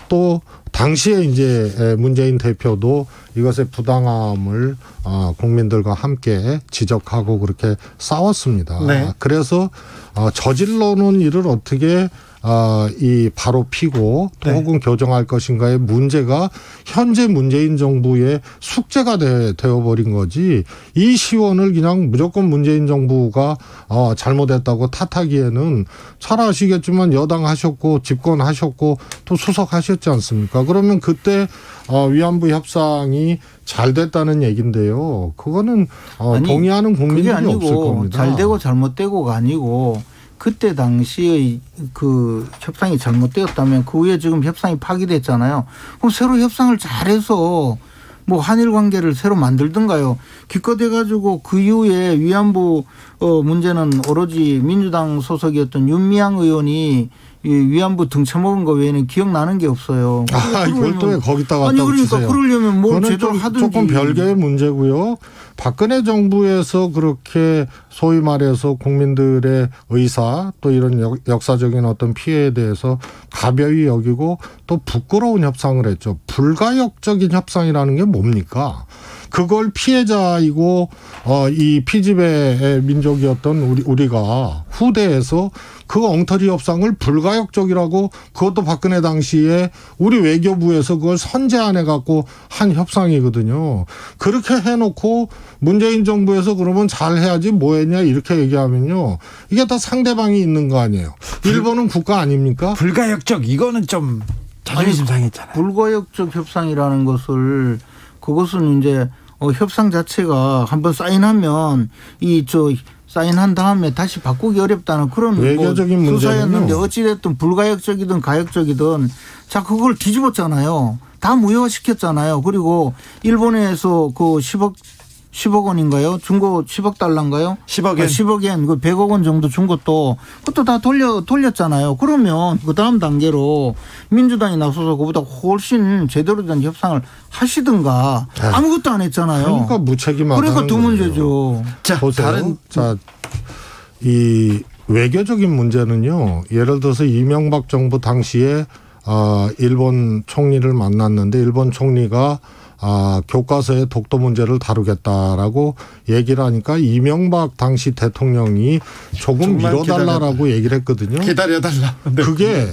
또 당시에 이제 문재인 대표도 이것의 부당함을 국민들과 함께 지적하고 그렇게 싸웠습니다. 네. 그래서 저질러 놓은 일을 어떻게 바로 피고 또 혹은 교정할 것인가의 문제가 현재 문재인 정부의 숙제가 되어버린 거지 이 시원을 그냥 무조건 문재인 정부가 잘못했다고 탓하기에는 잘 아시겠지만 여당 하셨고 집권하셨고 또 수석하셨지 않습니까? 그러면 그때 위안부 협상이 잘 됐다는 얘기인데요. 그거는 동의하는 국민들이 없을 겁니다. 잘 되고 잘못되고가 아니고 그때 당시의 그 협상이 잘못되었다면 그 후에 지금 협상이 파기됐잖아요. 그럼 새로 협상을 잘해서 뭐 한일 관계를 새로 만들든가요. 기껏해가지고 그 이후에 위안부 문제는 오로지 민주당 소속이었던 윤미향 의원이 이 위안부 등쳐먹은 거 외에는 기억나는 게 없어요. 이걸 또 왜 거기다가 아니 그러니까 주세요. 그러려면 뭘 제대로 하든지. 조금 별개의 문제고요. 박근혜 정부에서 그렇게 소위 말해서 국민들의 의사 또 이런 역사적인 어떤 피해에 대해서 가벼이 여기고 또 부끄러운 협상을 했죠. 불가역적인 협상이라는 게 뭡니까? 그걸 피해자이고 이 피지배의 민족이었던 우리가 후대에서 그 엉터리 협상을 불가역적이라고 그것도 박근혜 당시에 우리 외교부에서 그걸 선제 안 해갖고 한 협상이거든요. 그렇게 해놓고 문재인 정부에서 그러면 잘해야지 뭐했냐 이렇게 얘기하면요. 이게 다 상대방이 있는 거 아니에요. 일본은 국가 아닙니까? 불가역적 이거는 좀 자존심 상했잖아요. 불가역적 협상이라는 것을 그것은 이제 협상 자체가 한번 사인하면 사인한 다음에 다시 바꾸기 어렵다는 그런 외교적인 수사였는데 어찌됐든 불가역적이든 가역적이든 자 그걸 뒤집었잖아요. 다 무효화시켰잖아요. 그리고 일본에서 그 10억 원인가요? 준 거 10억 달러인가요? 10억 엔 그 100억 원 정도 준 것도 그것도 다 돌렸잖아요. 그러면 그 다음 단계로 민주당이 나서서 그보다 훨씬 제대로 된 협상을 하시든가 아무것도 안 했잖아요. 그러니까 무책임하다는 그러니까 두 문제죠. 자, 보세요. 이 외교적인 문제는요. 예를 들어서 이명박 정부 당시에 일본 총리를 만났는데 일본 총리가 교과서에 독도 문제를 다루겠다라고 얘기를 하니까 이명박 당시 대통령이 조금 미뤄달라고 얘기를 했거든요. 기다려달라. 네. 그게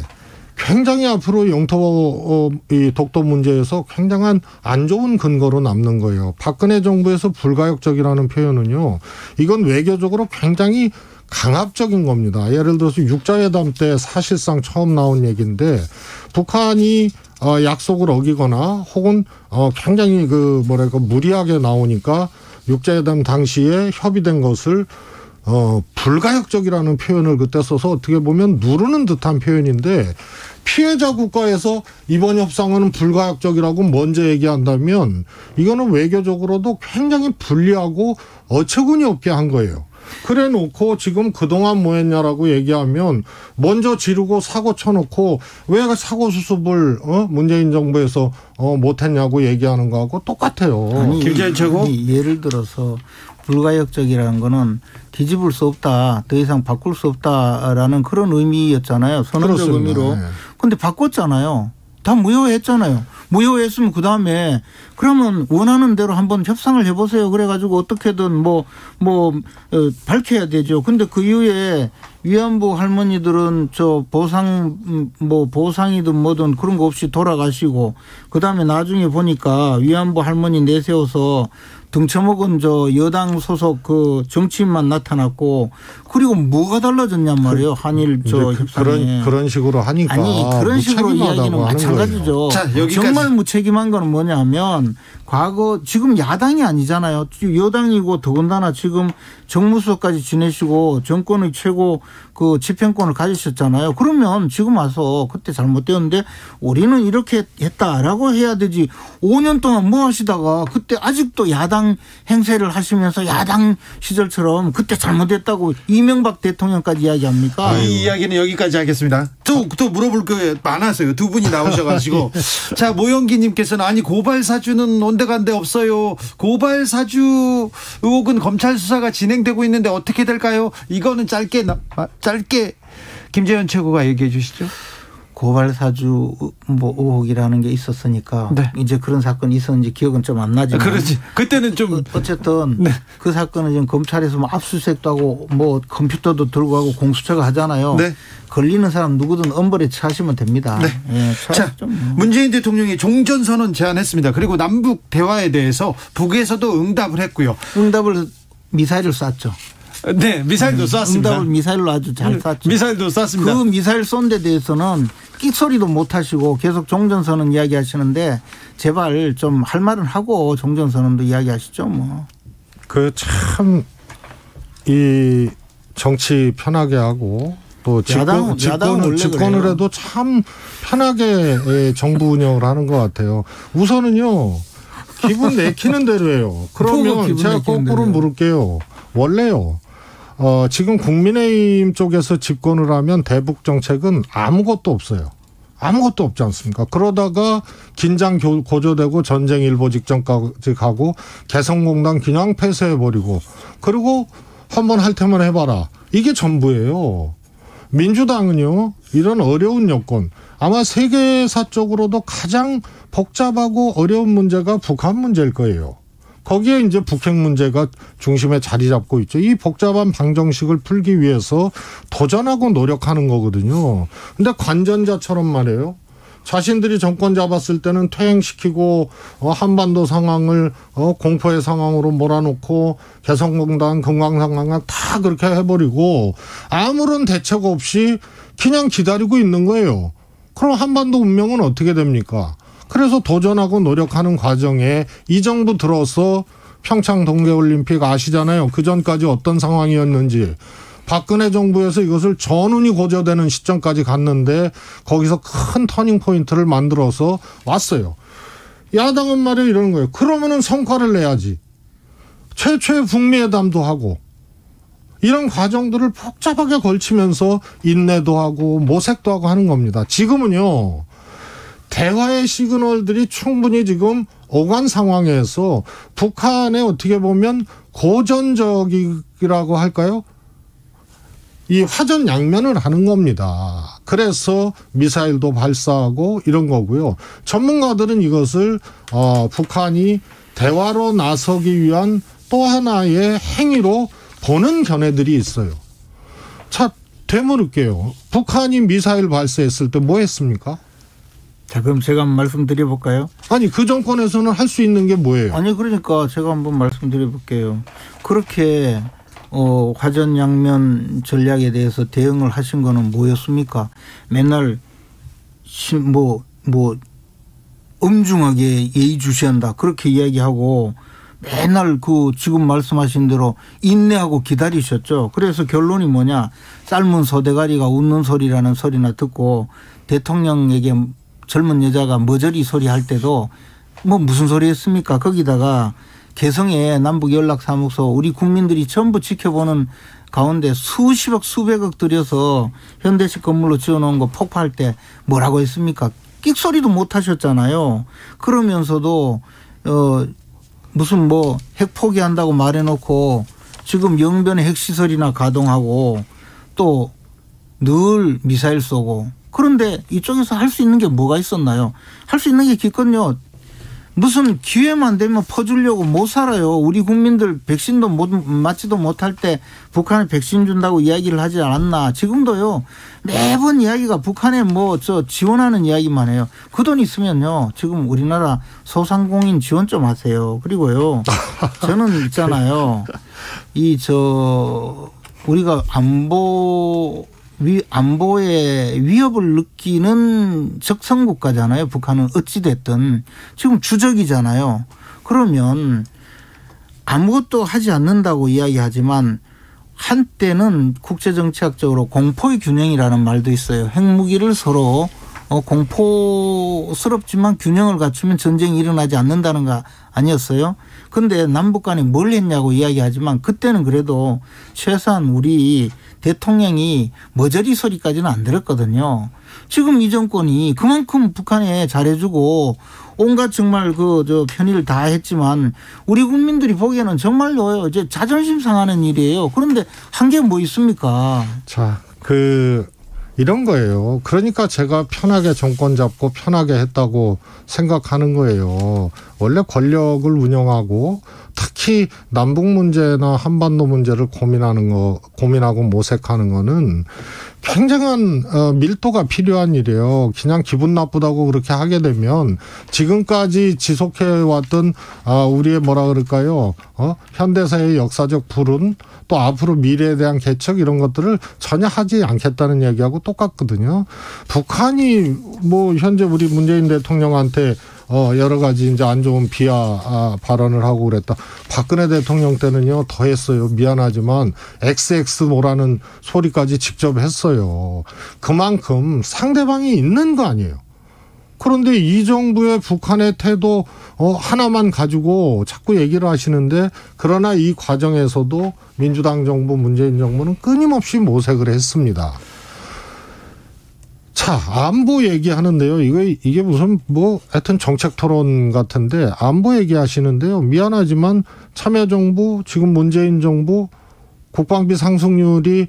굉장히 앞으로 영토 이 독도 문제에서 굉장한 안 좋은 근거로 남는 거예요. 박근혜 정부에서 불가역적이라는 표현은요. 이건 외교적으로 굉장히 강압적인 겁니다. 예를 들어서 육자회담 때 사실상 처음 나온 얘기인데 북한이 약속을 어기거나 혹은 굉장히 무리하게 나오니까 육자회담 당시에 협의된 것을 불가역적이라는 표현을 그때 써서 어떻게 보면 누르는 듯한 표현인데 피해자 국가에서 이번 협상은 불가역적이라고 먼저 얘기한다면 이거는 외교적으로도 굉장히 불리하고 어처구니 없게 한 거예요. 그래 놓고 지금 그동안 뭐 했냐라고 얘기하면 먼저 지르고 사고 쳐놓고 왜 사고 수습을 문재인 정부에서 못했냐고 얘기하는 거하고 똑같아요. 아니, 예를 들어서 불가역적이라는 거는 뒤집을 수 없다. 더 이상 바꿀 수 없다라는 그런 의미였잖아요. 선언적 의미로. 그런데 바꿨잖아요. 다 무효했잖아요. 무효했으면 그다음에 그러면 원하는 대로 한번 협상을 해보세요. 그래가지고 어떻게든 밝혀야 되죠. 근데 그 이후에 위안부 할머니들은 저 보상이든 뭐든 그런 거 없이 돌아가시고 그다음에 나중에 보니까 위안부 할머니 내세워서 등쳐먹은 저 여당 소속 그 정치인만 나타났고 그리고 뭐가 달라졌냔 말이에요. 한일 저 협상에. 그런 식으로 하니까. 아니 그런 식으로 이야기는 마찬가지죠. 자, 여기까지. 정말 무책임한 건 뭐냐면 과거 지금 야당이 아니잖아요. 여당이고 더군다나 지금 정무수석까지 지내시고 정권의 최고 그 집행권을 가지셨잖아요. 그러면 지금 와서 그때 잘못되었는데 우리는 이렇게 했다라고 해야 되지. 5년 동안 뭐 하시다가 그때 아직도 야당 행세를 하시면서 야당 시절처럼 그때 잘못했다고 이명박 대통령까지 이야기합니까? 이 이야기는 여기까지 하겠습니다. 또 물어볼 게 많았어요. 두 분이 나오셔가지고. 자, 모영기님께서는 아니 고발 사주는 온데간데 없어요. 고발 사주 의혹은 검찰 수사가 진행되고 있는데 어떻게 될까요? 이거는 짧게 김재현 최고가 얘기해 주시죠. 고발 사주 뭐 의혹이라는 게 있었으니까 네. 이제 그런 사건이 있었는지 기억은 좀 안 나지만 그렇지. 그때는 좀 어쨌든 네. 그 사건은 지금 검찰에서 뭐 압수수색도 하고 뭐 컴퓨터도 들고 가고 공수처가 하잖아요. 네. 걸리는 사람 누구든 엄벌에 처하시면 됩니다. 네. 네, 자, 문재인 대통령이 종전선언 제안했습니다. 그리고 남북 대화에 대해서 북에서도 응답을 했고요. 응답을 미사일을 쐈죠. 네, 미사일도 쐈습니다. 응답을 미사일로 아주 잘 쐈죠. 미사일도 쐈습니다. 그 미사일 쏜 데 대해서는 끽소리도 못 하시고 계속 종전선언 이야기 하시는데 제발 좀 할 말은 하고 종전선언도 이야기 하시죠, 뭐. 그 참 이 정치 편하게 하고 또 집권을 해도 참 편하게 정부 운영을 하는 것 같아요. 우선은요, 기분 내키는 대로 해요. 그러면 제가 거꾸로 물을게요. 원래요. 지금 국민의힘 쪽에서 집권을 하면 대북 정책은 아무것도 없어요. 아무것도 없지 않습니까? 그러다가 긴장 고조되고 전쟁 일보 직전까지 가고 개성공단 그냥 폐쇄해버리고 그리고 한번 할 테면 해봐라. 이게 전부예요. 민주당은요. 이런 어려운 여건 아마 세계사적으로도 가장 복잡하고 어려운 문제가 북한 문제일 거예요. 거기에 이제 북핵 문제가 중심에 자리 잡고 있죠. 이 복잡한 방정식을 풀기 위해서 도전하고 노력하는 거거든요. 근데 관전자처럼 말이에요. 자신들이 정권 잡았을 때는 퇴행시키고 한반도 상황을 공포의 상황으로 몰아놓고 개성공단, 금강산강 다 그렇게 해버리고 아무런 대책 없이 그냥 기다리고 있는 거예요. 그럼 한반도 운명은 어떻게 됩니까? 그래서 도전하고 노력하는 과정에 이 정부 들어서 평창 동계올림픽 아시잖아요. 그전까지 어떤 상황이었는지. 박근혜 정부에서 이것을 전운이 고조되는 시점까지 갔는데 거기서 큰 터닝포인트를 만들어서 왔어요. 야당은 말이에요 이러는 거예요. 그러면은 성과를 내야지. 최초의 북미회담도 하고 이런 과정들을 복잡하게 걸치면서 인내도 하고 모색도 하고 하는 겁니다. 지금은요. 대화의 시그널들이 충분히 지금 오간 상황에서 북한에 어떻게 보면 고전적이라고 할까요? 이 화전양면을 하는 겁니다. 그래서 미사일도 발사하고 이런 거고요. 전문가들은 이것을 북한이 대화로 나서기 위한 또 하나의 행위로 보는 견해들이 있어요. 자, 되물을게요. 북한이 미사일 발사했을 때 뭐 했습니까? 자, 그럼 제가 한번 말씀드려볼까요? 아니, 그 정권에서는 할 수 있는 게 뭐예요? 아니, 그러니까 제가 한번 말씀드려볼게요. 그렇게 화전양면 전략에 대해서 대응을 하신 거는 뭐였습니까? 맨날 엄중하게 예의주시한다 그렇게 이야기하고 맨날 그 지금 말씀하신 대로 인내하고 기다리셨죠. 그래서 결론이 뭐냐? 삶은 소대가리가 웃는 소리라는 소리나 듣고 대통령에게 젊은 여자가 머저리 소리 할 때도 뭐 무슨 소리 했습니까? 거기다가 개성에 남북연락사무소 우리 국민들이 전부 지켜보는 가운데 수십억 수백억 들여서 현대식 건물로 지어놓은 거 폭파할 때 뭐라고 했습니까? 끽소리도 못 하셨잖아요. 그러면서도 무슨 핵 포기한다고 말해놓고 지금 영변에 핵시설이나 가동하고 또 늘 미사일 쏘고 그런데 이쪽에서 할 수 있는 게 뭐가 있었나요? 할 수 있는 게 기껏요. 무슨 기회만 되면 퍼주려고 못 살아요. 우리 국민들 백신도 맞지도 못할 때 북한에 백신 준다고 이야기를 하지 않았나. 지금도요. 매번 이야기가 북한에 지원하는 이야기만 해요. 그 돈 있으면요. 지금 우리나라 소상공인 지원 좀 하세요. 그리고요. 저는 있잖아요. 우리가 안보에 위협을 느끼는 적성국가잖아요. 북한은 어찌됐든 지금 주적이잖아요. 그러면 아무것도 하지 않는다고 이야기하지만 한때는 국제정치학적으로 공포의 균형이라는 말도 있어요. 핵무기를 서로 공포스럽지만 균형을 갖추면 전쟁이 일어나지 않는다는 거 아니었어요? 근데 남북 간에 뭘 했냐고 이야기하지만 그때는 그래도 최소한 우리 대통령이 머저리 소리까지는 안 들었거든요. 지금 이 정권이 그만큼 북한에 잘해주고 온갖 정말 편의를 다 했지만 우리 국민들이 보기에는 정말로 이제 자존심 상하는 일이에요. 그런데 한 게 뭐 있습니까? 자, 이런 거예요. 그러니까 제가 편하게 정권 잡고 편하게 했다고 생각하는 거예요. 원래 권력을 운영하고 특히 남북 문제나 한반도 문제를 고민하고 모색하는 거는 굉장한 밀도가 필요한 일이에요. 그냥 기분 나쁘다고 그렇게 하게 되면 지금까지 지속해왔던 우리의 현대사의 역사적 불운 또 앞으로 미래에 대한 개척 이런 것들을 전혀 하지 않겠다는 얘기하고 똑같거든요. 북한이 현재 우리 문재인 대통령한테 여러 가지 이제 안 좋은 비하 발언을 하고 그랬다. 박근혜 대통령 때는요 더 했어요. 미안하지만 XX모라는 소리까지 직접 했어요. 그만큼 상대방이 있는 거 아니에요. 그런데 이 정부의 북한의 태도 하나만 가지고 자꾸 얘기를 하시는데 그러나 이 과정에서도 민주당 정부 문재인 정부는 끊임없이 모색을 했습니다. 자, 안보 얘기하는데요. 이게 무슨 하여튼 정책 토론 같은데 안보 얘기하시는데요. 미안하지만 참여정부 지금 문재인 정부 국방비 상승률이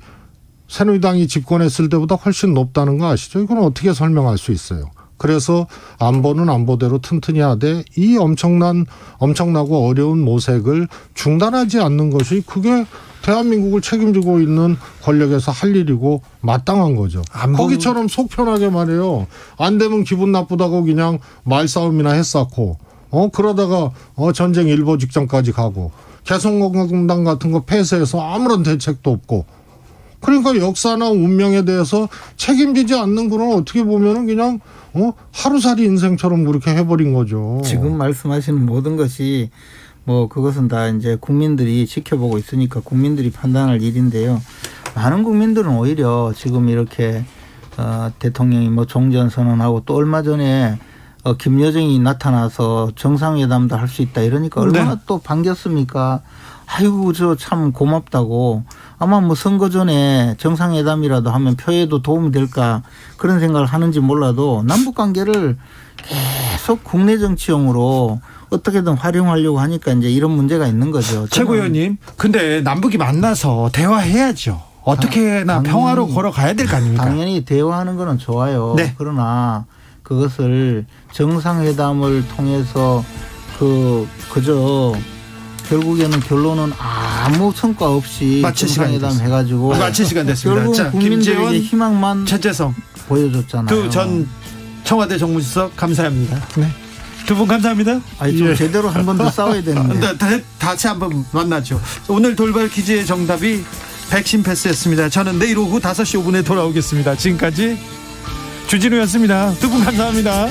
새누리당이 집권했을 때보다 훨씬 높다는 거 아시죠? 이건 어떻게 설명할 수 있어요? 그래서 안보는 안보대로 튼튼히 하되 이 엄청나고 어려운 모색을 중단하지 않는 것이 그게 대한민국을 책임지고 있는 권력에서 할 일이고 마땅한 거죠. 거기처럼 속 편하게 말해요. 안 되면 기분 나쁘다고 그냥 말싸움이나 했었고 그러다가 전쟁 일보 직전까지 가고 개성공단 같은 거 폐쇄해서 아무런 대책도 없고 그러니까 역사나 운명에 대해서 책임지지 않는 거는 어떻게 보면은 그냥 하루살이 인생처럼 그렇게 해버린 거죠. 지금 말씀하시는 모든 것이 그것은 다 이제 국민들이 지켜보고 있으니까 국민들이 판단할 일인데요. 많은 국민들은 오히려 지금 이렇게 대통령이 종전 선언하고 또 얼마 전에 김여정이 나타나서 정상회담도 할 수 있다 이러니까 얼마나 또 반겼습니까? 아이고 참 고맙다고. 아마 선거 전에 정상회담이라도 하면 표에도 도움이 될까 그런 생각을 하는지 몰라도 남북관계를 계속 국내 정치용으로 어떻게든 활용하려고 하니까 이제 이런 문제가 있는 거죠. 최고위원님, 근데 남북이 만나서 대화해야죠. 어떻게나 평화로 걸어가야 될 거 아닙니까? 당연히 대화하는 거는 좋아요. 네. 그러나 그것을 정상회담을 통해서 그저 결국에는 결론은 아무 성과 없이 정상회담 해가지고 마칠 시간 됐습니다. 결국 국민들에게 희망만 최재성 보여줬잖아요. 전 청와대 정무수석 감사합니다. 네. 두 분 감사합니다. 좀 제대로 한 번 더 싸워야 되는데. 다시 한번 만나죠. 오늘 돌발 퀴즈의 정답이 백신 패스였습니다. 저는 내일 오후 5시 5분에 돌아오겠습니다. 지금까지 주진우였습니다. 두 분 감사합니다.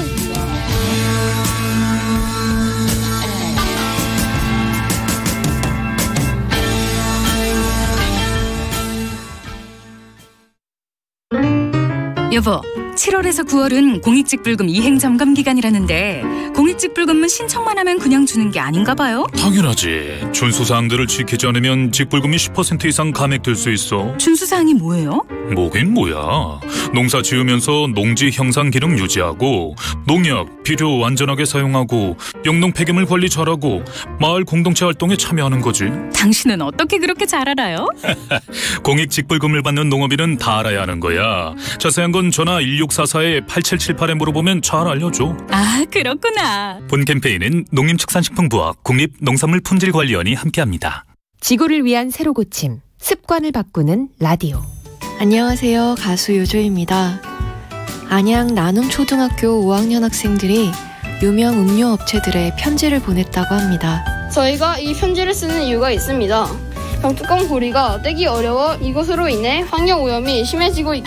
여보, 7월에서 9월은 공익직불금 이행점검 기간이라는데 공익직불금은 신청만 하면 그냥 주는 게 아닌가 봐요? 당연하지. 준수사항들을 지키지 않으면 직불금이 10% 이상 감액될 수 있어. 준수사항이 뭐예요? 뭐긴 뭐야. 농사 지으면서 농지 형상 기능 유지하고 농약, 비료 완전하게 사용하고 영농 폐기물 관리 잘하고 마을 공동체 활동에 참여하는 거지. 당신은 어떻게 그렇게 잘 알아요? 공익직불금을 받는 농업인은 다 알아야 하는 거야. 자세한 건 전화 16 1644-8778에 물어보면 잘 알려줘. 아, 그렇구나. 본 캠페인은 농림축산식품부와 국립농산물품질관리원이 함께합니다. 지구를 위한 새로 고침, 습관을 바꾸는 라디오. 안녕하세요. 가수 요조입니다. 안양 나눔초등학교 5학년 학생들이 유명 음료 업체들에 편지를 보냈다고 합니다. 저희가 이 편지를 쓰는 이유가 있습니다. 병뚜껑 고리가 떼기 어려워 이것으로 인해 환경오염이 심해지고 있기